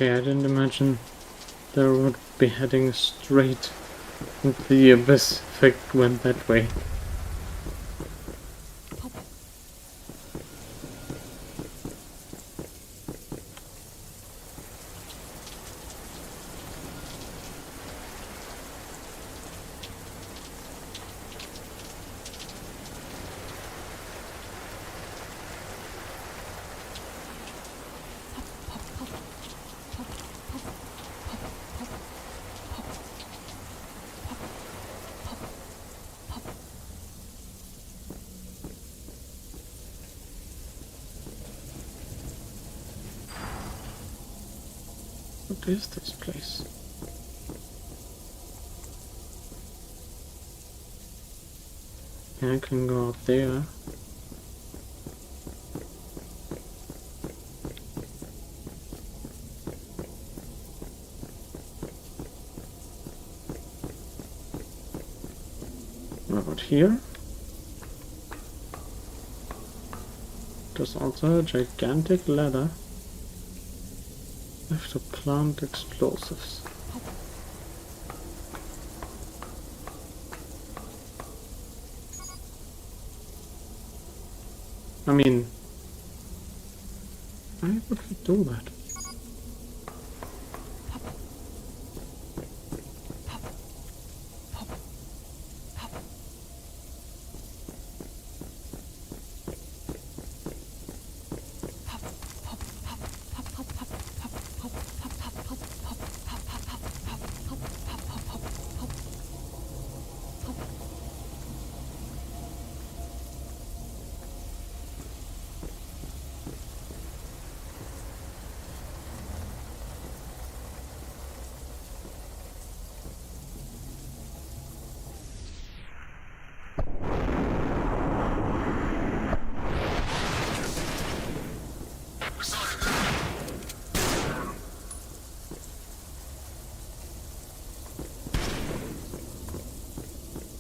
Okay, I didn't imagine they would be heading straight The abyss effect went that way. What is this place? Yeah, I can go up there. What about here? There's also a gigantic ladder. I have to plant explosives. I mean, why would we do that?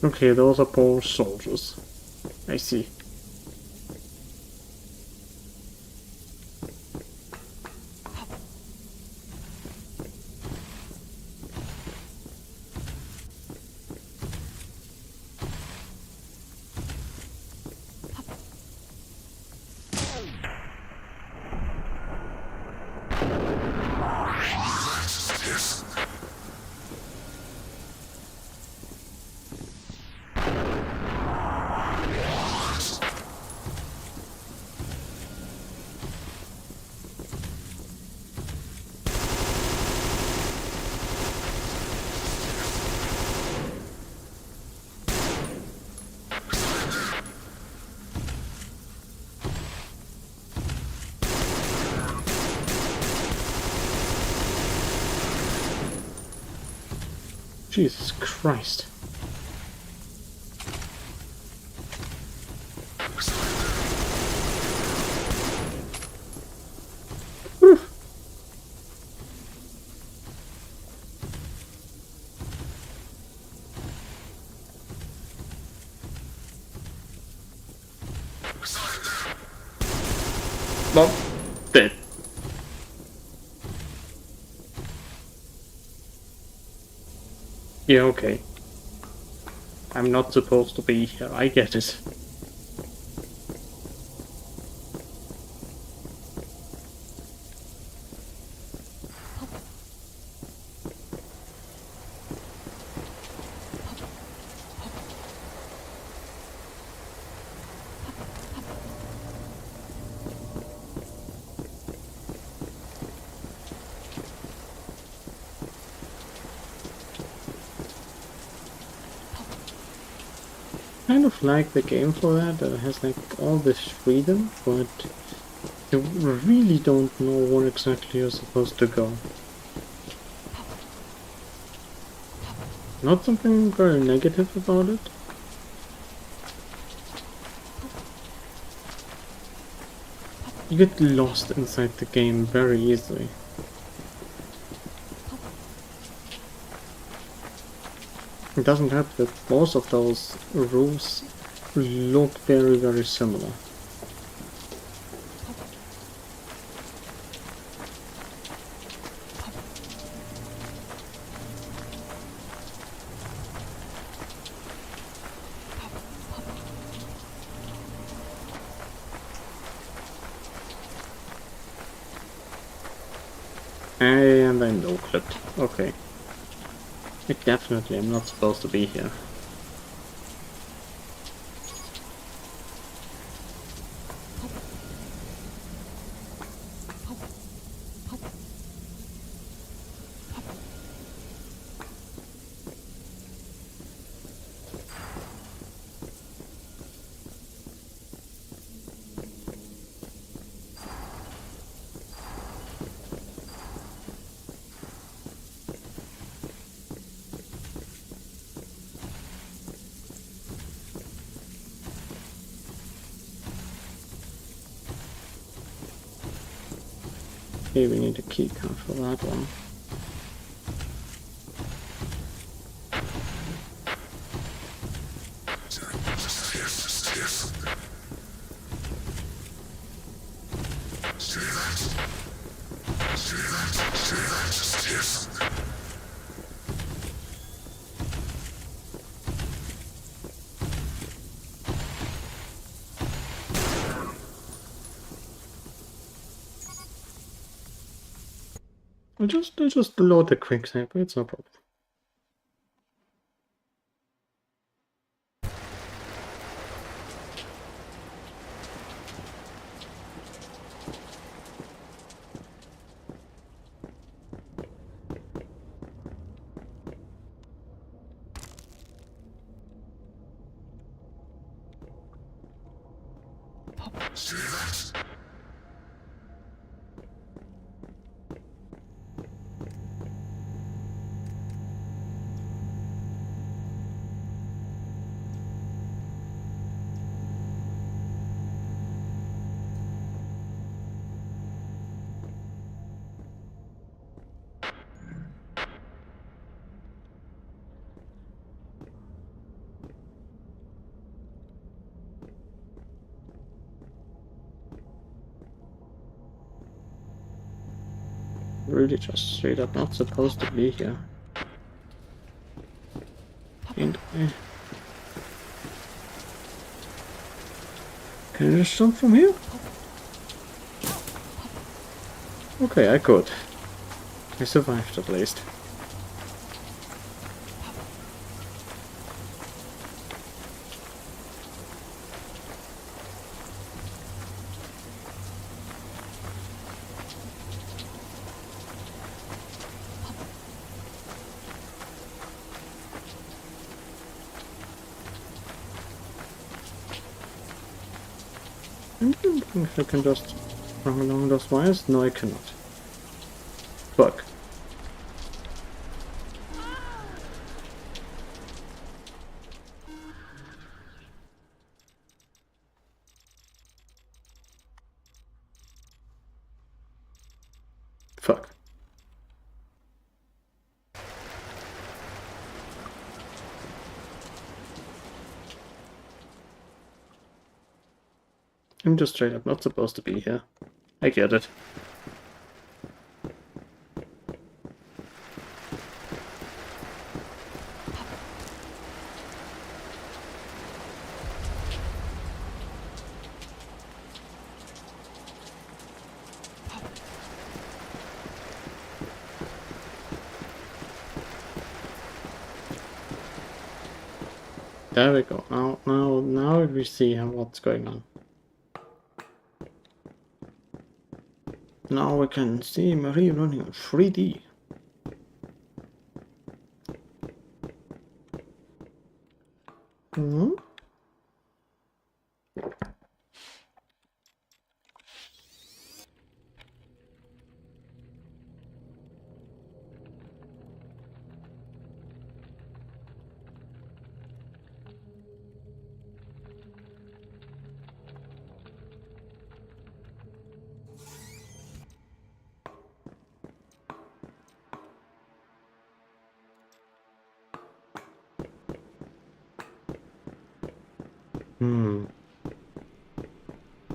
Okay, those are poor soldiers. I see. Jesus Christ. Whew. Well, dead. Yeah, okay. I'm not supposed to be here, I get it. Kind of like the game for that, it has like all this freedom, but you really don't know where exactly you're supposed to go. Not something very negative about it. You get lost inside the game very easily. It doesn't help that most of those roofs look very, very similar. And I no-clipped. Okay. I definitely am not supposed to be here. Okay, we need a key card for that one. I'll just load the quick save, it's no problem. Really just straight up not supposed to be here. And can I just jump from here? Okay, I could. I survived at least. I don't think I can just run along those wires. No, I cannot. Fuck. Fuck. I'm just straight up not supposed to be here. I get it. There we go. Now we see what's going on. Now we can see Marie running in 3D. Hmm?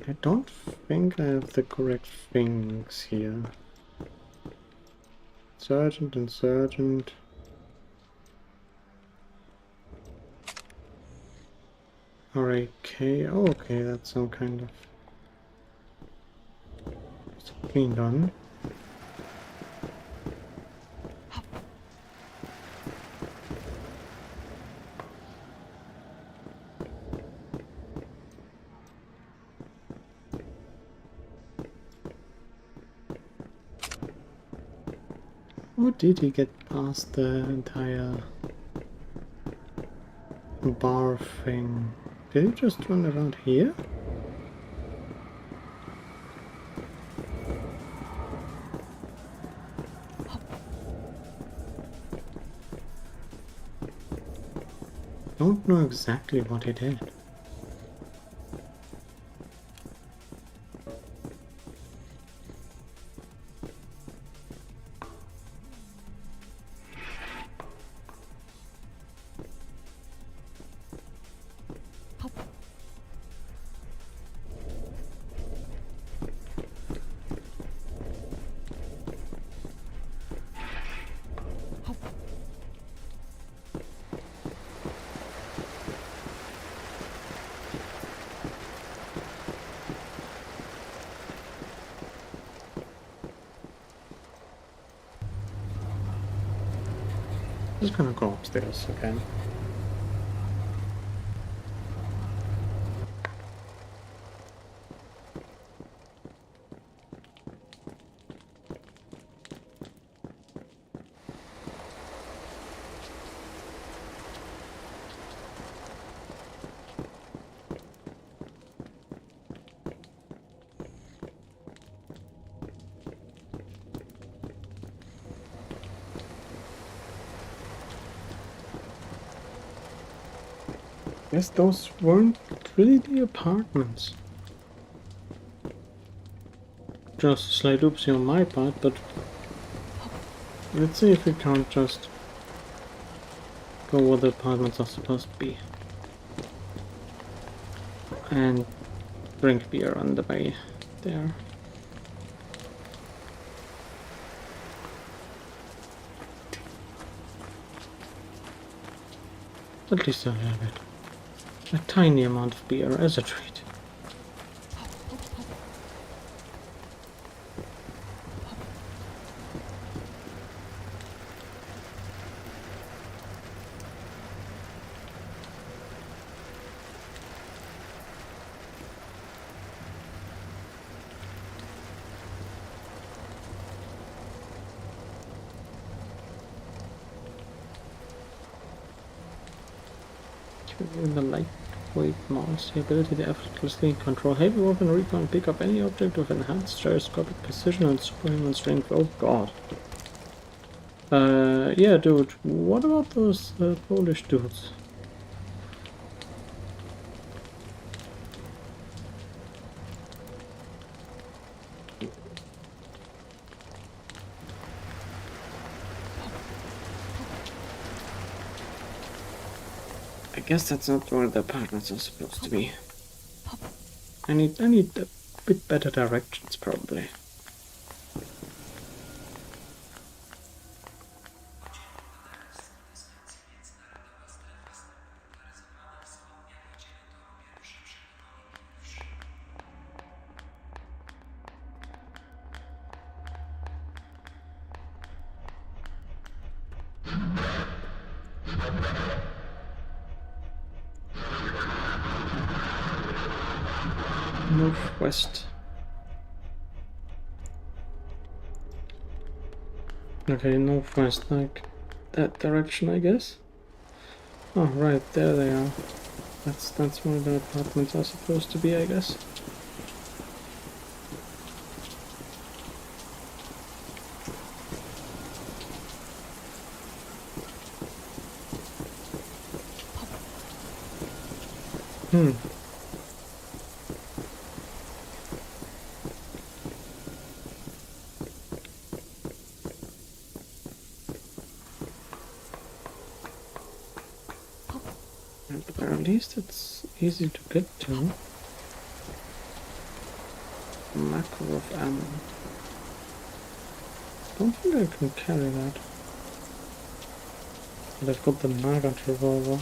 I don't think I have the correct things here. Sergeant and Sergeant. R.A.K. Oh, okay, that's some kind of... It's clean done. How did he get past the entire bar thing? Did he just run around here? Don't know exactly what he did. Just gonna go upstairs again. Guess those weren't really the apartments. Just a slight oopsie on my part, but let's see if we can't just go where the apartments are supposed to be. And drink beer on the way there. At least a little bit. A tiny amount of beer as a treat. In the lightweight mouse, the ability to effortlessly control heavy weapon, recon, and pick up any object with enhanced gyroscopic precision and superhuman strength. Oh god. Yeah, dude, what about those Polish dudes? I guess that's not where the apartments are supposed to be. I need a bit better directions, probably. Northwest. Okay, northwest, like that direction, I guess. Oh, right, there they are. That's where the apartments are supposed to be, I guess. But at least it's easy to get to. Macro of ammo. Don't think I can carry that. But I've got the Nagant revolver.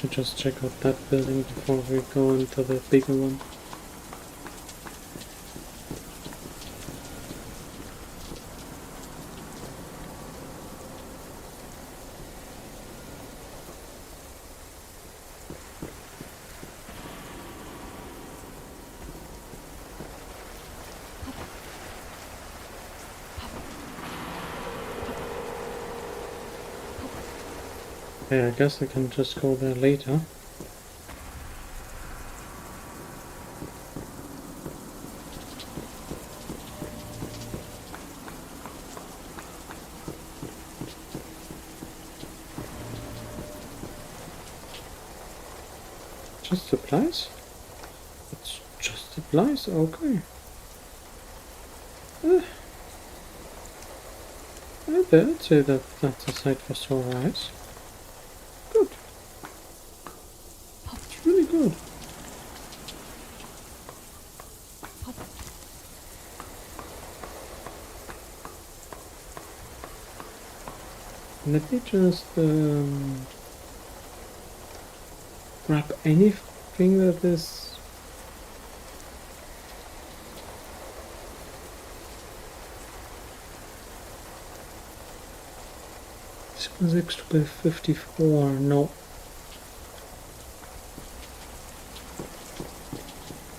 to just check out that building before we go into the bigger one. Okay, I guess I can just go there later. Just supplies? It's just supplies? Okay. I'd say that that's a site for sore eyes. Good. It's really good. Let me just grab anything that is this was extra by 54, no.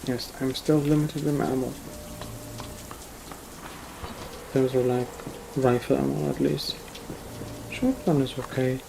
Yes, I'm still limited in ammo. Those are like rifle ammo at least. Shotgun is okay.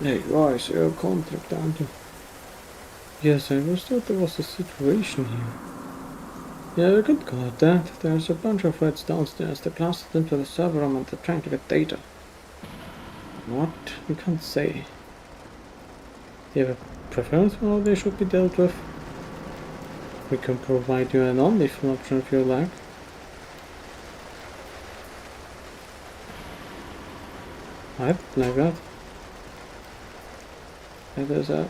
Hey guys, your contract, aren't you? Yes, I was thought there was a situation here. Yeah, we could call it that. There's a bunch of reds downstairs. They blasted into the server room and they're trying to get data. What? We can't say. Do you have a preference for how they should be dealt with? We can provide you an non-lethal option if you like. I'd like that. There's a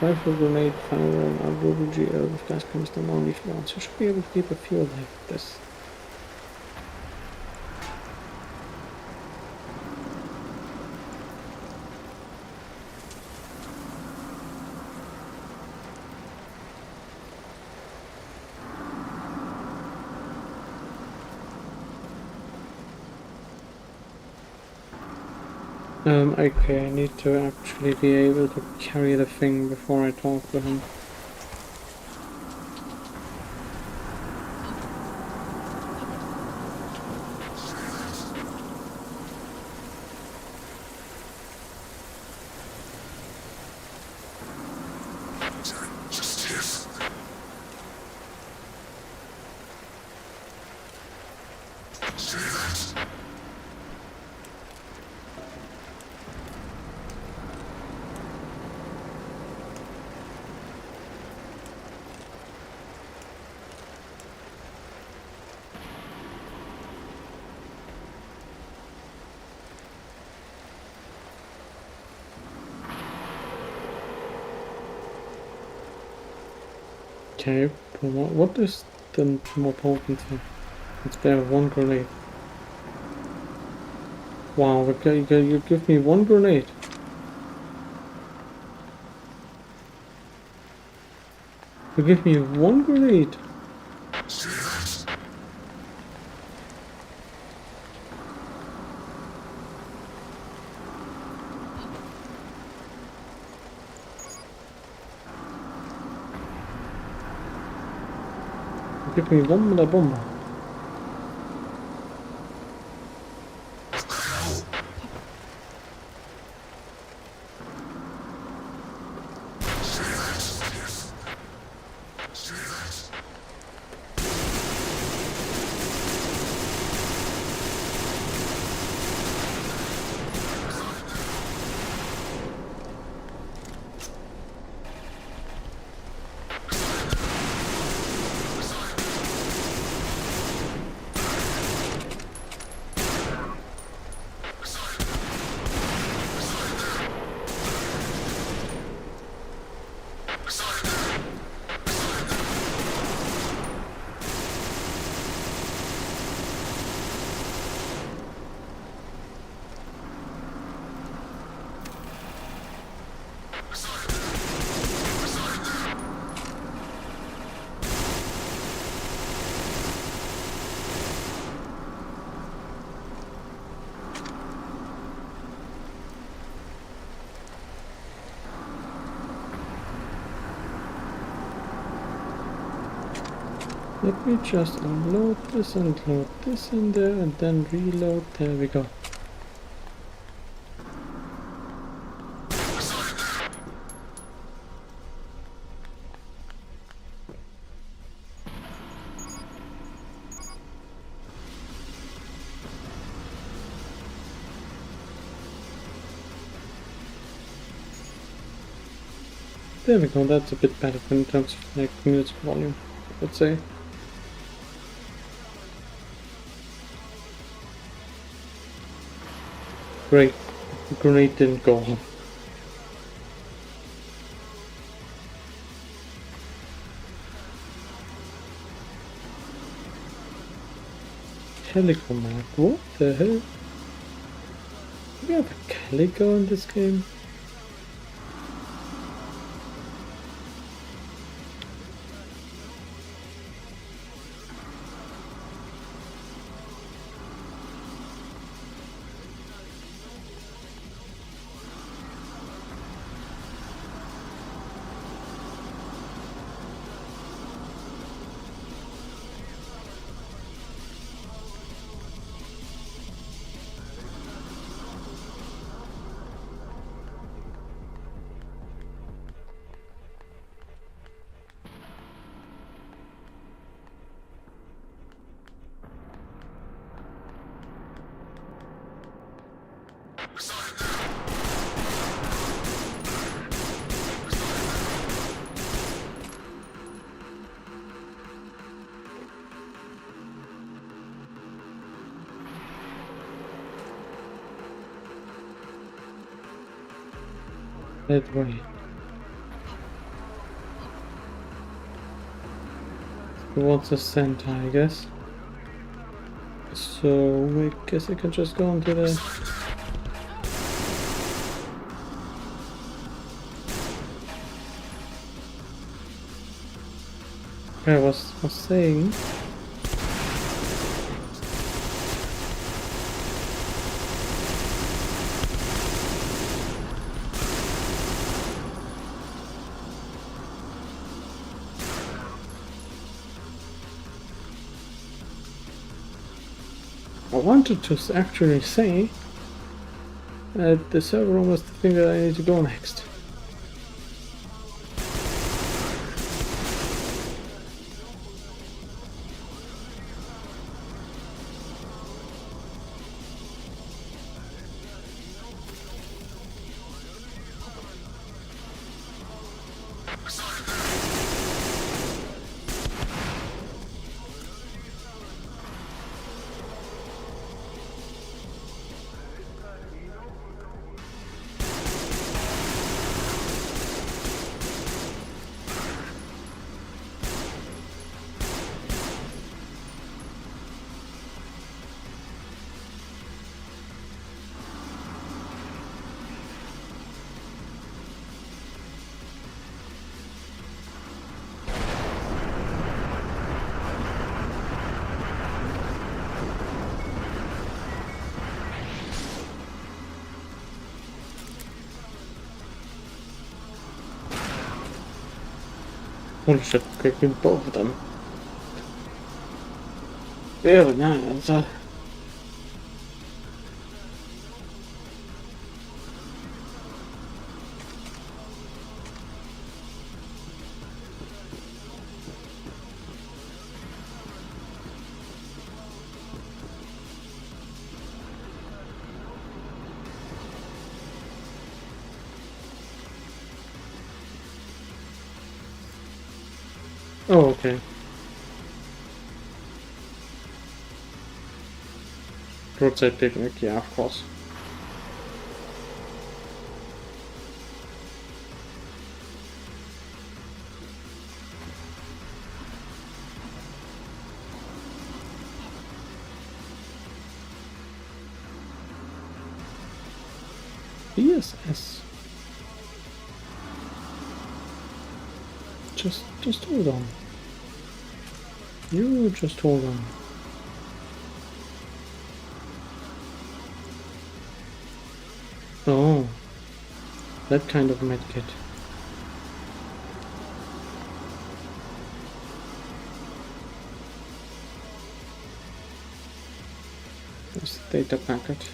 rifle, grenade, firearm, a global GL with gas canister, non-lethal rounds. You should be able to keep a few like this. Okay, I need to actually be able to carry the thing before I talk to him. Okay, what is the more potent thing? It's better one grenade. Wow, you give me one grenade. You give me one grenade. Give me one with a bomb. Let me just unload this and load this in there and then reload. There we go. There we go, that's a bit better in terms of like music volume, let's say. Great. The grenade didn't go off. Calico map, what the hell? Do we have a Calico in this game? That way. Towards the center, I guess. So I guess I can just go into the... I was saying... I wanted to actually say that the server room was the thing that I need to go next. Holy shit, kicking both of them. Very nice. Oh, okay. Roadside picnic, yeah, of course. BSS. Just hold on. You just hold on. Oh, that kind of medkit. There's the data packet.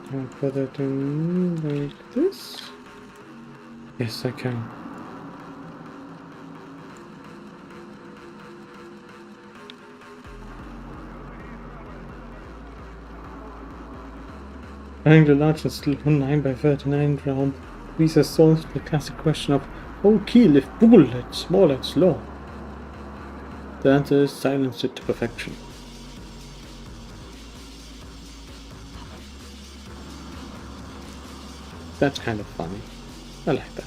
Can I put it in like this? Yes, I can. Having the largest 9x39 round Visa solves the classic question of how kill if bullets small and slow. The answer is silence it to perfection. That's kind of funny. I like that.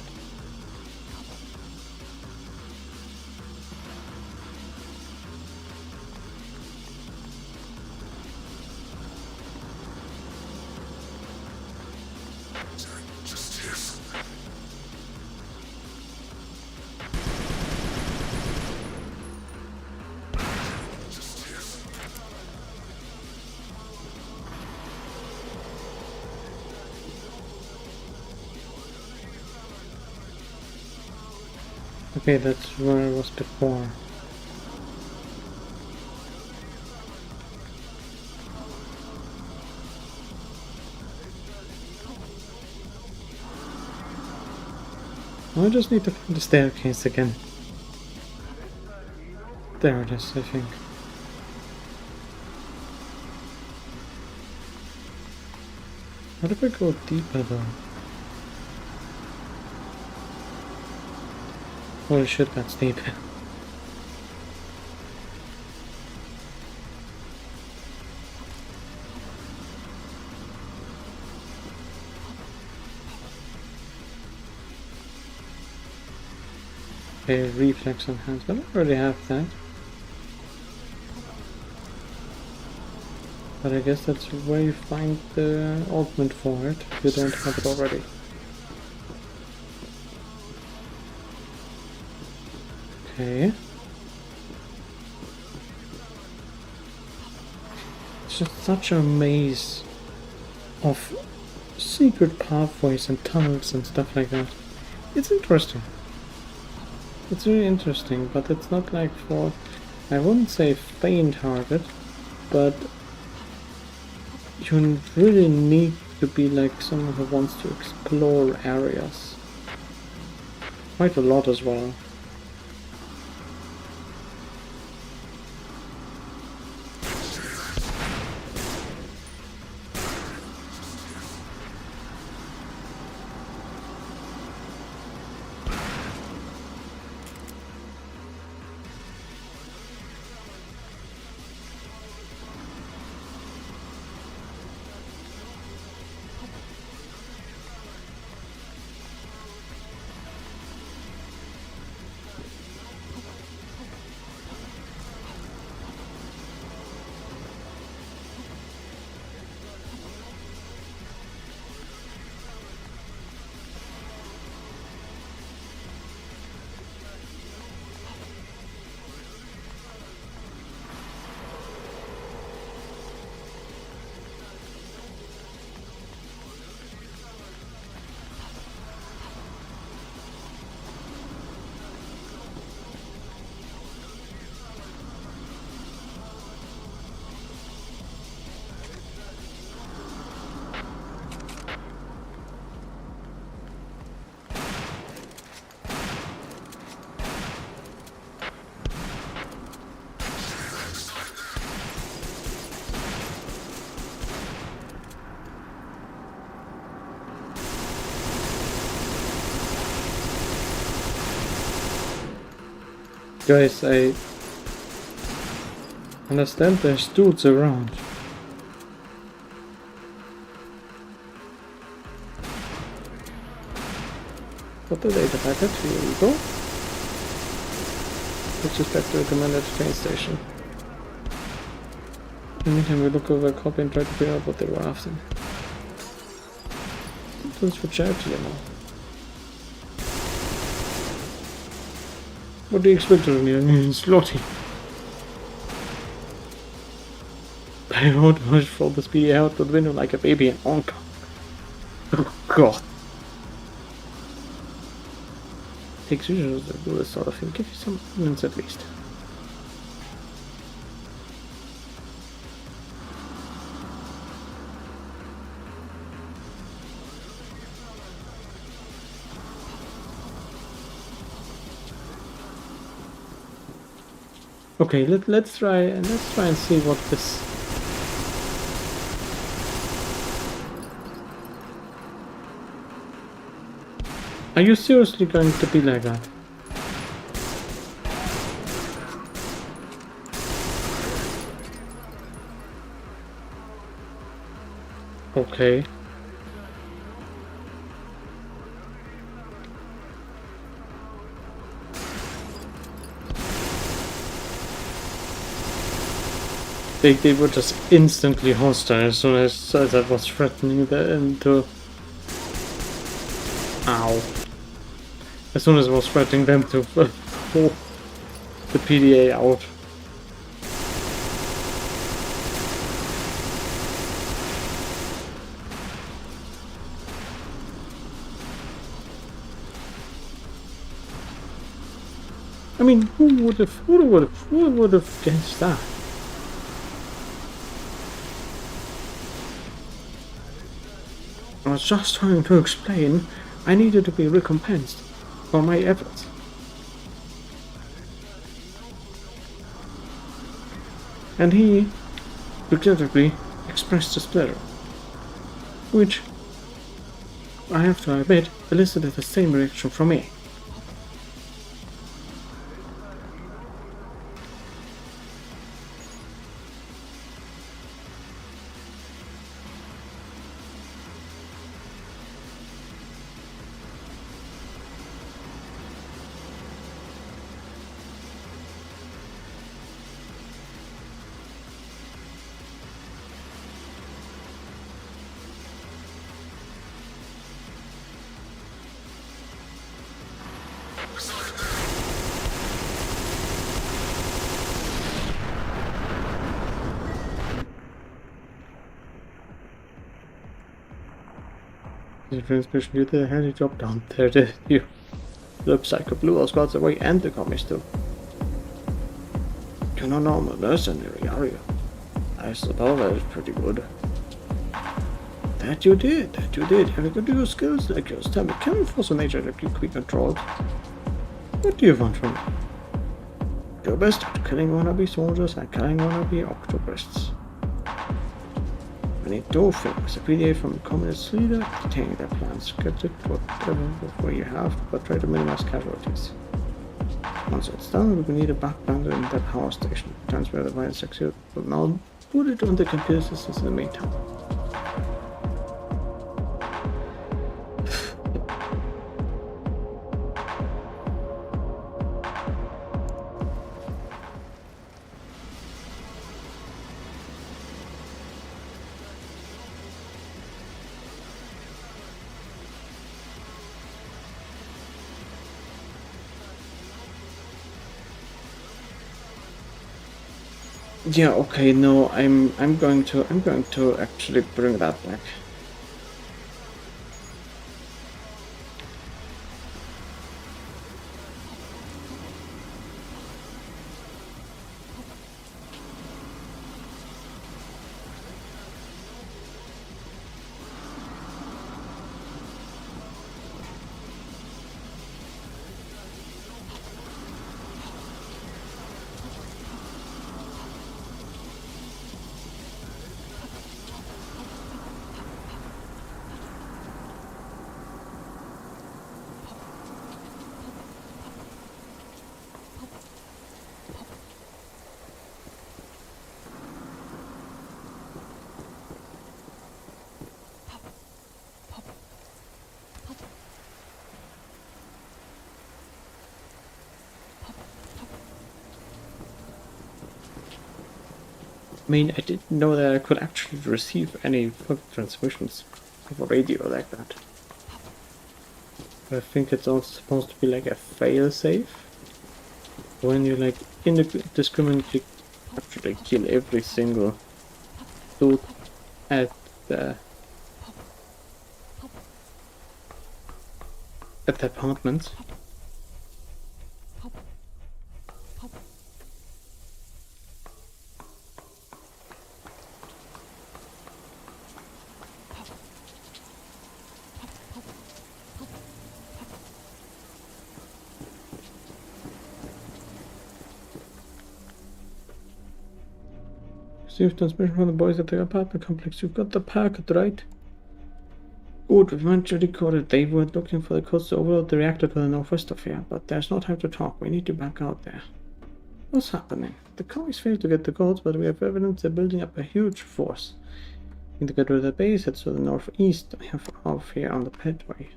Okay, that's where I was before. I just need to find the staircase again. There it is, I think. How do I go deeper though? Holy shit, that's deep. Okay, reflex enhancement. I already have that. But I guess that's where you find the augment for it, if you don't have it already. Okay. It's just such a maze of secret pathways and tunnels and stuff like that. It's interesting. It's really interesting, but it's not like for, I wouldn't say faint-hearted, but you really need to be like someone who wants to explore areas. Quite a lot as well. Guys, I understand there's dudes around. Got the data packet, here we go. Which is back to recommend at the train station. In the meantime, we look over a copy and try to figure out what they were after. This for charity, you know. What do you expect of me? I mean, slotty. I won't push for the speedy out the window like a baby in Hong Kong. Oh god. Takes usually to do this sort of thing. Give you some minutes at least. Okay, let's try and see what this. Are you seriously going to be like that? Okay. They were just instantly hostile as soon as I was threatening them to. Ow. As soon as I was threatening them to pull the PDA out. I mean, who would have guessed that? I was just trying to explain I needed to be recompensed for my efforts. And he regrettably expressed displeasure, which, I have to admit, elicited the same reaction from me. The transmission, you did a handy job down there, did you? Looks like a blew our squads away and the commies too. You're not normal mercenary, are you? I suppose that is pretty good. That you did. Have you got your skills like yours? Tell me, can we force a nature that you can be controlled? What do you want from me? Your best at killing wannabe soldiers and killing wannabe octopists. We need two things: a PDA from the communist leader, detaining their plans, get it whatever you have, but try to minimize casualties. Once it's done, we need a backbender in that power station. Transfer the virus execute, but now put it on the computer systems in the meantime. Yeah, okay, no, I'm going to actually bring that back. mean, I didn't know that I could actually receive any fucking transmissions of a radio like that. But I think it's also supposed to be like a fail-safe. When you like indiscriminately actually kill every single dude at the apartment. Receive transmission from the boys at the apartment complex. You've got the packet, right? Good, we've managed to decode it. They were looking for the codes to overload the reactor to the northwest of here, but there's no time to talk. We need to back out there. What's happening? The commies failed to get the codes, but we have evidence they're building up a huge force. We need to get rid of the base, head to the northeast of here on the Pedway.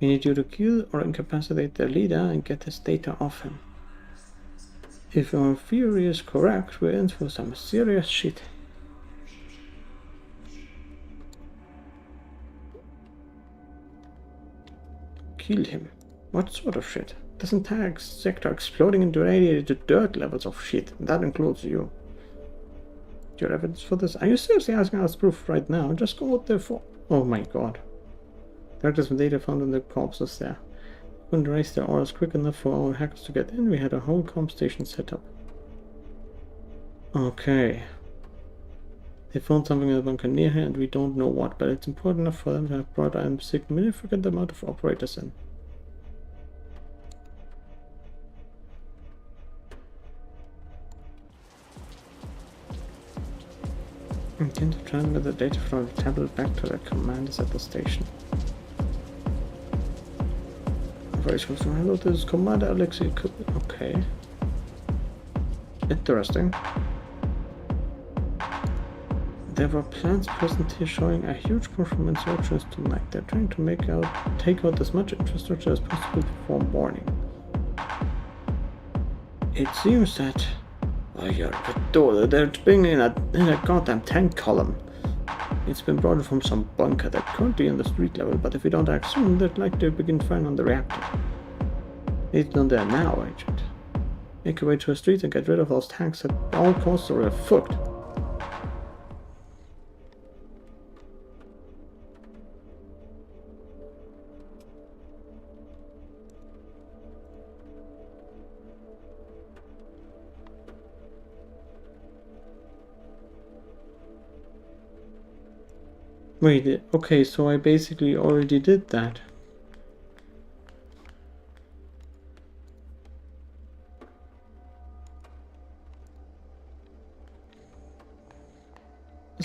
We need you to kill or incapacitate their leader and get his data off him. If our theory is correct, we're in for some serious shit. Kill him. What sort of shit? This entire sector exploding into radiated dirt levels of shit. That includes you. Do you have evidence for this? Are you seriously asking us proof right now? Just go out there for... Oh my god. There's some data found in the corpses there. We couldn't raise their orders quick enough for our hackers to get in. We had a whole comp station set up. Okay. They found something in the bunker near here and we don't know what, but it's important enough for them to have brought a significant amount of operators in. Intend to transmit the data from the tablet back to the commanders at the station. Voice comes from hello, this is Commander Alexei. Okay. Interesting. There were plans present here showing a huge push from insurgents tonight. They're trying to take out as much infrastructure as possible before morning. It seems that they're bringing in a goddamn tank column. It's been brought in from some bunker that's currently in the street level, but if we don't act soon, they're likely to begin firing on the reactor. It's not there now, Agent. Make your way to a street and get rid of those tanks at all costs or we're fucked. Wait, okay, so I basically already did that.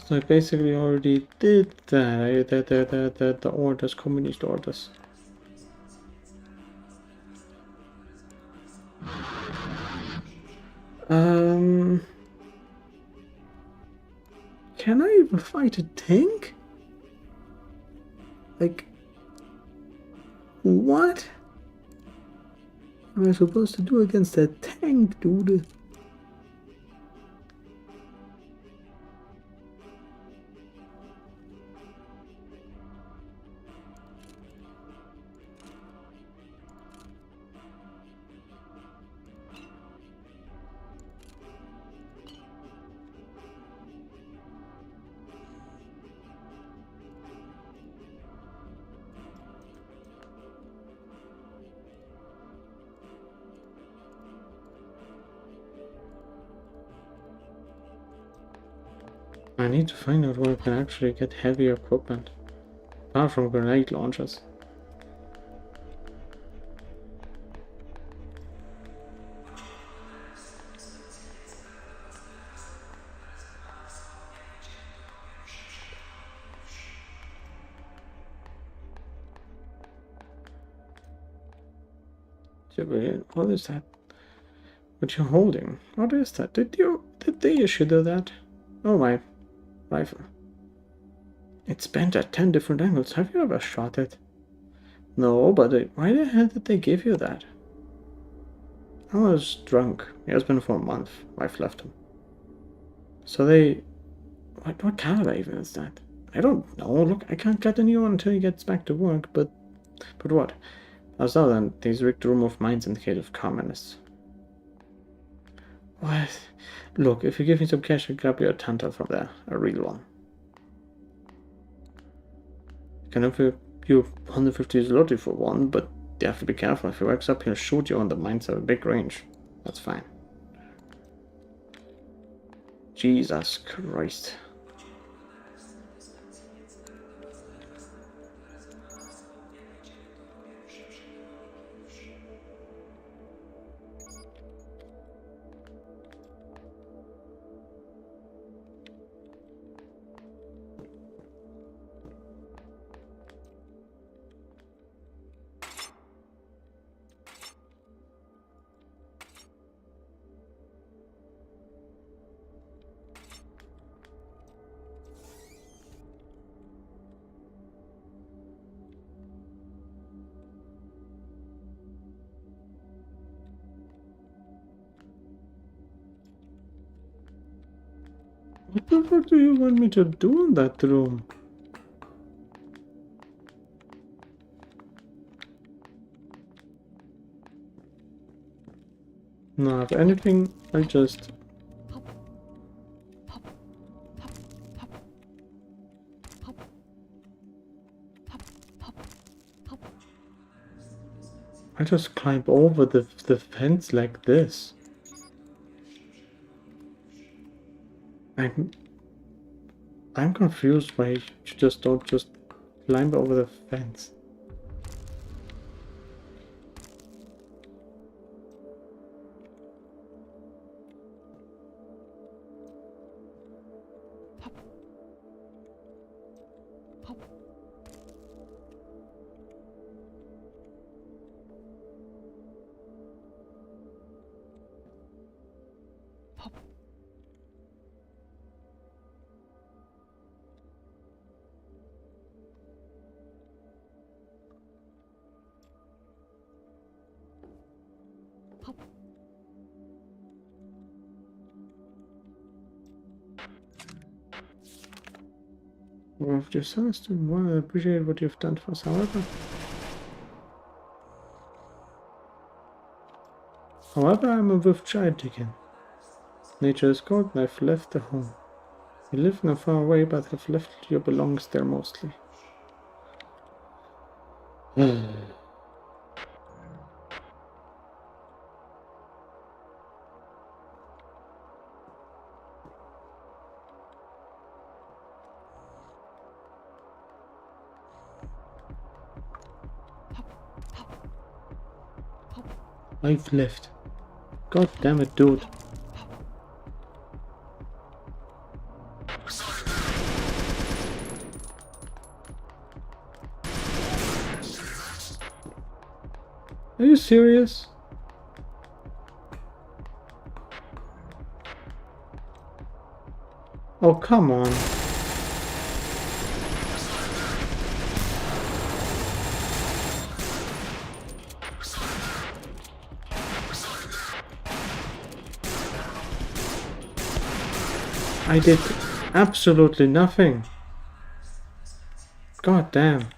So I basically already did that. The orders, communist orders. Can I even fight a tank? Like, what am I supposed to do against a tank, dude? I need to find out where I can actually get heavy equipment, apart from grenade launchers. What is that? What you're holding? What is that? Did they issue that? Oh my rifle. It's bent at 10 different angles. Have you ever shot it? No, but why the hell did they give you that? I was drunk. He has been for a month. Wife left him. So they... What caliber even is that? I don't know. Look, I can't get a new one until he gets back to work, but what? As other than these rigged room of mines indicate of communists. What? Look, if you give me some cash, I'll grab you a tantal from there. A real one. I can offer you 150 zloty for one, but you have to be careful. If he wakes up, he'll shoot you, and the mines have a big range. That's fine. Jesus Christ. What the fuck do you want me to do in that room? No, if anything, I'll just... I just climb over the fence like this. I'm confused why you just don't just climb over the fence. Well, if your son is doing well, I appreciate what you've done for us, However, I'm with child again. Nature is cold and I've left the home. We live not far away, but have left your belongings there mostly. I've left. God damn it, dude. Are you serious? Oh, come on. I did absolutely nothing. God damn.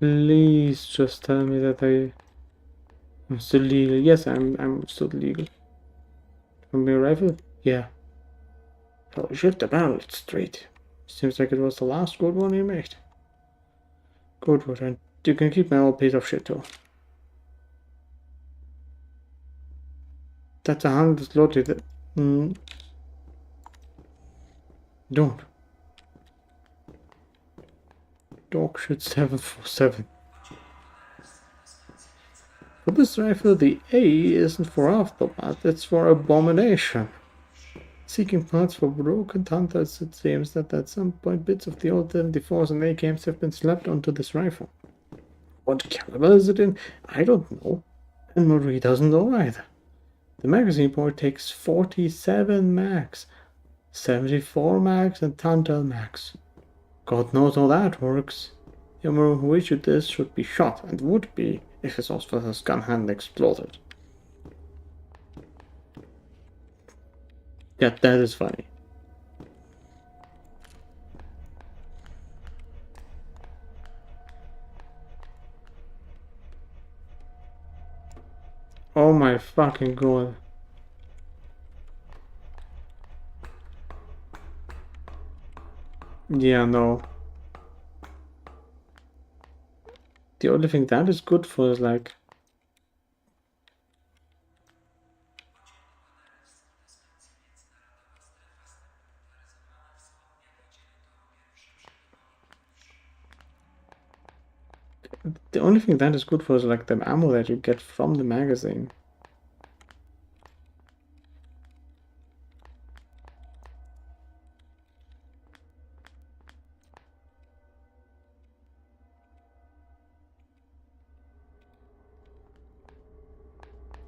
Please just tell me that I'm still legal. Yes, I'm still legal. From your rifle? Yeah. So shoot the barrel straight. Seems like it was the last good one you made. Good one, and you can keep my old piece of shit too. That's 100 zloty. Don't. Dog shit 747. For this rifle, the A isn't for aftermath, it's for abomination. Seeking parts for broken hunters, it seems that at some point bits of the old 74s and AKMs have been slapped onto this rifle. What caliber is it in? I don't know. And Marie doesn't know either. The magazine port takes 47 mags, 74 mags, and Tantal mags. God knows how that works. Whoever who issued this should be shot, and would be if his officer's gun handle exploded. Yeah, that is funny. Oh my fucking god. Yeah, no. The only thing that is good for is like... The only thing that is good for is like the ammo that you get from the magazine.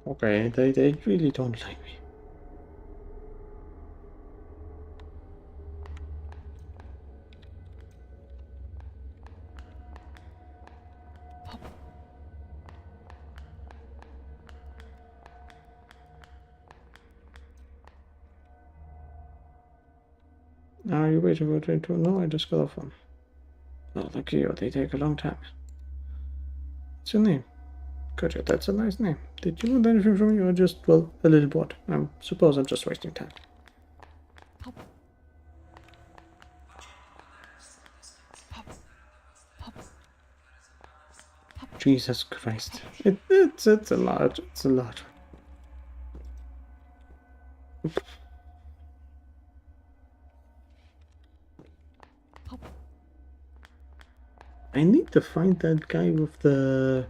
Okay, they really don't like me. Are you waiting for a train too? No, I just got off one. Oh, lucky you, they take a long time. What's your name? Gotcha, that's a nice name. Did you want anything from me or just, well, a little bored? I suppose I'm just wasting time. Jesus Christ. It's a lot. It's a lot. I need to find that guy with the...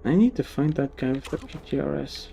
I need to find that guy with the PTRS.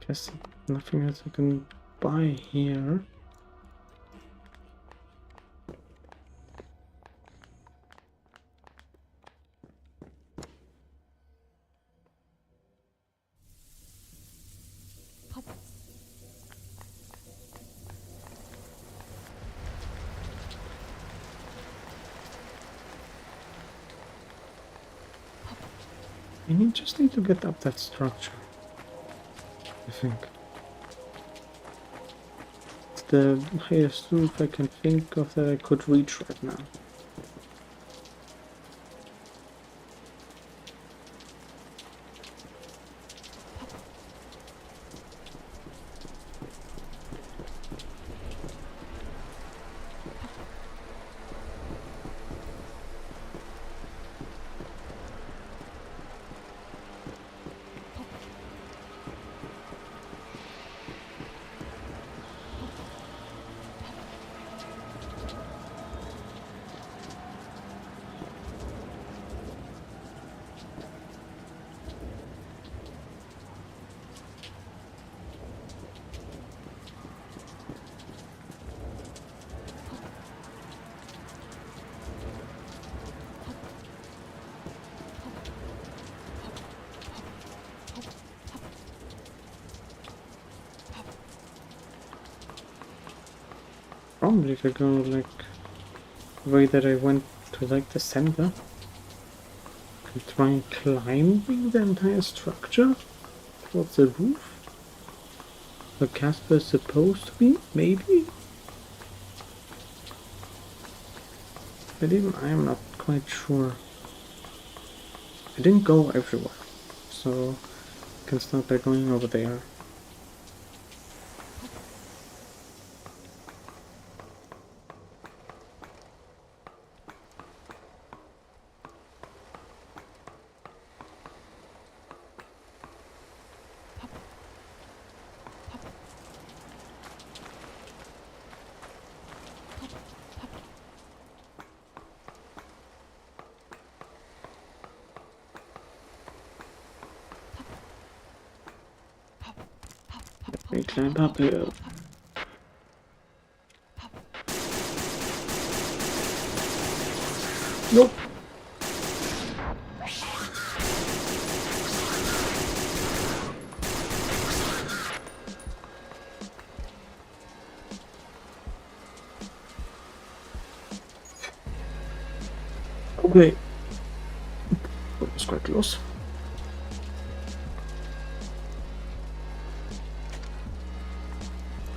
Guess nothing else I can buy here. Just need to get up that structure, I think. It's the highest roof I can think of that I could reach right now. Probably if I go like the way that I went to like the center and try climbing the entire structure towards the roof. Where Casper is supposed to be, maybe? But even I am not quite sure. I didn't go everywhere, so I can start by going over there. We climb up here. Nope. Okay. That was quite close.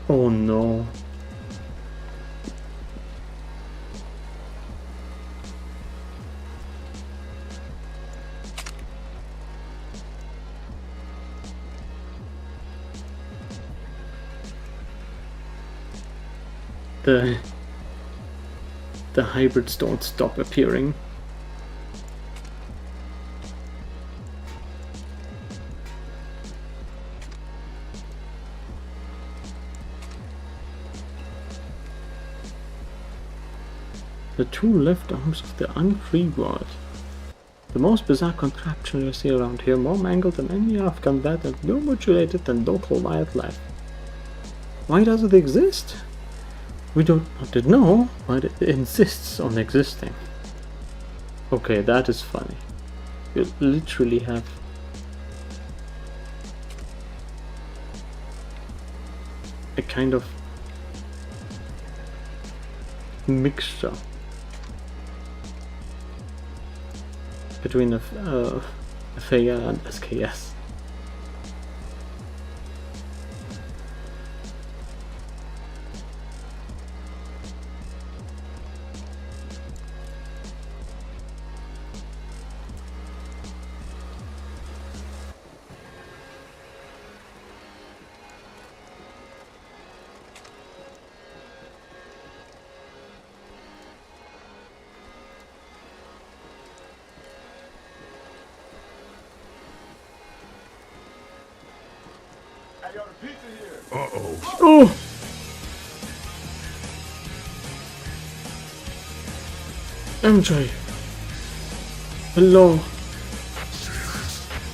Oh no. The hybrids don't stop appearing. The two left arms of the unfree world. The most bizarre contraption you see around here, more mangled than any I've combat and more mutilated than local wildlife. Why does it exist? We don't know, but it insists on existing. Okay, that is funny. You literally have a kind of mixture between a FAIA and SKS. I got a pizza here. Oh! MJ! Hello!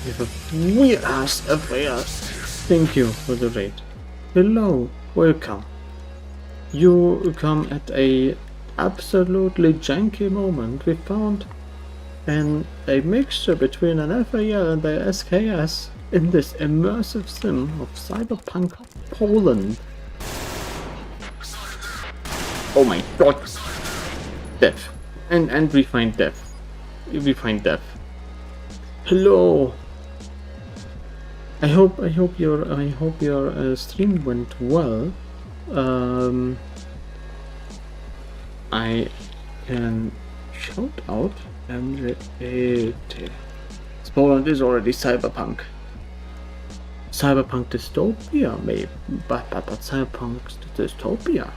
You have a weird ass FAIA. Thank you for the raid. Hello, welcome. You come at a absolutely janky moment. We found a mixture between an FAL and the SKS in this immersive sim of cyberpunk Poland. Oh my god! Death. And we find death. We find death. Hello. I hope your stream went well. I can shout out MJ80. Poland is already cyberpunk. Cyberpunk dystopia, maybe, but cyberpunk dystopia.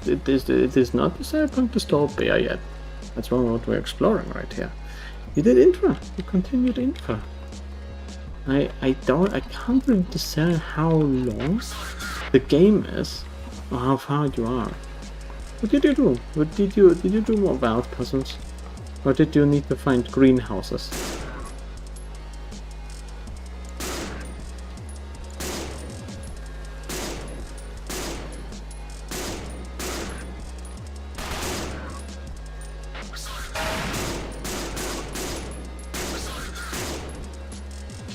It is not the cyberpunk dystopia yet. That's what we're exploring right here. You did intro. You continued intro. I can't really discern how long the game is or how far you are. What did you do? Did you do more wild puzzles? Or did you need to find greenhouses?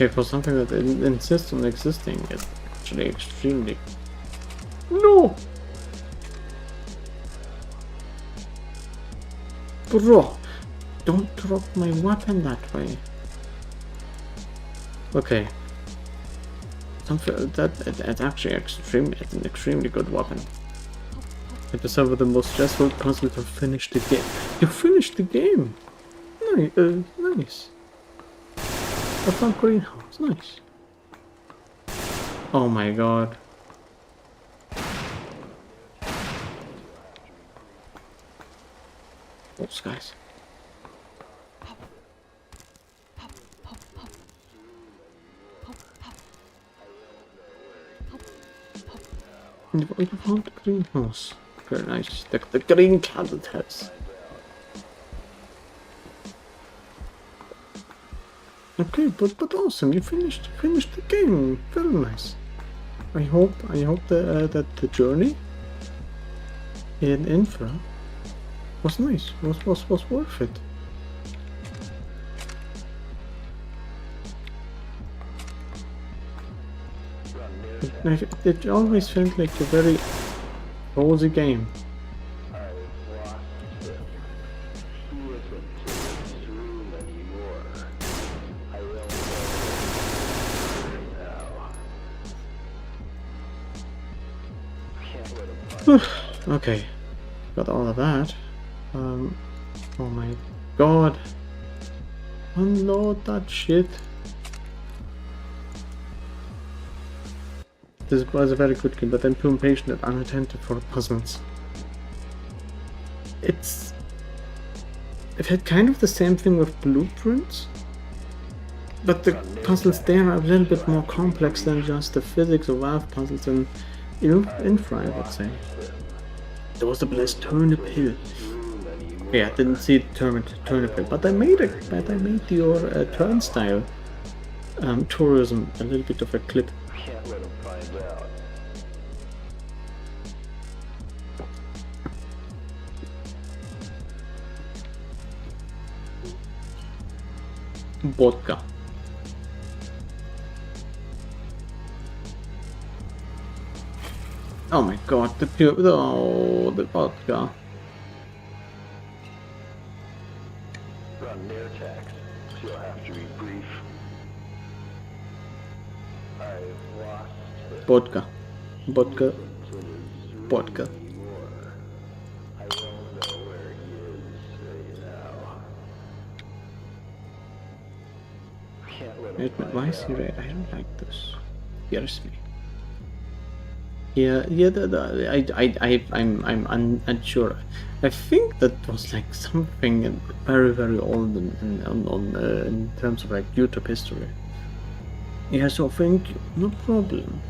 Okay, for something that insists on existing, it's actually extremely... No! Bro, don't drop my weapon that way. Okay. That's actually it's an extremely good weapon. It is some of the most stressful puzzle to finish the game. You finished the game! Nice. Nice. I found greenhouse. Nice. Oh my god. Those guys. You found the greenhouse. Very nice. The green candle house. Okay, but awesome. You finished the game. Very nice. I hope that the journey in Infra was nice. Was worth it. It always felt like a very cozy game. Okay, got all of that. Oh my god. Unload that shit. This was a very good game, but I'm too impatient and unattentive for puzzles. I've had kind of the same thing with Blueprints, but the puzzles there are a little bit more complex than just the physics of Valve puzzles in Infra, I would say. There was the place Turnip Hill. Yeah, I didn't see Turnip Hill, but I made your turnstile tourism a little bit of a clip. Vodka. Oh my god, the vodka. Run near text. You'll have to be brief. I've lost it. Vodka. Vodka. Vodka. I don't know where he is now. Can't let him Why is he red? I don't like this. Scares me. Yeah, I'm unsure. I think that was like something very, very old in terms of like YouTube history. Yeah, so thank you. No problem.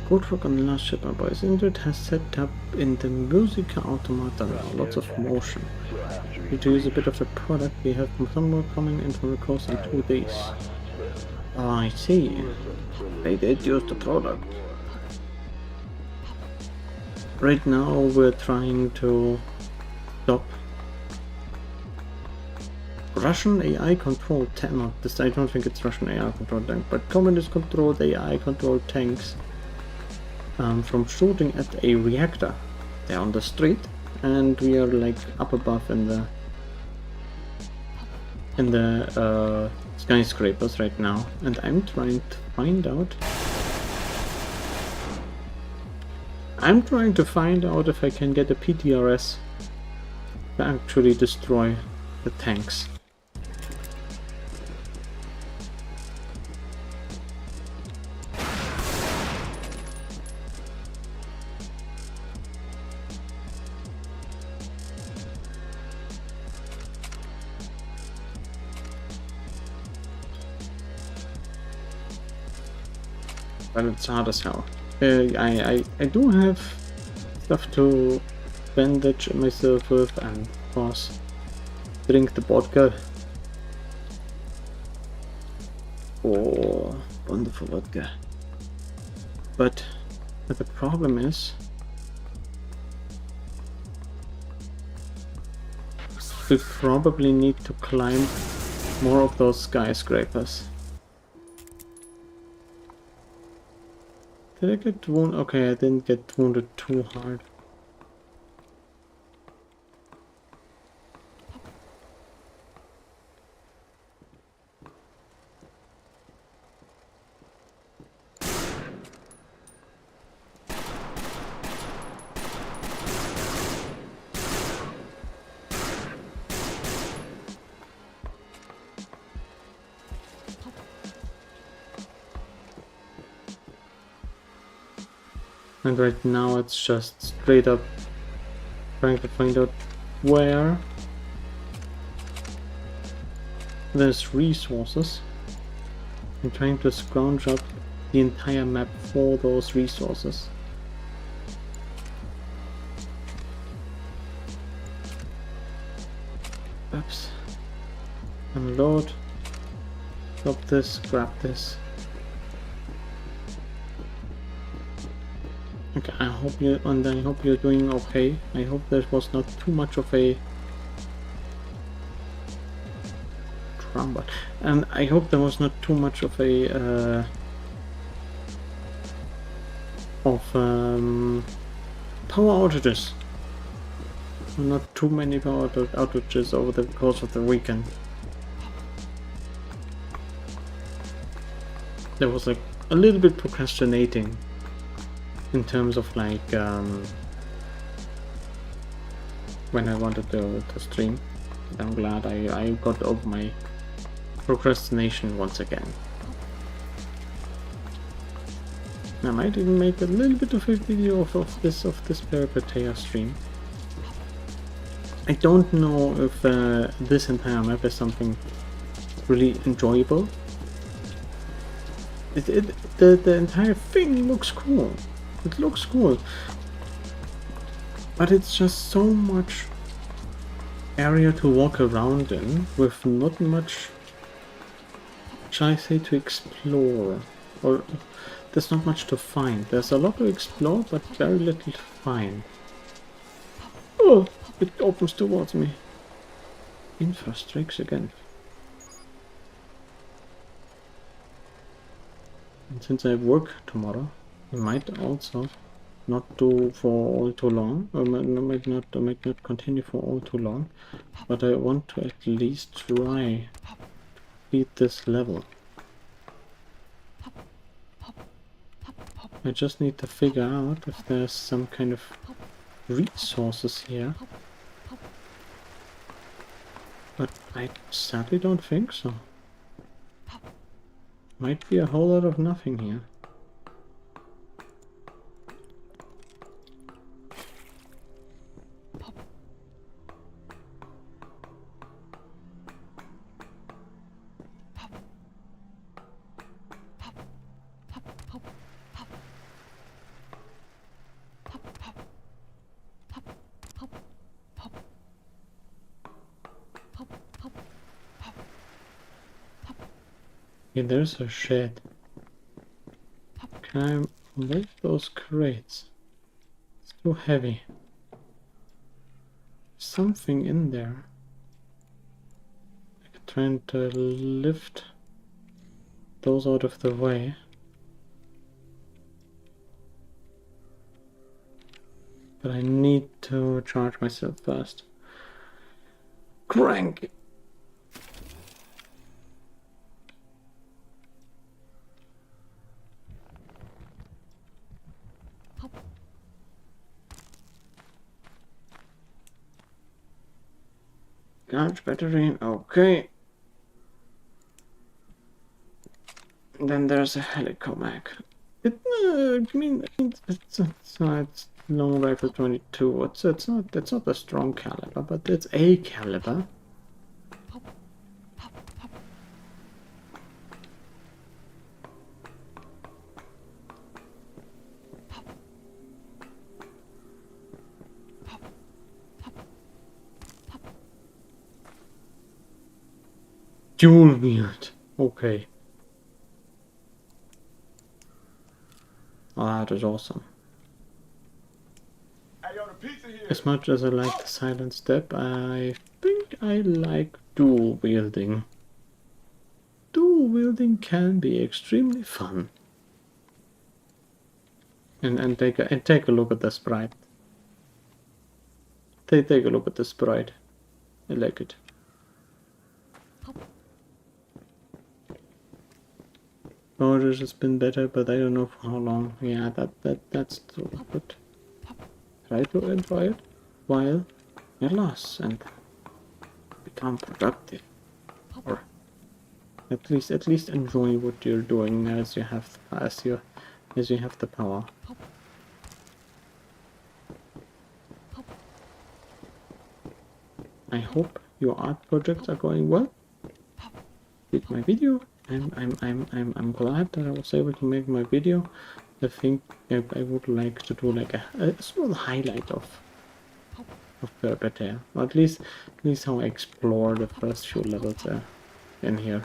Good work on the last ship, my boys. Ingrid has set up in the Musica Automata now, lots of motion. Need to use a bit of the product. We have some more coming in from the course in 2 days. Oh, I see. They did use the product. Right now we're trying to stop Russian AI controlled tank. No, this I don't think it's Russian AI controlled tank, but communist controlled AI controlled tanks from shooting at a reactor. They're on the street, and we are like up above in the skyscrapers right now, and I'm trying to find out. If I can get a PTRS to actually destroy the tanks. But it's hard as hell. I do have stuff to bandage myself with, and of course drink the vodka. Oh, wonderful vodka. But the problem is we probably need to climb more of those skyscrapers. Did I get wounded? Okay, I didn't get wounded too hard. And right now it's just straight up trying to find out where there's resources and trying to scrounge up the entire map for those resources. Oops. Unload. Drop this, grab this. Okay, I hope you're doing okay. I hope there was not too much of a rumble. And I hope there was not too much of a power outages. Not too many power outages over the course of the weekend. There was like a little bit procrastinating in terms of like when I wanted to stream. I'm glad I got over my procrastination once again. I might even make a little bit of a video of this Peripatea stream. I don't know if this entire map is something really enjoyable. The entire thing looks cool. It looks cool. But it's just so much area to walk around in with not much, shall I say, to explore. Or there's not much to find. There's a lot to explore, but very little to find. Oh, it opens towards me. Infra strikes again. And since I have work tomorrow, I might also not do for all too long. I might not continue for all too long. But I want to at least try to beat this level. I just need to figure out if there's some kind of resources here. But I sadly don't think so. Might be a whole lot of nothing here. Yeah, there's a shed. Can I move those crates? It's too heavy. Something in there. I can try to lift those out of the way. But I need to charge myself first. Crank! Charge battery, okay. Then there's a helicomac. I mean, it's long rifle 22. It's not a strong caliber, but it's a caliber. Dual wield. Okay. Oh, that is awesome. Hey, yo, the pizza here. As much as I like the silent step, I think I like dual wielding. Dual wielding can be extremely fun. And take a look at the sprite. Take a look at the sprite. I like it. Borders has been better, but I don't know for how long. Yeah, that's true. But try to enjoy it while you loss and become productive, or at least enjoy what you're doing as you have the power. I hope your art projects are going well with my video. I'm glad that I was able to make my video. I think I would like to do like a small highlight of Perpetrator, or at least how I explore the first few levels in here.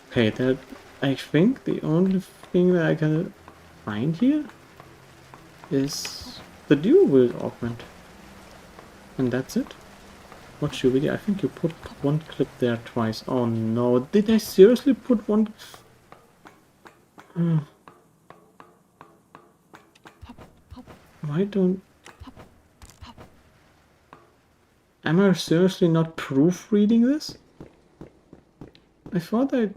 Okay, that I think the only thing that I can find here is the dual wield augment, and that's it. Watch your video. I think you put one clip there twice. Oh no, did I seriously put one? Why don't... Am I seriously not proofreading this? I thought I...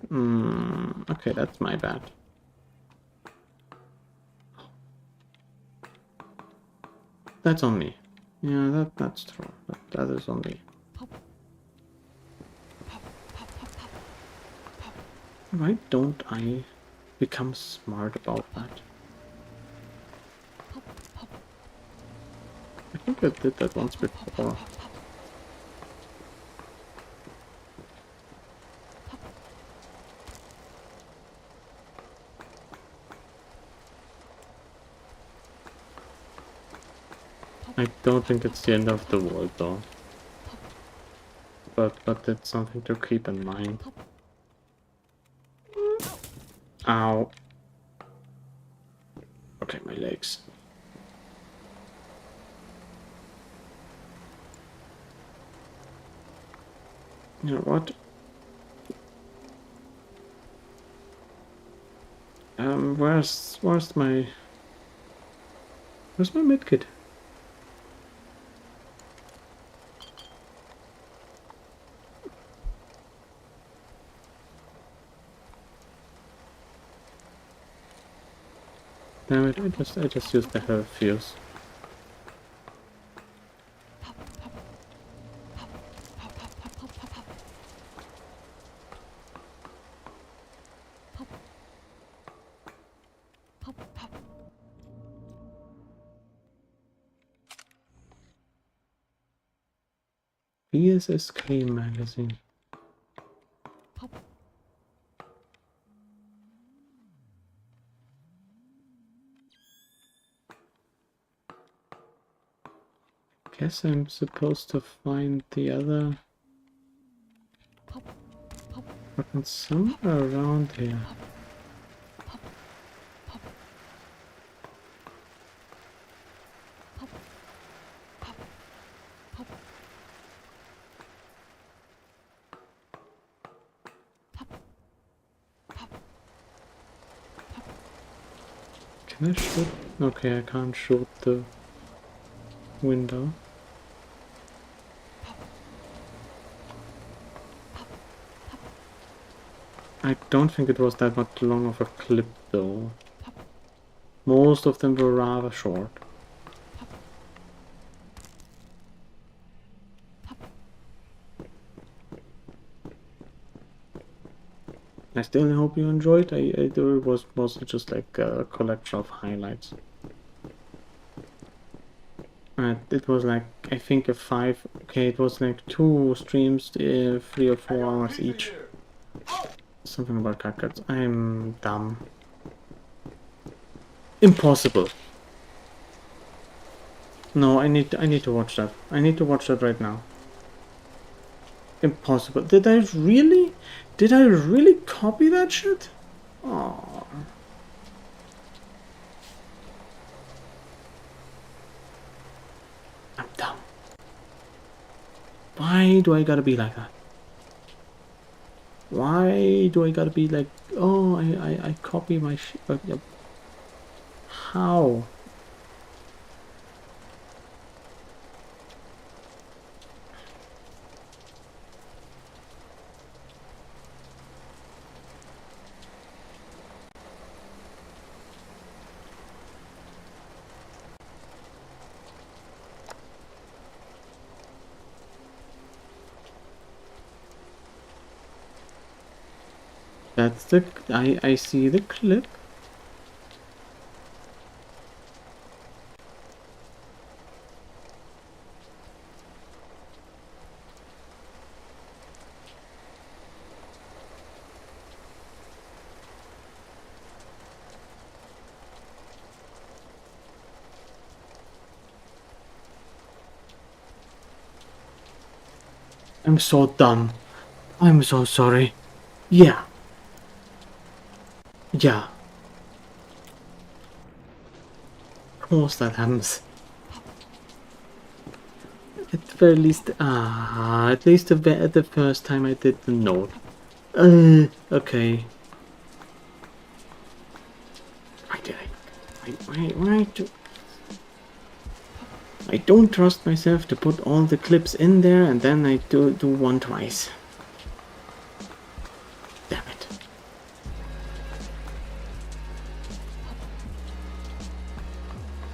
okay, that's my bad. That's on me. Yeah, that's true. That is on me. Why don't I become smart about that? I think I did that once before. I don't think it's the end of the world though. But it's something to keep in mind. Ow. Okay, my legs. You know what? Where's my medkit? Damn it, I just used the health fuse. BSSK magazine. Guess I'm supposed to find the other button somewhere around here. Can I shoot? Okay, I can't shoot the window. I don't think it was that much long of a clip though. Most of them were rather short. I still hope you enjoyed. It was mostly just like a collection of highlights. It was like, I think it was like 2 streams, 3 or 4 hours each. Something about cut. I'm dumb. Impossible. No, I need to watch that. I need to watch that right now. Impossible. Did I really copy that shit? Oh. I'm dumb. Why do I gotta be like that? Why do I gotta be like, oh, I copy my shit? How? That's the... I see the clip. I'm so dumb. I'm so sorry. Yeah. Yeah. Of course that happens. At the very least, at least the first time I did the note. Okay. Why did why do I don't trust myself to put all the clips in there and then I do one twice. Damn it.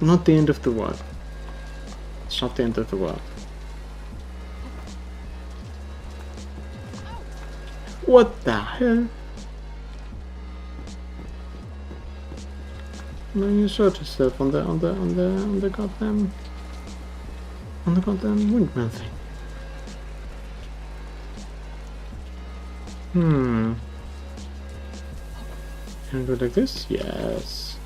Not the end of the world. It's not the end of the world. What the hell? No, you shot yourself on the goddamn windmill thing. Can I go like this? Yes.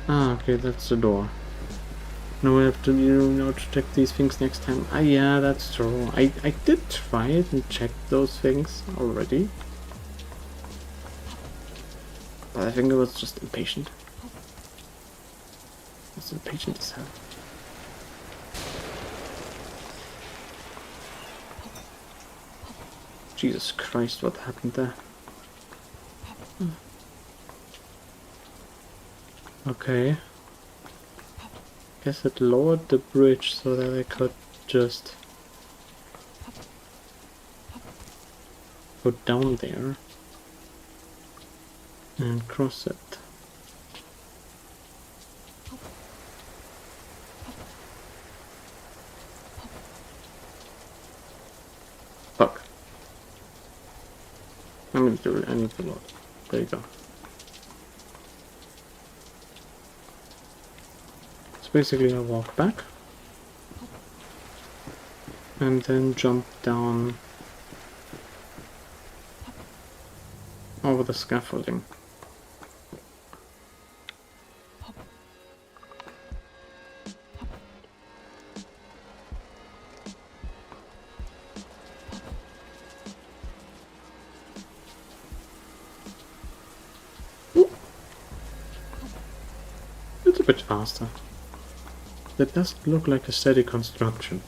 Ah, okay, that's the door. Now we have to, to check these things next time. Ah, yeah, that's true. I did try it and check those things already. But I think I was just impatient. I was impatient as hell. Jesus Christ, what happened there? Okay. Guess it lowered the bridge so that I could just go down there and cross it. Fuck. I need to load. There you go. So basically I walk back and then jump down over the scaffolding. It's a bit faster. That doesn't look like a steady construction.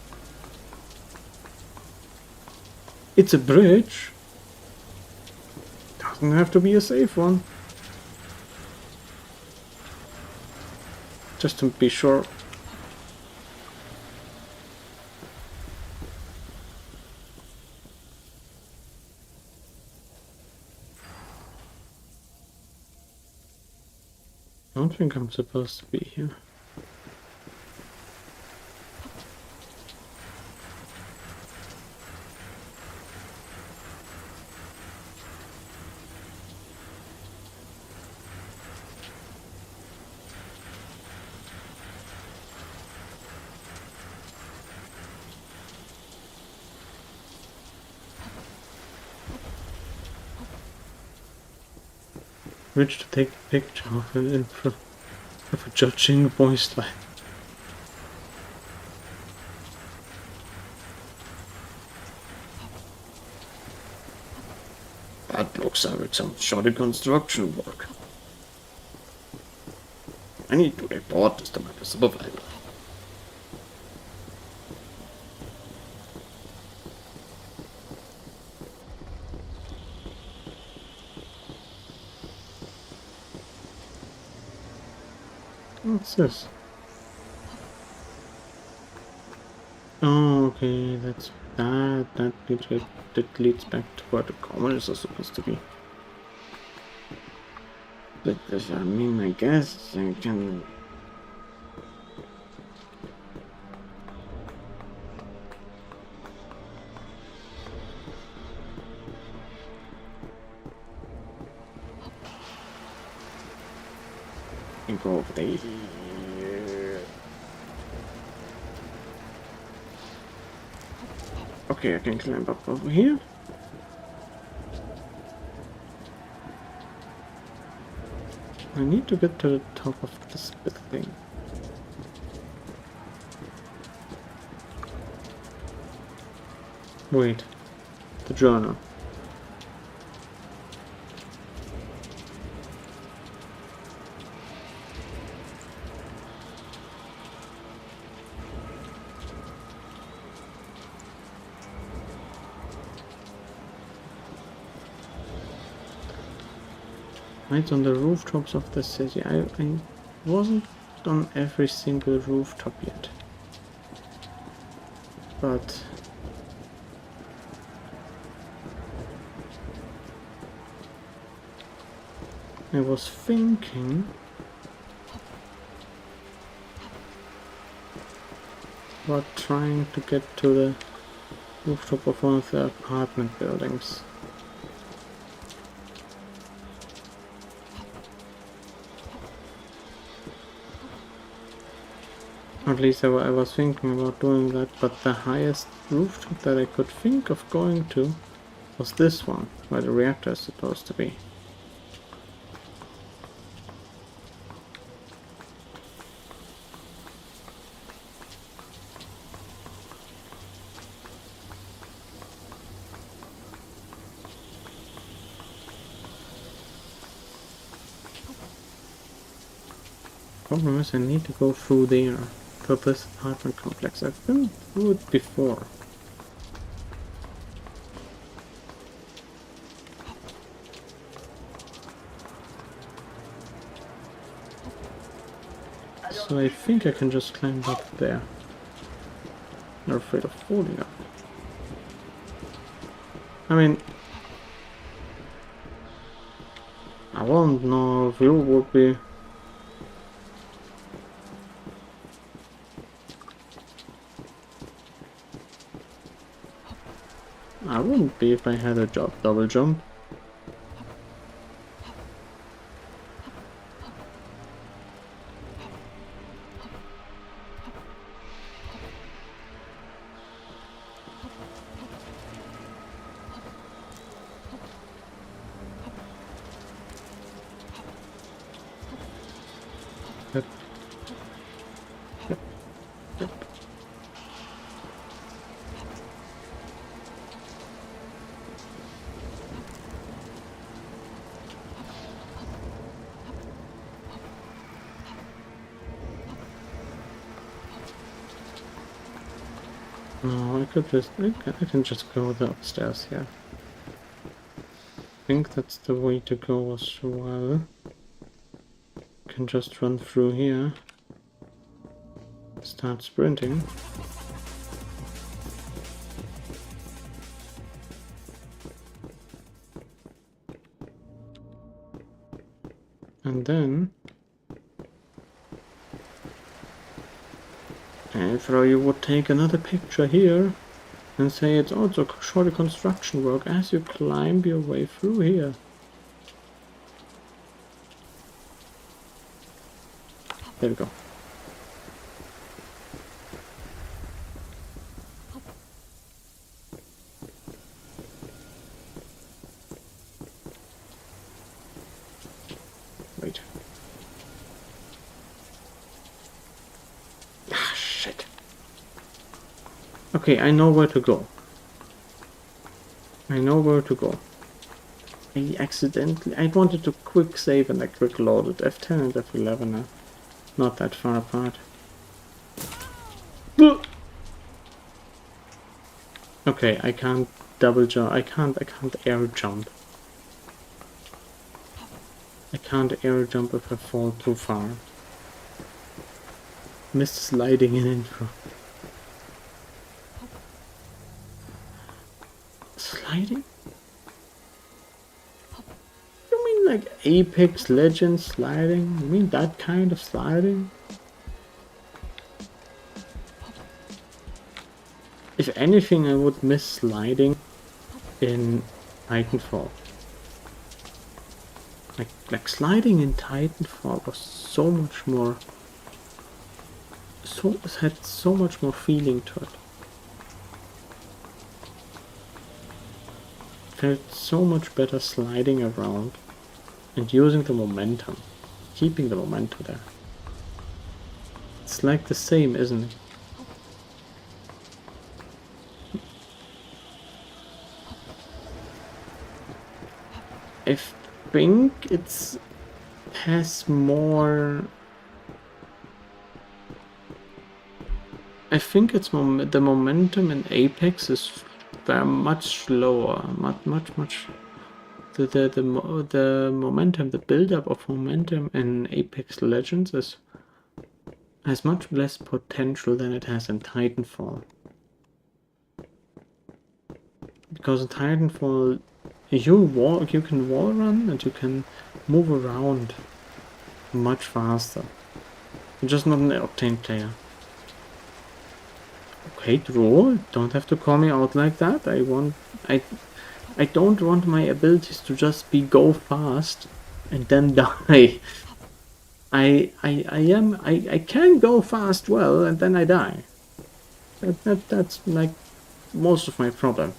It's a bridge. Doesn't have to be a safe one. Just to be sure. I don't think I'm supposed to be here. Which to take a picture of an info of a judging voice line. That looks like some shoddy construction work. I need to report this to my supervisor. What's this? Oh, okay, that's that leads back to where the commoners are supposed to be. But I mean, I guess I can. Go over there. Okay, I can climb up over here. I need to get to the top of this big thing. Wait, the journal. Right on the rooftops of the city. I wasn't on every single rooftop yet. But I was thinking about trying to get to the rooftop of one of the apartment buildings. At least I was thinking about doing that, but the highest rooftop that I could think of going to was this one, where the reactor is supposed to be. Problem is I need to go through there to this apartment complex. I've been through it before. So I think I can just climb up there. Not afraid of falling up. I mean, I won't know if you would be. I wouldn't be if I had a double jump. Yep. Yep. Yep. No, I could just, I can just go upstairs here. I think that's the way to go as well. Can just run through here. Start sprinting. And then if you would take another picture here and say it's also short construction work as you climb your way through here. There we go. Wait. Ah, shit. Okay, I know where to go. I know where to go. I wanted to quick save and I quick loaded. F10 and F11 are not that far apart. Okay, I can't double jump. I can't air jump. I can't air jump if I fall too far. Missed sliding in intro. Sliding? You mean like Apex Legends sliding? You mean that kind of sliding? If anything, I would miss sliding in Titanfall. Like sliding in Titanfall was so much more. It had so much more feeling to it. Felt so much better sliding around and using the momentum. keeping the momentum there. It's like the same, isn't it? I think it has more. I think it's the momentum in Apex is very much slower, much. The momentum, the build-up of momentum in Apex Legends has much less potential than it has in Titanfall. Because in Titanfall, you can wall run and you can move around much faster. You're just not an Octane player. Okay, Drew, don't have to call me out like that. I don't want my abilities to just be go fast and then die. I can go fast well and then I die. That's like most of my problem.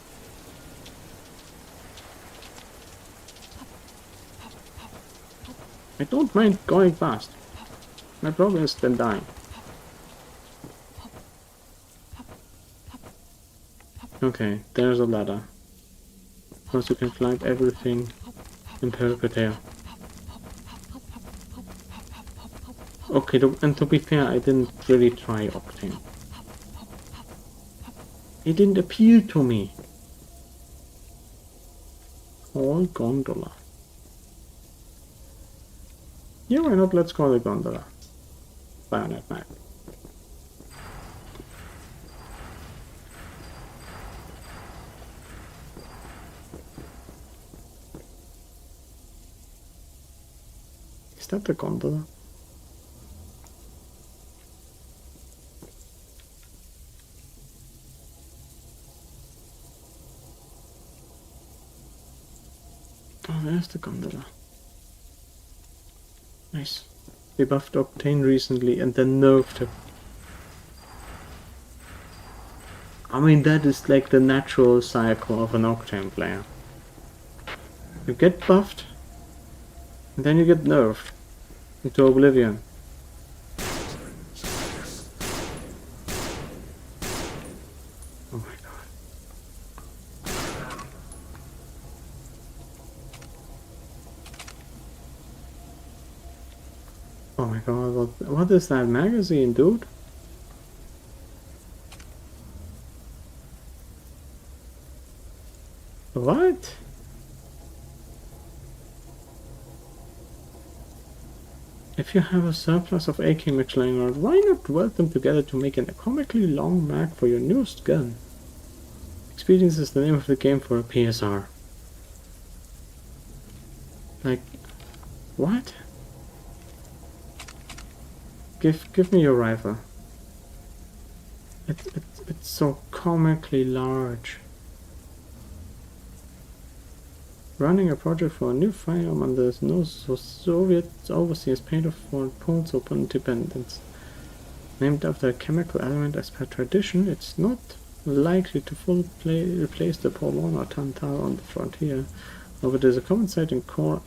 I don't mind going fast. My problem is then dying. Okay, there's a ladder. Plus you can climb everything in perpetuity. Okay, and to be fair, I didn't really try Octane. It didn't appeal to me. All gondola. Yeah, why not? Let's call it gondola. Bayonet map. Is that the gondola? Oh, there's the gondola. Nice. They buffed Octane recently and then nerfed it. I mean, that is like the natural cycle of an Octane player. You get buffed, and then you get nerfed into oblivion. Oh my god. Oh my god, what is that magazine, dude? What? If you have a surplus of AK mix laying around, why not weld them together to make an comically long mag for your newest gun? Experience is the name of the game for a PSR. Like, what? Give me your rifle. It's so comically large. Running a project for a new firearm under no Soviet overseas paid for Poland's open independence. Named after a chemical element as per tradition, it's not likely to fully replace the Polon or Tantal on the frontier, although it is a common sight in core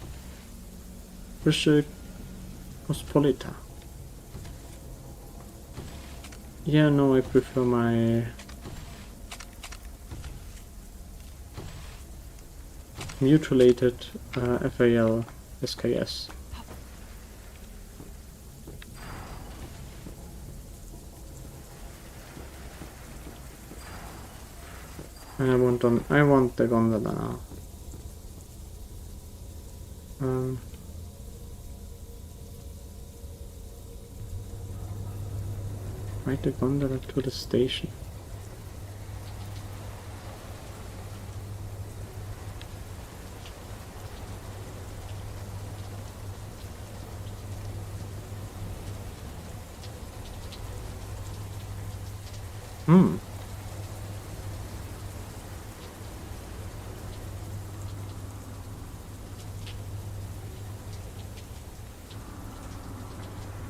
Pospolita. Yeah, no, I prefer my mutilated FAL SKS. I want the gondola now. Ride the gondola to the station.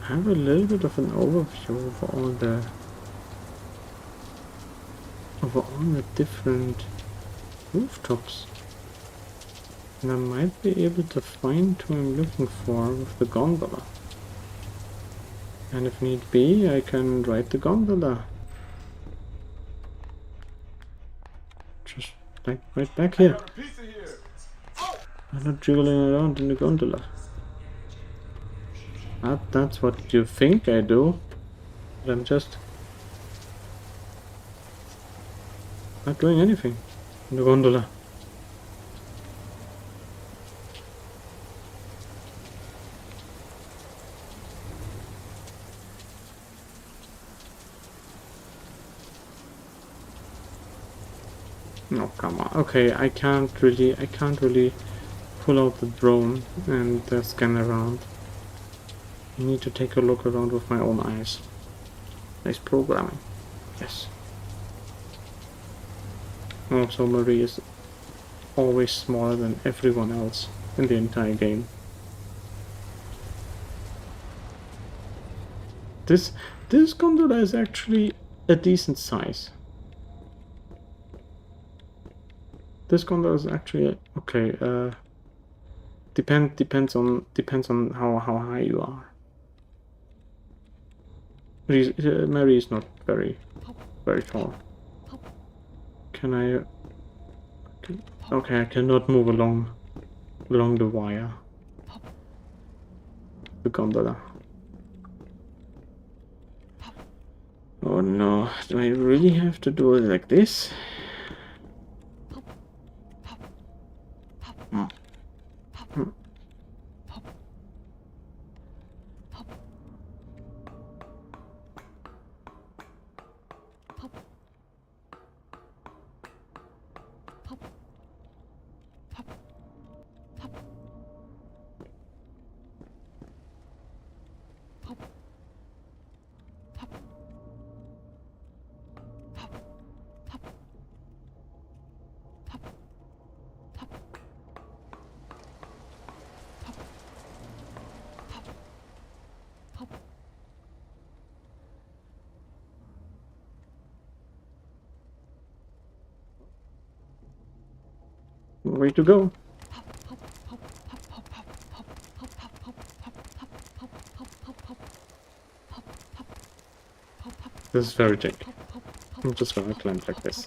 I have a little bit of an overview over all the different rooftops. And I might be able to find who I'm looking for with the gondola. And if need be, I can ride the gondola. Just like right back I here. got a pizza here. Oh! I'm not jiggling around in the gondola. That's what you think I do. But I'm just not doing anything in the gondola. No, come on. Okay, I can't really pull out the drone and scan around. I need to take a look around with my own eyes. Nice programming. Yes. Also, Marie is always smaller than everyone else in the entire game. This gondola is actually a decent size. This gondola is actually okay. Depends on how high you are. Mary is not very tall. Can I? Okay, I cannot move along the wire. The gondola. Oh no! Do I really have to do it like this? Hmm. Hmm. Way to go! This is very janky. I'm just gonna climb like this.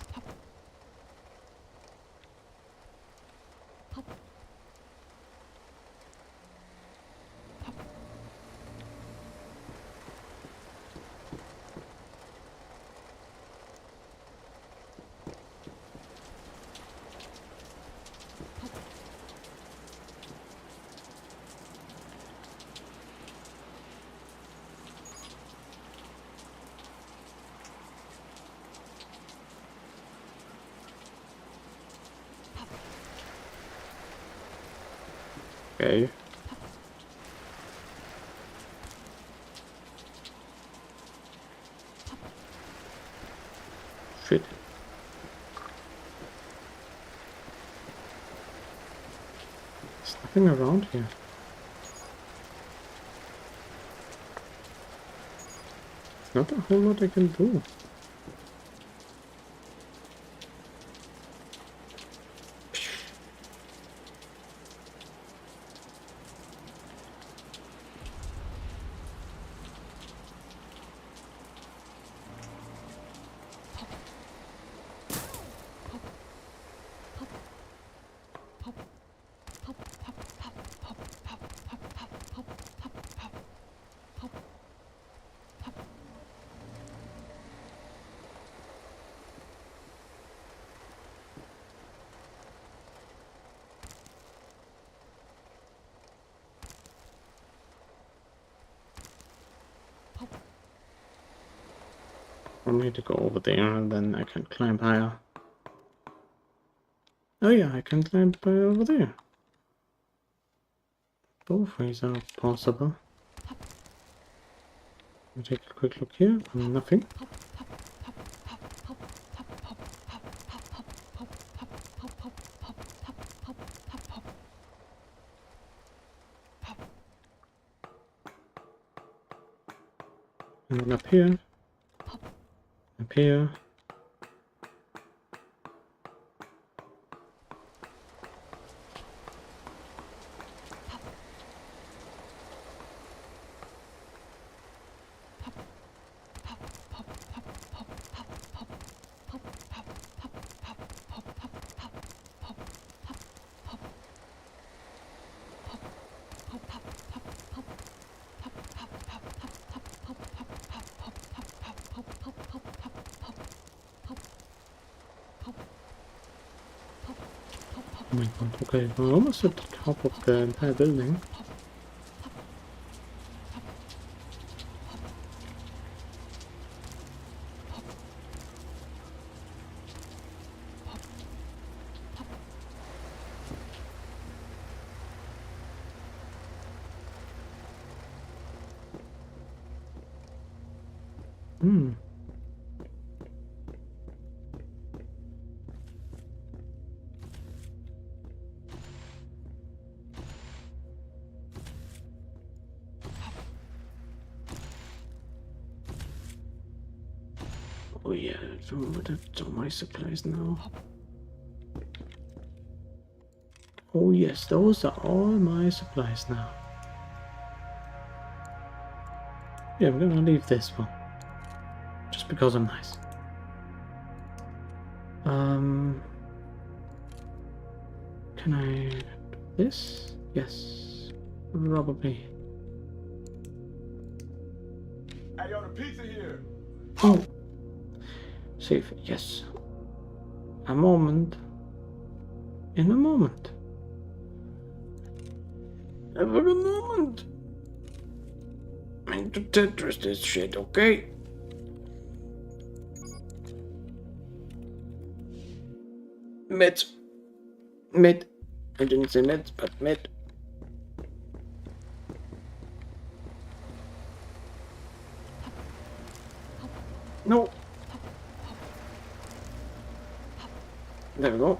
Okay. Shit. There's nothing around here. There's not a whole lot I can do. I need to go over there and then I can climb higher. Oh yeah, I can climb over there. Both ways are possible. I'll take a quick look here. Nothing. And then up here. Up here. Oh my god, okay, we're almost at the top of the entire building. Hmm. Oh yeah, that's all my supplies now. Oh yes, those are all my supplies now. Yeah, I'm gonna leave this one. Just because I'm nice. Can I do this? Yes. Probably. Hey, yo, the pizza here. Oh! Save, yes. A moment. In a moment. Ever a moment. I need to Tetris this shit, okay? Mid. Mid. I didn't say mid, but mid. No. There we go.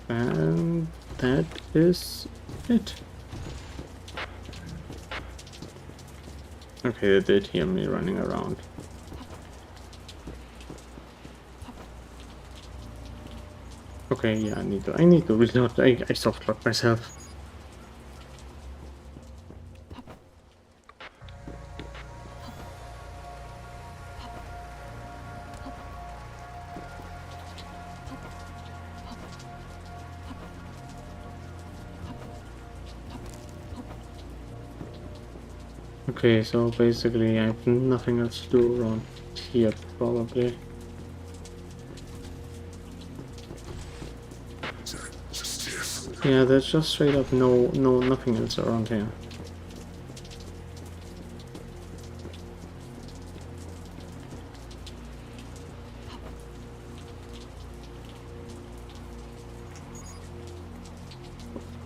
And that is it. Okay, they did hear me running around. Okay, yeah, I need to reload. I soft locked myself. Okay, so basically I have nothing else to do around here, probably. Yeah, there's just straight up nothing else around here.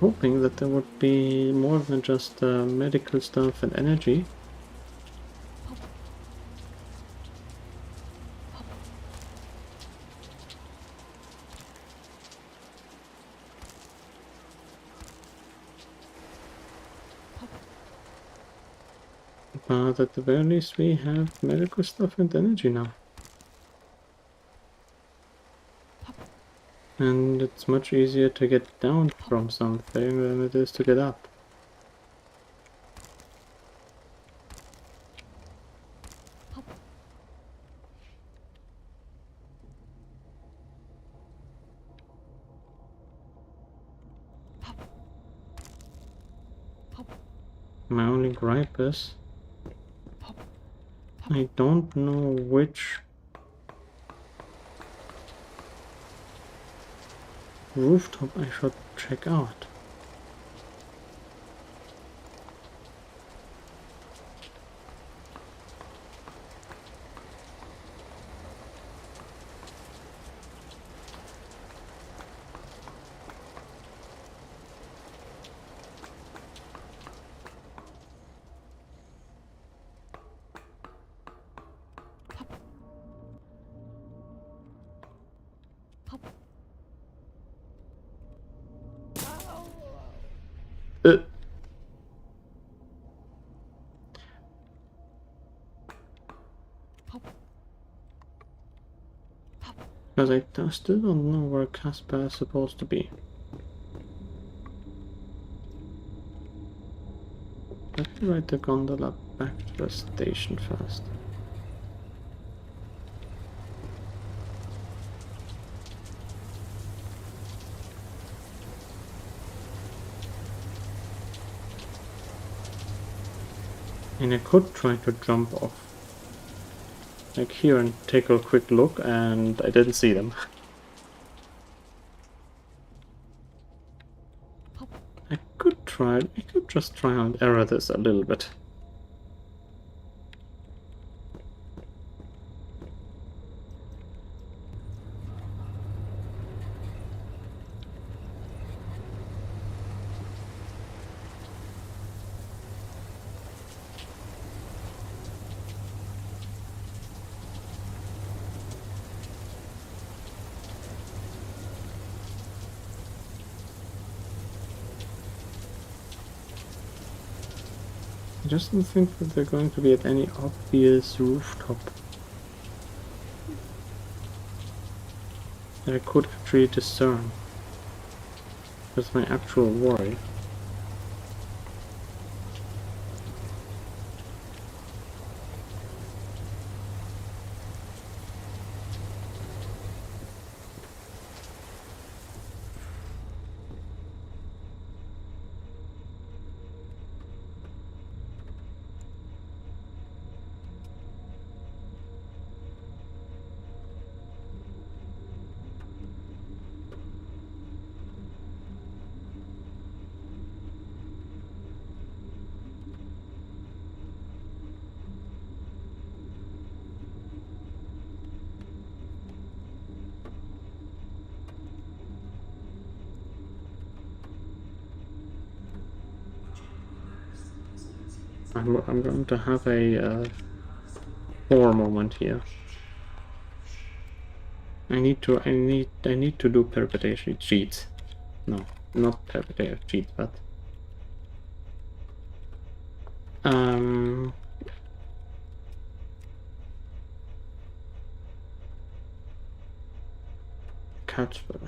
Hoping that there would be more than just medical stuff and energy. But at the very least we have medical stuff and energy now. And it's much easier to get down from something than it is to get up. My only gripe is I don't know which rooftop I should check out. Uh, because I still don't know where Casper is supposed to be. Let me ride the gondola back to the station first. And I could try to jump off like here and take a quick look, and I didn't see them. I could just try and error this a little bit. I just don't think that they're going to be at any obvious rooftop that I could actually discern. That's my actual worry. I'm going to have a horror moment here. I need to do perpetuation cheats. No, not perpetuation cheats, but Catchful.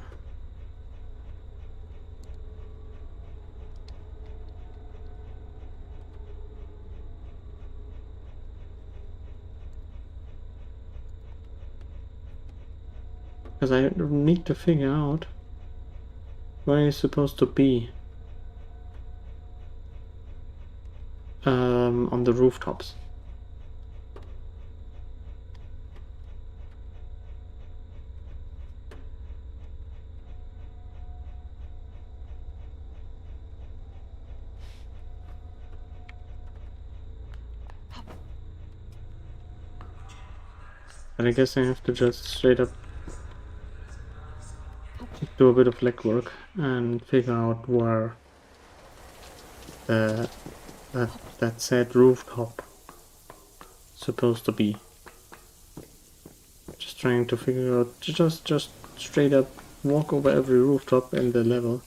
Because I need to figure out where he's supposed to be on the rooftops. But I guess I have to just straight up do a bit of legwork and figure out where that said rooftop supposed to be. Just trying to figure out, just straight up walk over every rooftop in the level.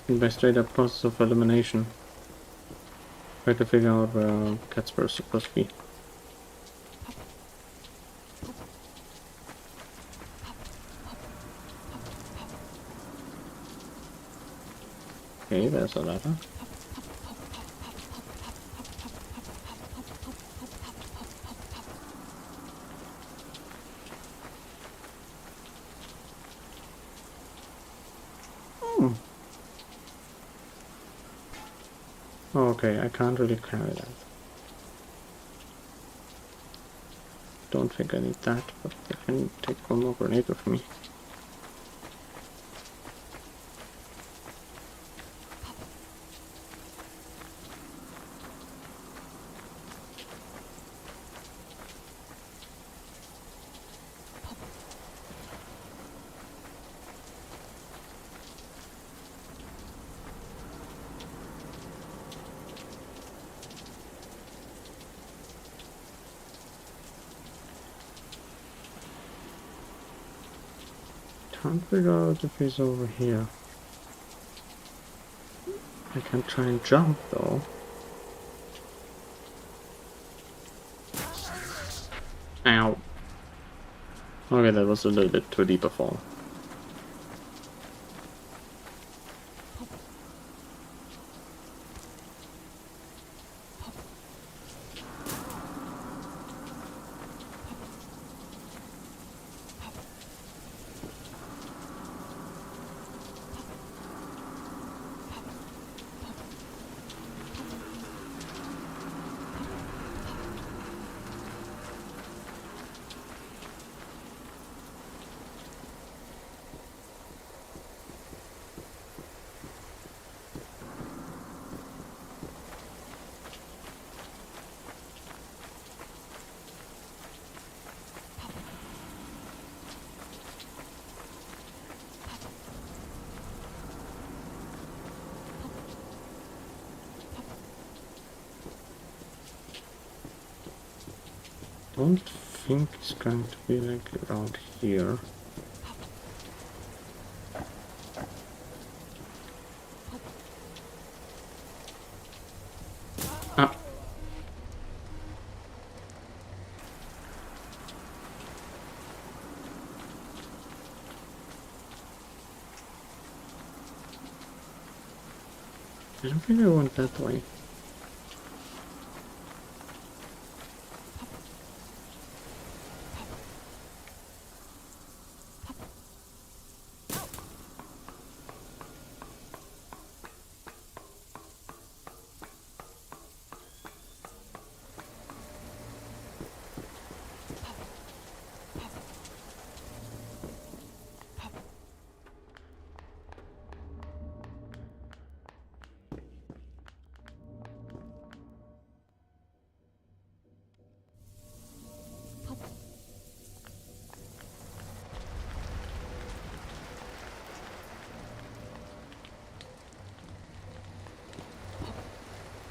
And by straight up process of elimination, try to figure out where Catspur is supposed to be. Okay, there's a ladder. Okay, I can't really carry that. Don't think I need that, but I can take one more grenade with me. Can't figure out if he's over here. I can try and jump though. Ow. Okay, that was a little bit too deep a fall. don't think it's going to be like around here. Ah. I don't think I went that way.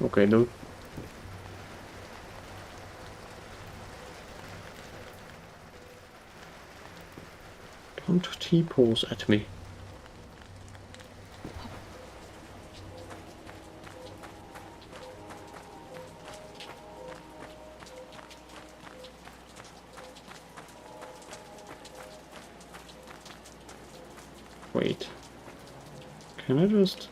Okay, dude. Don't T-pose at me. Wait. Can I just...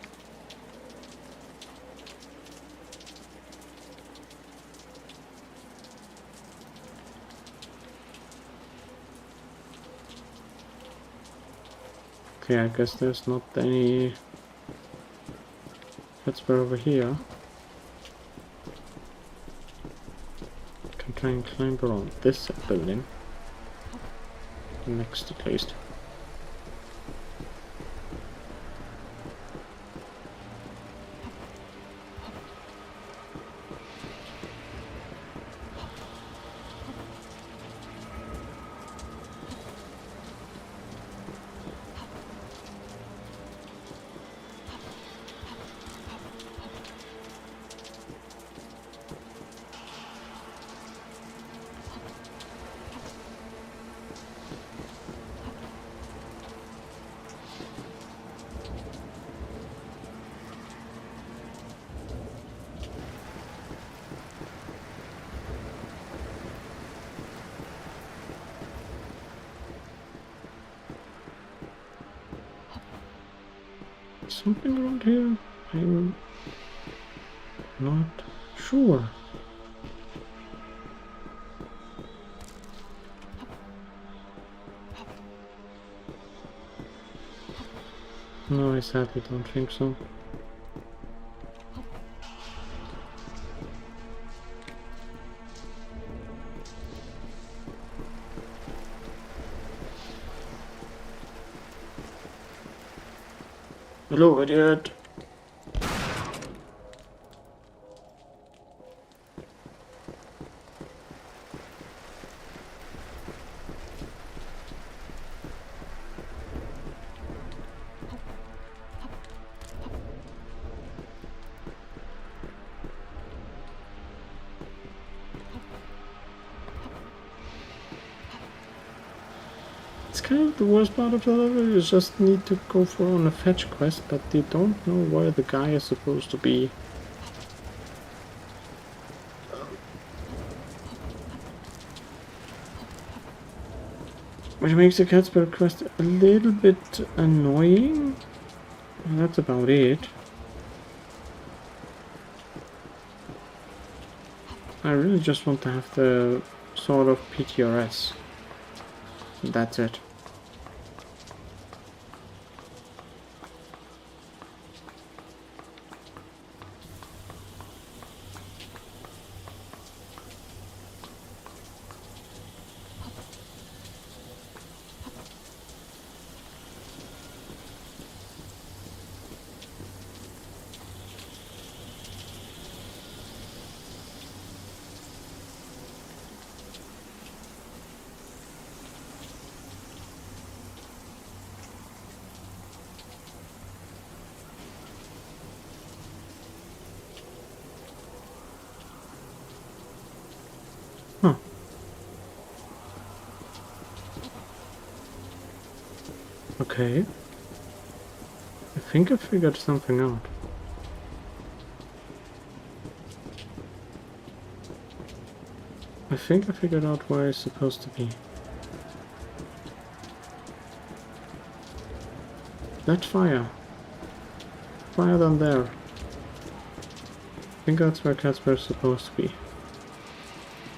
Okay, I guess there's not any... That's where over here. Can try and climb around this building. Next at least. Something around here? I'm not sure. No, I sadly don't think so. Hello, idiot! It's kind of the worst part of the level. You just need to go for on a fetch quest, but you don't know where the guy is supposed to be. Which makes the Catsburg quest a little bit annoying. And that's about it. I really just want to have the sort of PTRS. That's it. Okay. I think I figured something out. I think I figured out where it's supposed to be. That fire. Fire down there. I think that's where Casper's supposed to be.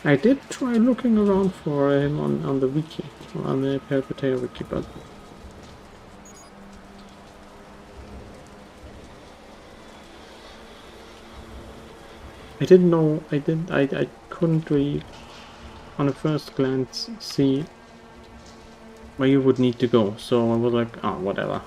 I did try looking around for him on the wiki, on the Potato wiki, but I didn't know. I couldn't really, on a first glance, see where you would need to go. So I was like, oh, whatever.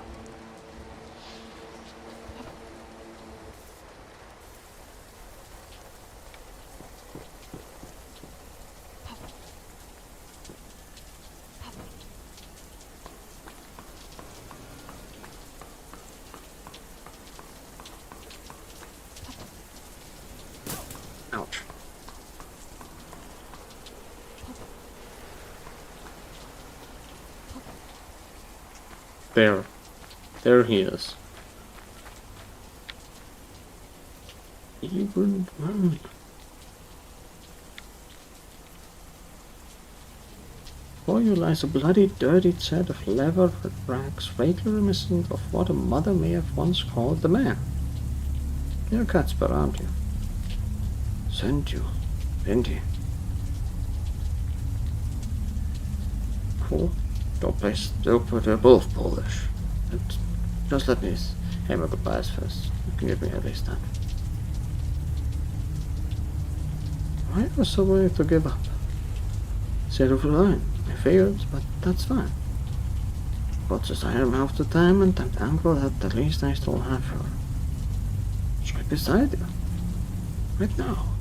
Ouch. There. There he is. He wouldn't run. Before you lies a bloody, dirty set of leather rags, vaguely reminiscent of what a mother may have once called the man. You're Catsper, aren't you? Sent you, didn't he? Cool. Don't play stupid, they're both Polish. But just let me say my goodbyes first. You can give me at least that. Why was so willing to give up? Said over the line. I failed, but that's fine. But since I am half the time, and I'm thankful that at least I still have her. She's right beside you. Right now.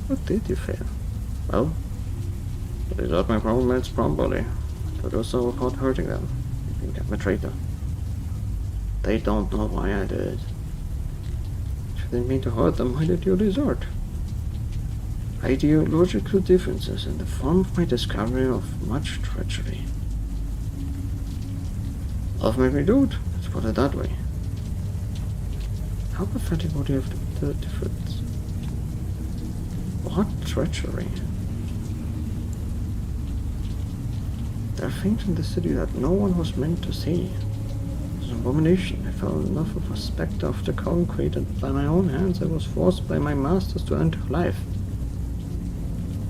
What did you fail? Well, it is not my problem, it's probably. To do so without hurting them. You can get me traitor. They don't know why I did it. If you didn't mean to hurt them, why did you desert? Ideological differences in the form of my discovery of much treachery. Love made me do it, let's put it that way. How pathetic would you have the difference? What treachery? There are things in the city that no one was meant to see. As an abomination, I felt enough of a spectre of the concrete, and by my own hands I was forced by my masters to enter life.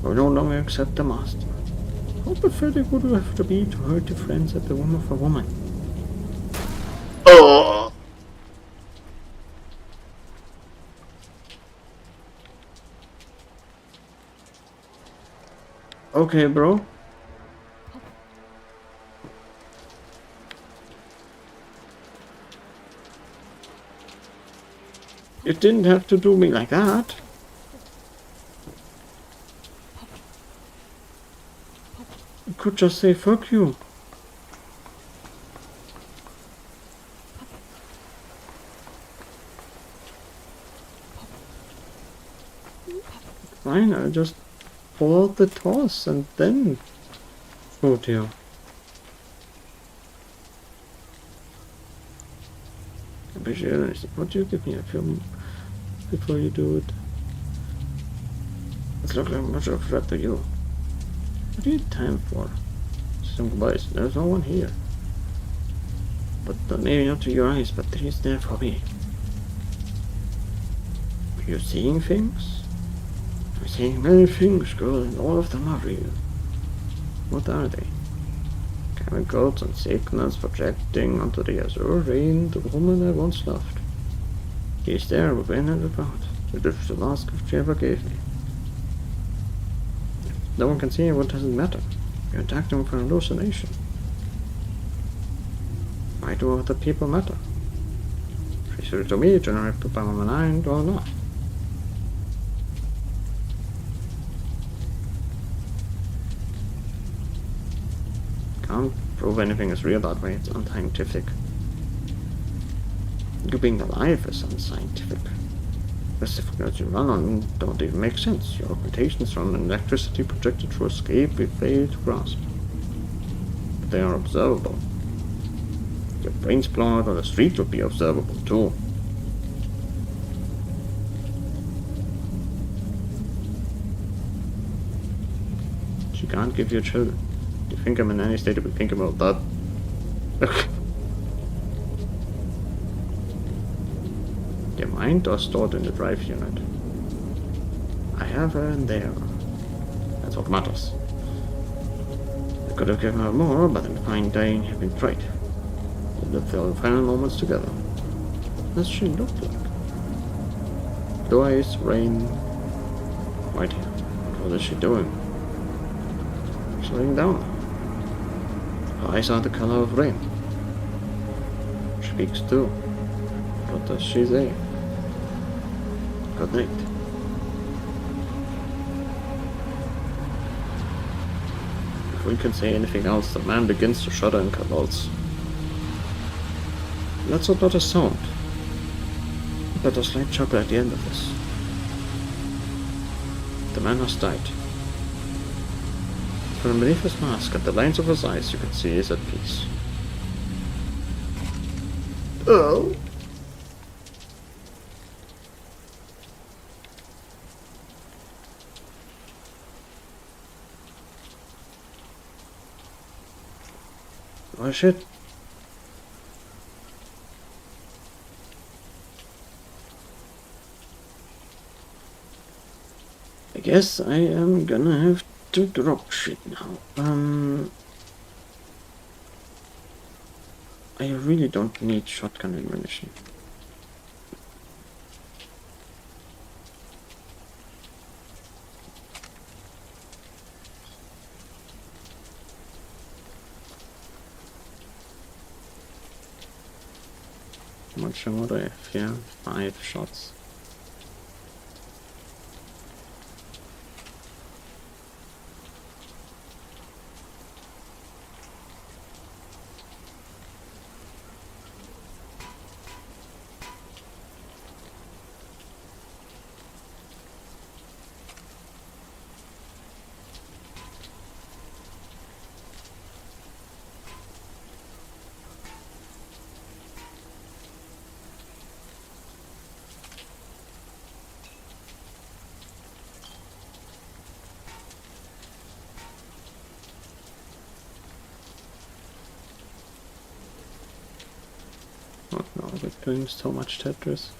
I no longer accept the master. How pathetic would you have to be to hurt your friends at the whim of a woman? Oh! Okay, bro. You didn't have to do me like that. You could just say fuck you. Fine, I'll just pull out the toss and then shoot you. What do you give me a film before you do it? It looks like much of a threat to you. What do you have time for? Some goodbyes. There's no one here. But maybe not to your eyes, but he's there for me. Are you seeing things? I'm seeing many things, girl, and all of them are real. What are they? Chemicals and signals projecting onto the azure rain, the woman I once loved. He is there within and about. It is the last gift she ever gave me. If no one can see it, what does it matter? You attacked him for an hallucination. Why do other people matter? She's to me, generated by my mind or not. Can't prove anything is real that way, it's unscientific. You being alive is unscientific. The signals you run on don't even make sense. Your occultations from electricity projected through escape we fail to grasp. But they are observable. Your brains blown out on the street would be observable too. She can't give you children. You think I'm in any state to be thinking about that? Your mind are stored in the drive unit. I have her in there. That's what matters. I could have given her more, but in fine dying have been tried. We lived our final moments together. What does she look like? Blue eyes, rain, white hair. What is she doing? She's laying down. Her eyes are the color of rain. She speaks too. What does she say? Good night. If we can say anything else, the man begins to shudder and convulse. That's not a sound. But a slight chuckle at the end of this. The man has died. From beneath his mask, at the lines of his eyes, you can see he's at peace. Oh! Oh shit. I guess I am gonna have to drop shit now. I really don't need shotgun ammunition. How much ammo do I have here? 5 shots. Oh no, we're doing so much Tetris.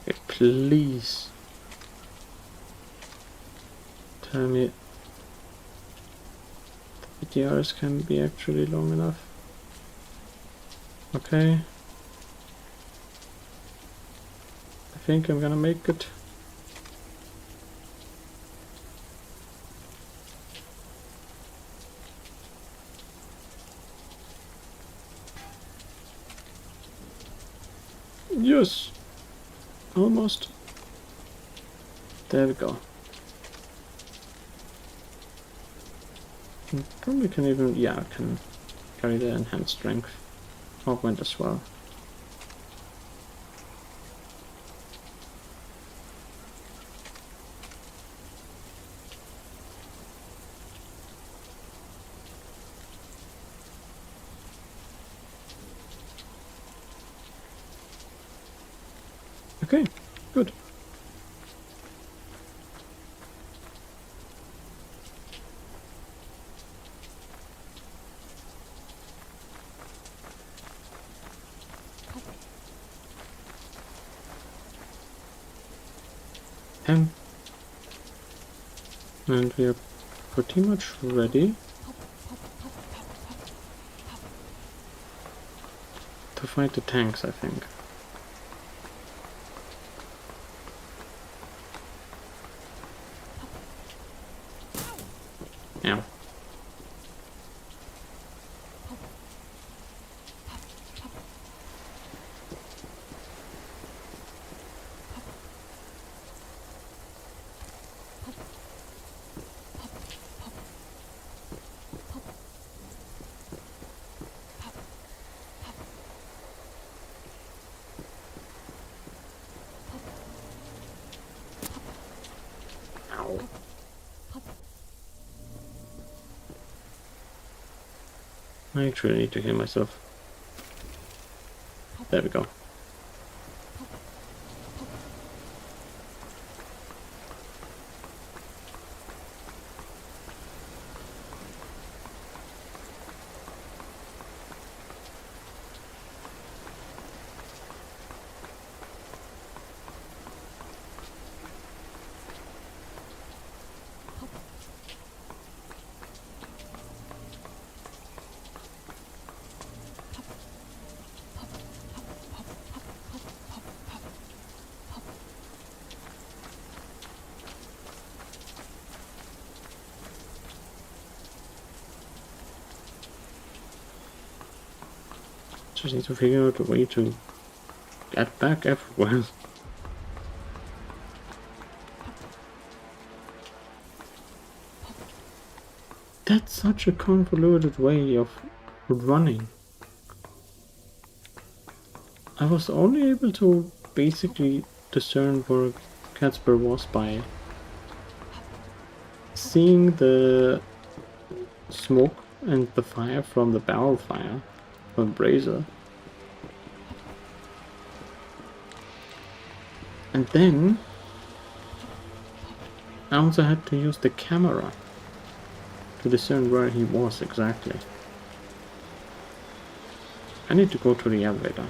Okay, please tell me the videos can be actually long enough. Okay. I think I'm gonna make it. Yes! Almost. There we go. Probably can even, yeah, I can carry the enhanced strength augment as well. Okay, good. And we are pretty much ready to fight the tanks, I think. Yeah. Ow. I actually need to heal myself. There we go. Just need to figure out a way to get back everywhere. That's such a convoluted way of running. I was only able to basically discern where Catsper was by seeing the smoke and the fire from the barrel fire from Brazier. And then I also had to use the camera to discern where he was exactly. I need to go to the elevator.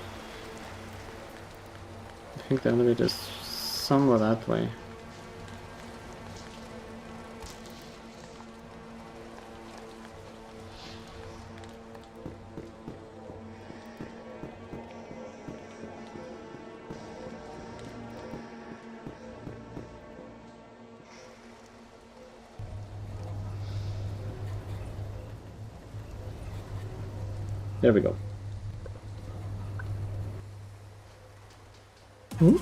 I think the elevator is somewhere that way. There we go. Hmm?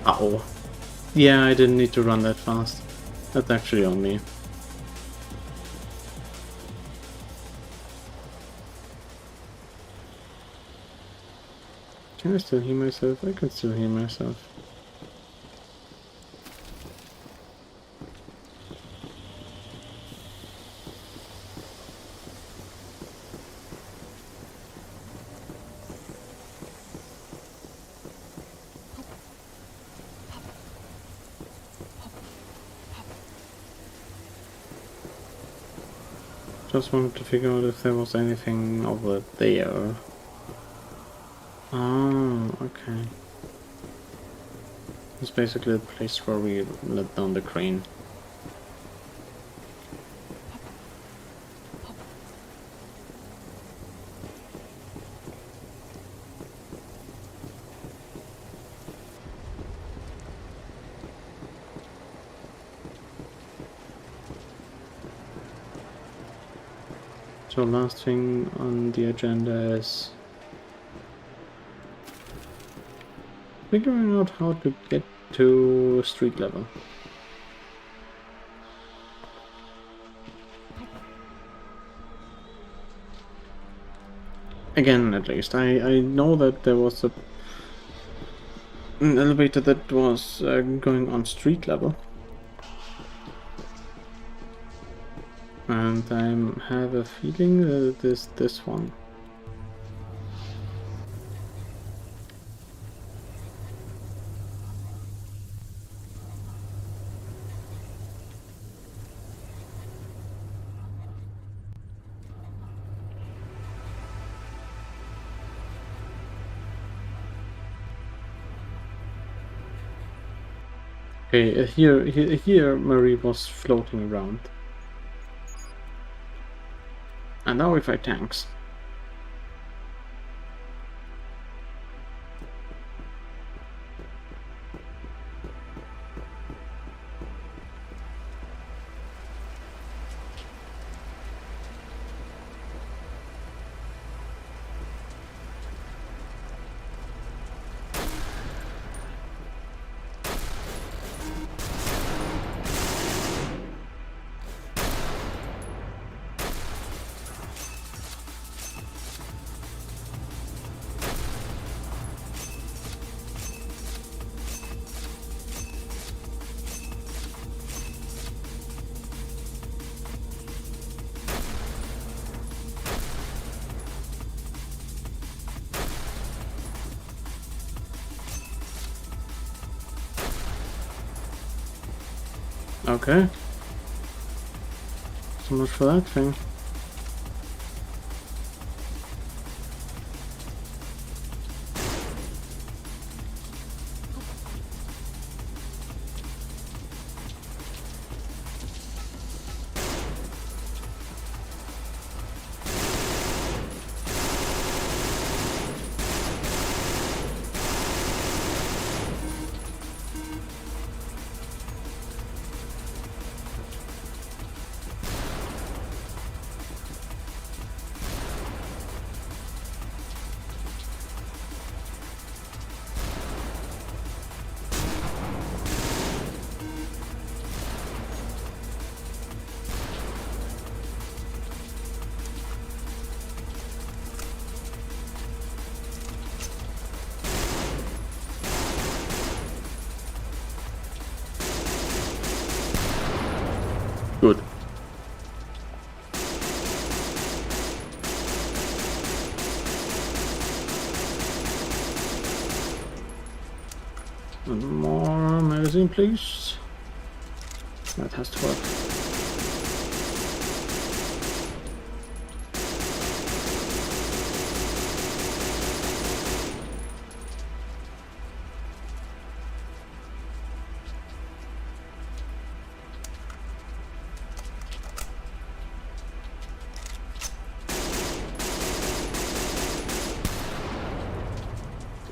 Oh. Yeah, I didn't need to run that fast. That's actually on me. Can I still heal myself? I can still heal myself. Just wanted to figure out if there was anything over there. Oh, okay. It's basically the place where we let down the crane. So last thing on the agenda is figuring out how to get to street level. Again, at least. I know that there was an elevator that was going on street level. And I have a feeling that it is this one. Okay, here Marie was floating around. And now we fight tanks. Okay. So much for that thing. Good. And more magazine, please. That has to work.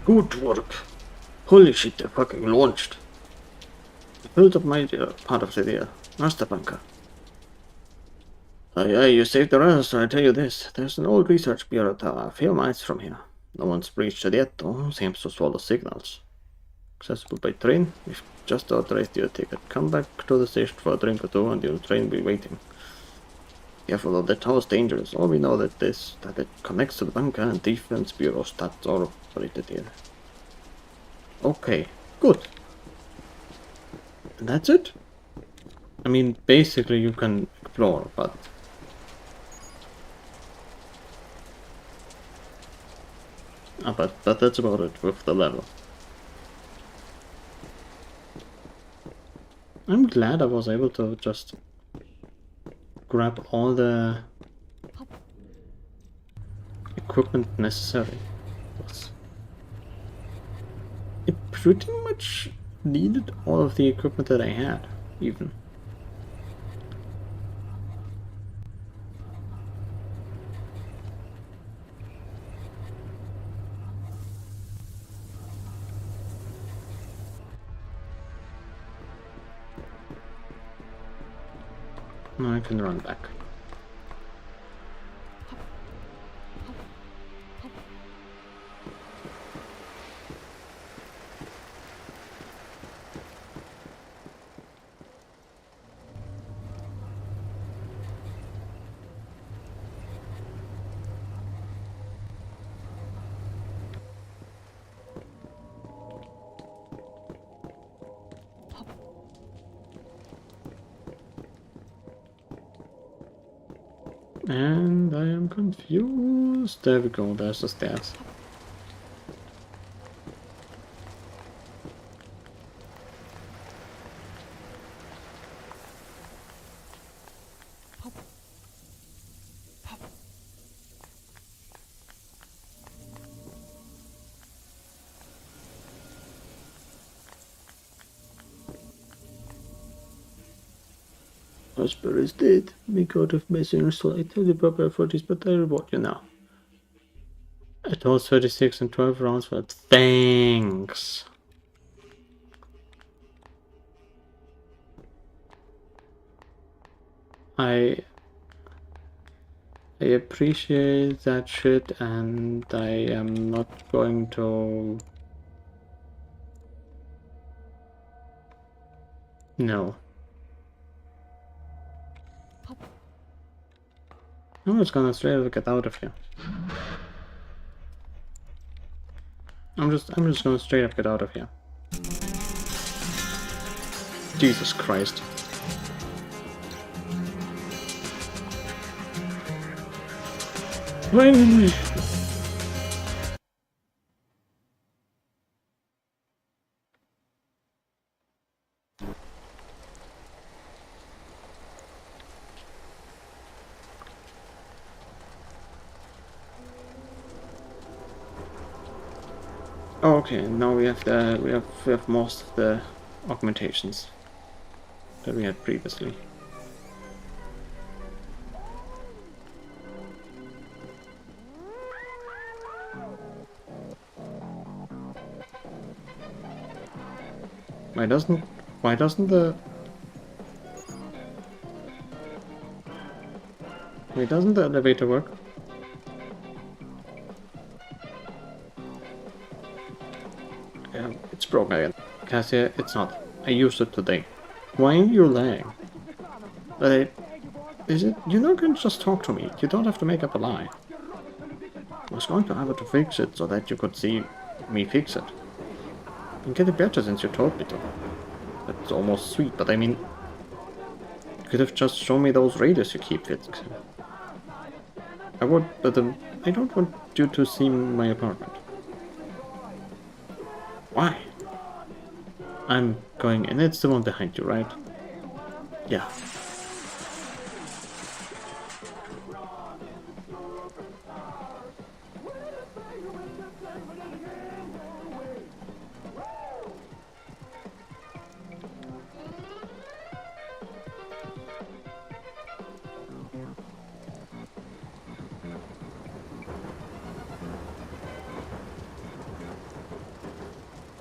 Good work. Holy shit, they fucking launched. I built up my part of the master bunker. Aye, you saved the rest, I tell you this. There's an old research bureau a few miles from here. No one's breached it yet, though. Seems to swallow signals. Accessible by train. We've just authorized your ticket. Come back to the station for a drink or two and your train will be waiting. Careful of that tower's dangerous. All we know that it connects to the bunker and defense bureaus that are operated here. Okay, good. And that's it? I mean, basically you can explore, but... but that's about it with the level. I'm glad I was able to just grab all the equipment necessary. It pretty much needed all of the equipment that I had, even. Now I can run back. And I am confused. There we go, there's the stairs. Oscar is dead. We got a message slightly prepare for this, but I reward you now. It was 36 and 12 rounds, but thanks. I appreciate that shit, and I am not going to... No. I'm just gonna straight up get out of here. I'm just gonna straight up get out of here. Jesus Christ. Wait. Oh, okay, now we have most of the augmentations that we had previously. Why doesn't the elevator work? Yeah, it's broken again. Cassia, it's not. I used it today. Why are you lying? But is it? You're not going to just talk to me. You don't have to make up a lie. I was going to have to fix it so that you could see me fix it. I'm getting better since you told me to. That's almost sweet, but I mean, you could have just shown me those radios you keep fixing. I would, but I don't want you to see my apartment. Why? I'm going in. It's the one behind you, right? Yeah.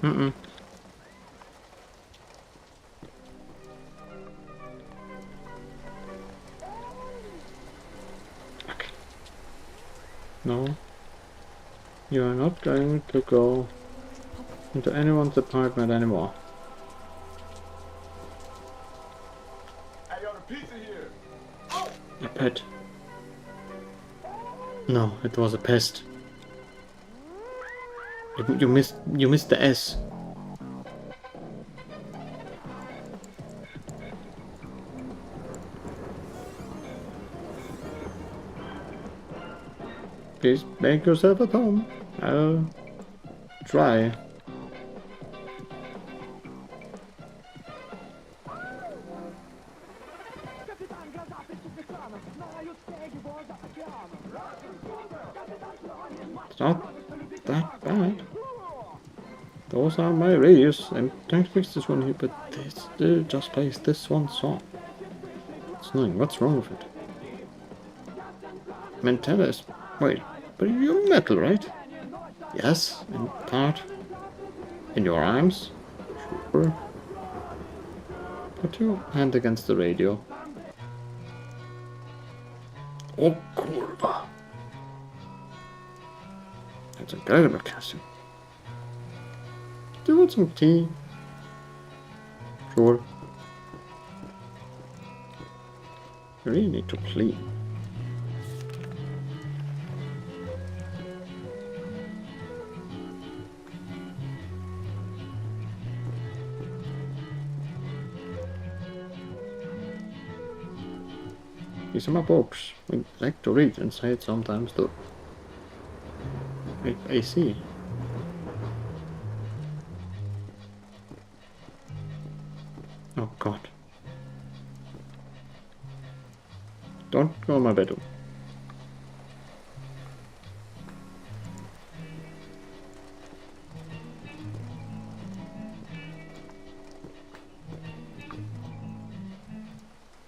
Mm-mm. Okay. No. You are not going to go into anyone's apartment anymore. Hey, yo, the pizza here. A pet. No, it was a pest. You missed the S. Please make yourself at home. I'll try. It's not that bad. Those are my radios. I'm trying to fix this one here, but this just plays this one song. It's annoying. What's wrong with it? Mentella is... Wait, but you're metal, right? Yes, in part. In your arms? Sure. Put your hand against the radio. Oh, kurwa. That's incredible, Cassie. Do you want some tea? Sure. You really need to clean. These are my books. I like to read inside sometimes too. I see. Oh god. Don't go in my bedroom.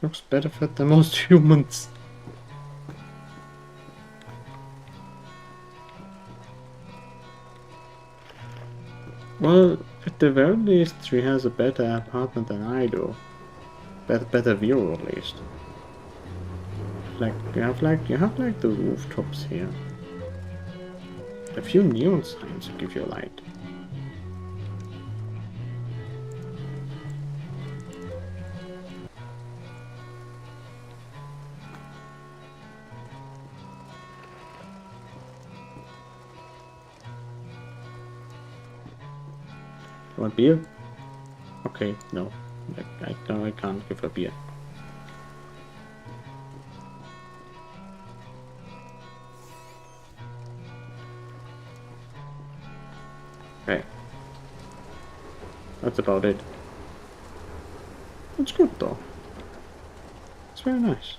Looks better fed than most humans. Well, at the very least, she has a better apartment than I do. Better view, at least. Like you have like the rooftops here. A few neon signs to give you light. You want beer? Okay, no. I can't give her beer. Okay. That's about it. It's good though. It's very nice.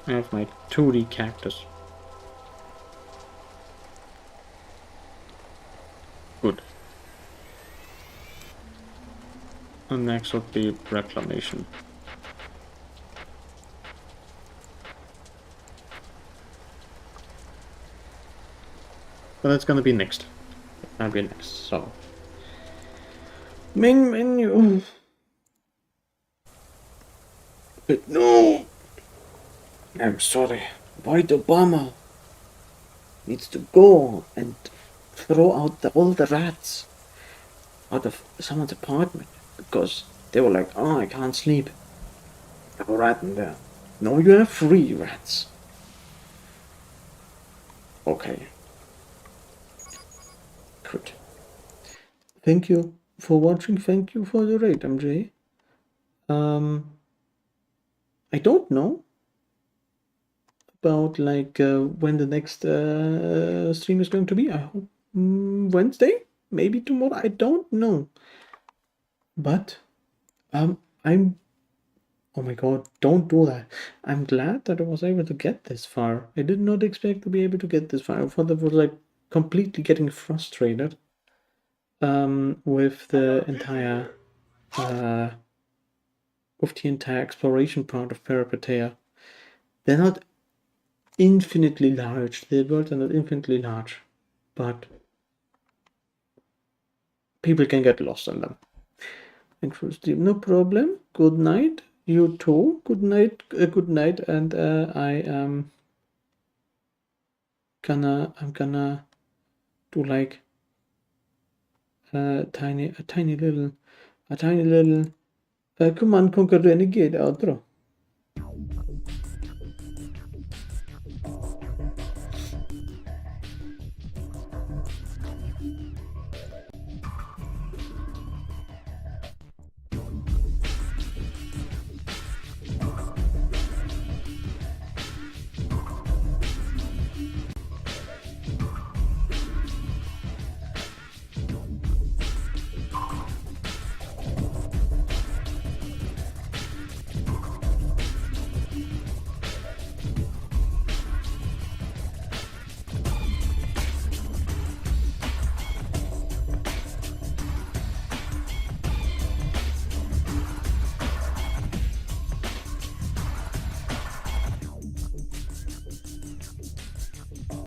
I have my 2D cactus. Good. And next would be reclamation. But that's gonna be next. That'll be next, so. Main menu! But no! I'm sorry. White Obama needs to go and throw out all the rats out of someone's apartment because they were like, oh, I can't sleep. I have a rat in there. No, you have 3 rats. Okay. Good. Thank you for watching. Thank you for the raid, MJ. I don't know about like when the next stream is going to be. I hope Wednesday, maybe tomorrow. I don't know. But I'm. Oh my god! Don't do that. I'm glad that I was able to get this far. I did not expect to be able to get this far. I thought I was like completely getting frustrated. With the entire exploration part of Peripatea. They're not infinitely large. The worlds are not infinitely large, but people can get lost in them. Interesting. No problem. Good night. You too. Good night. Good night. And I am gonna do like a tiny little Command Conquer Renegade outro.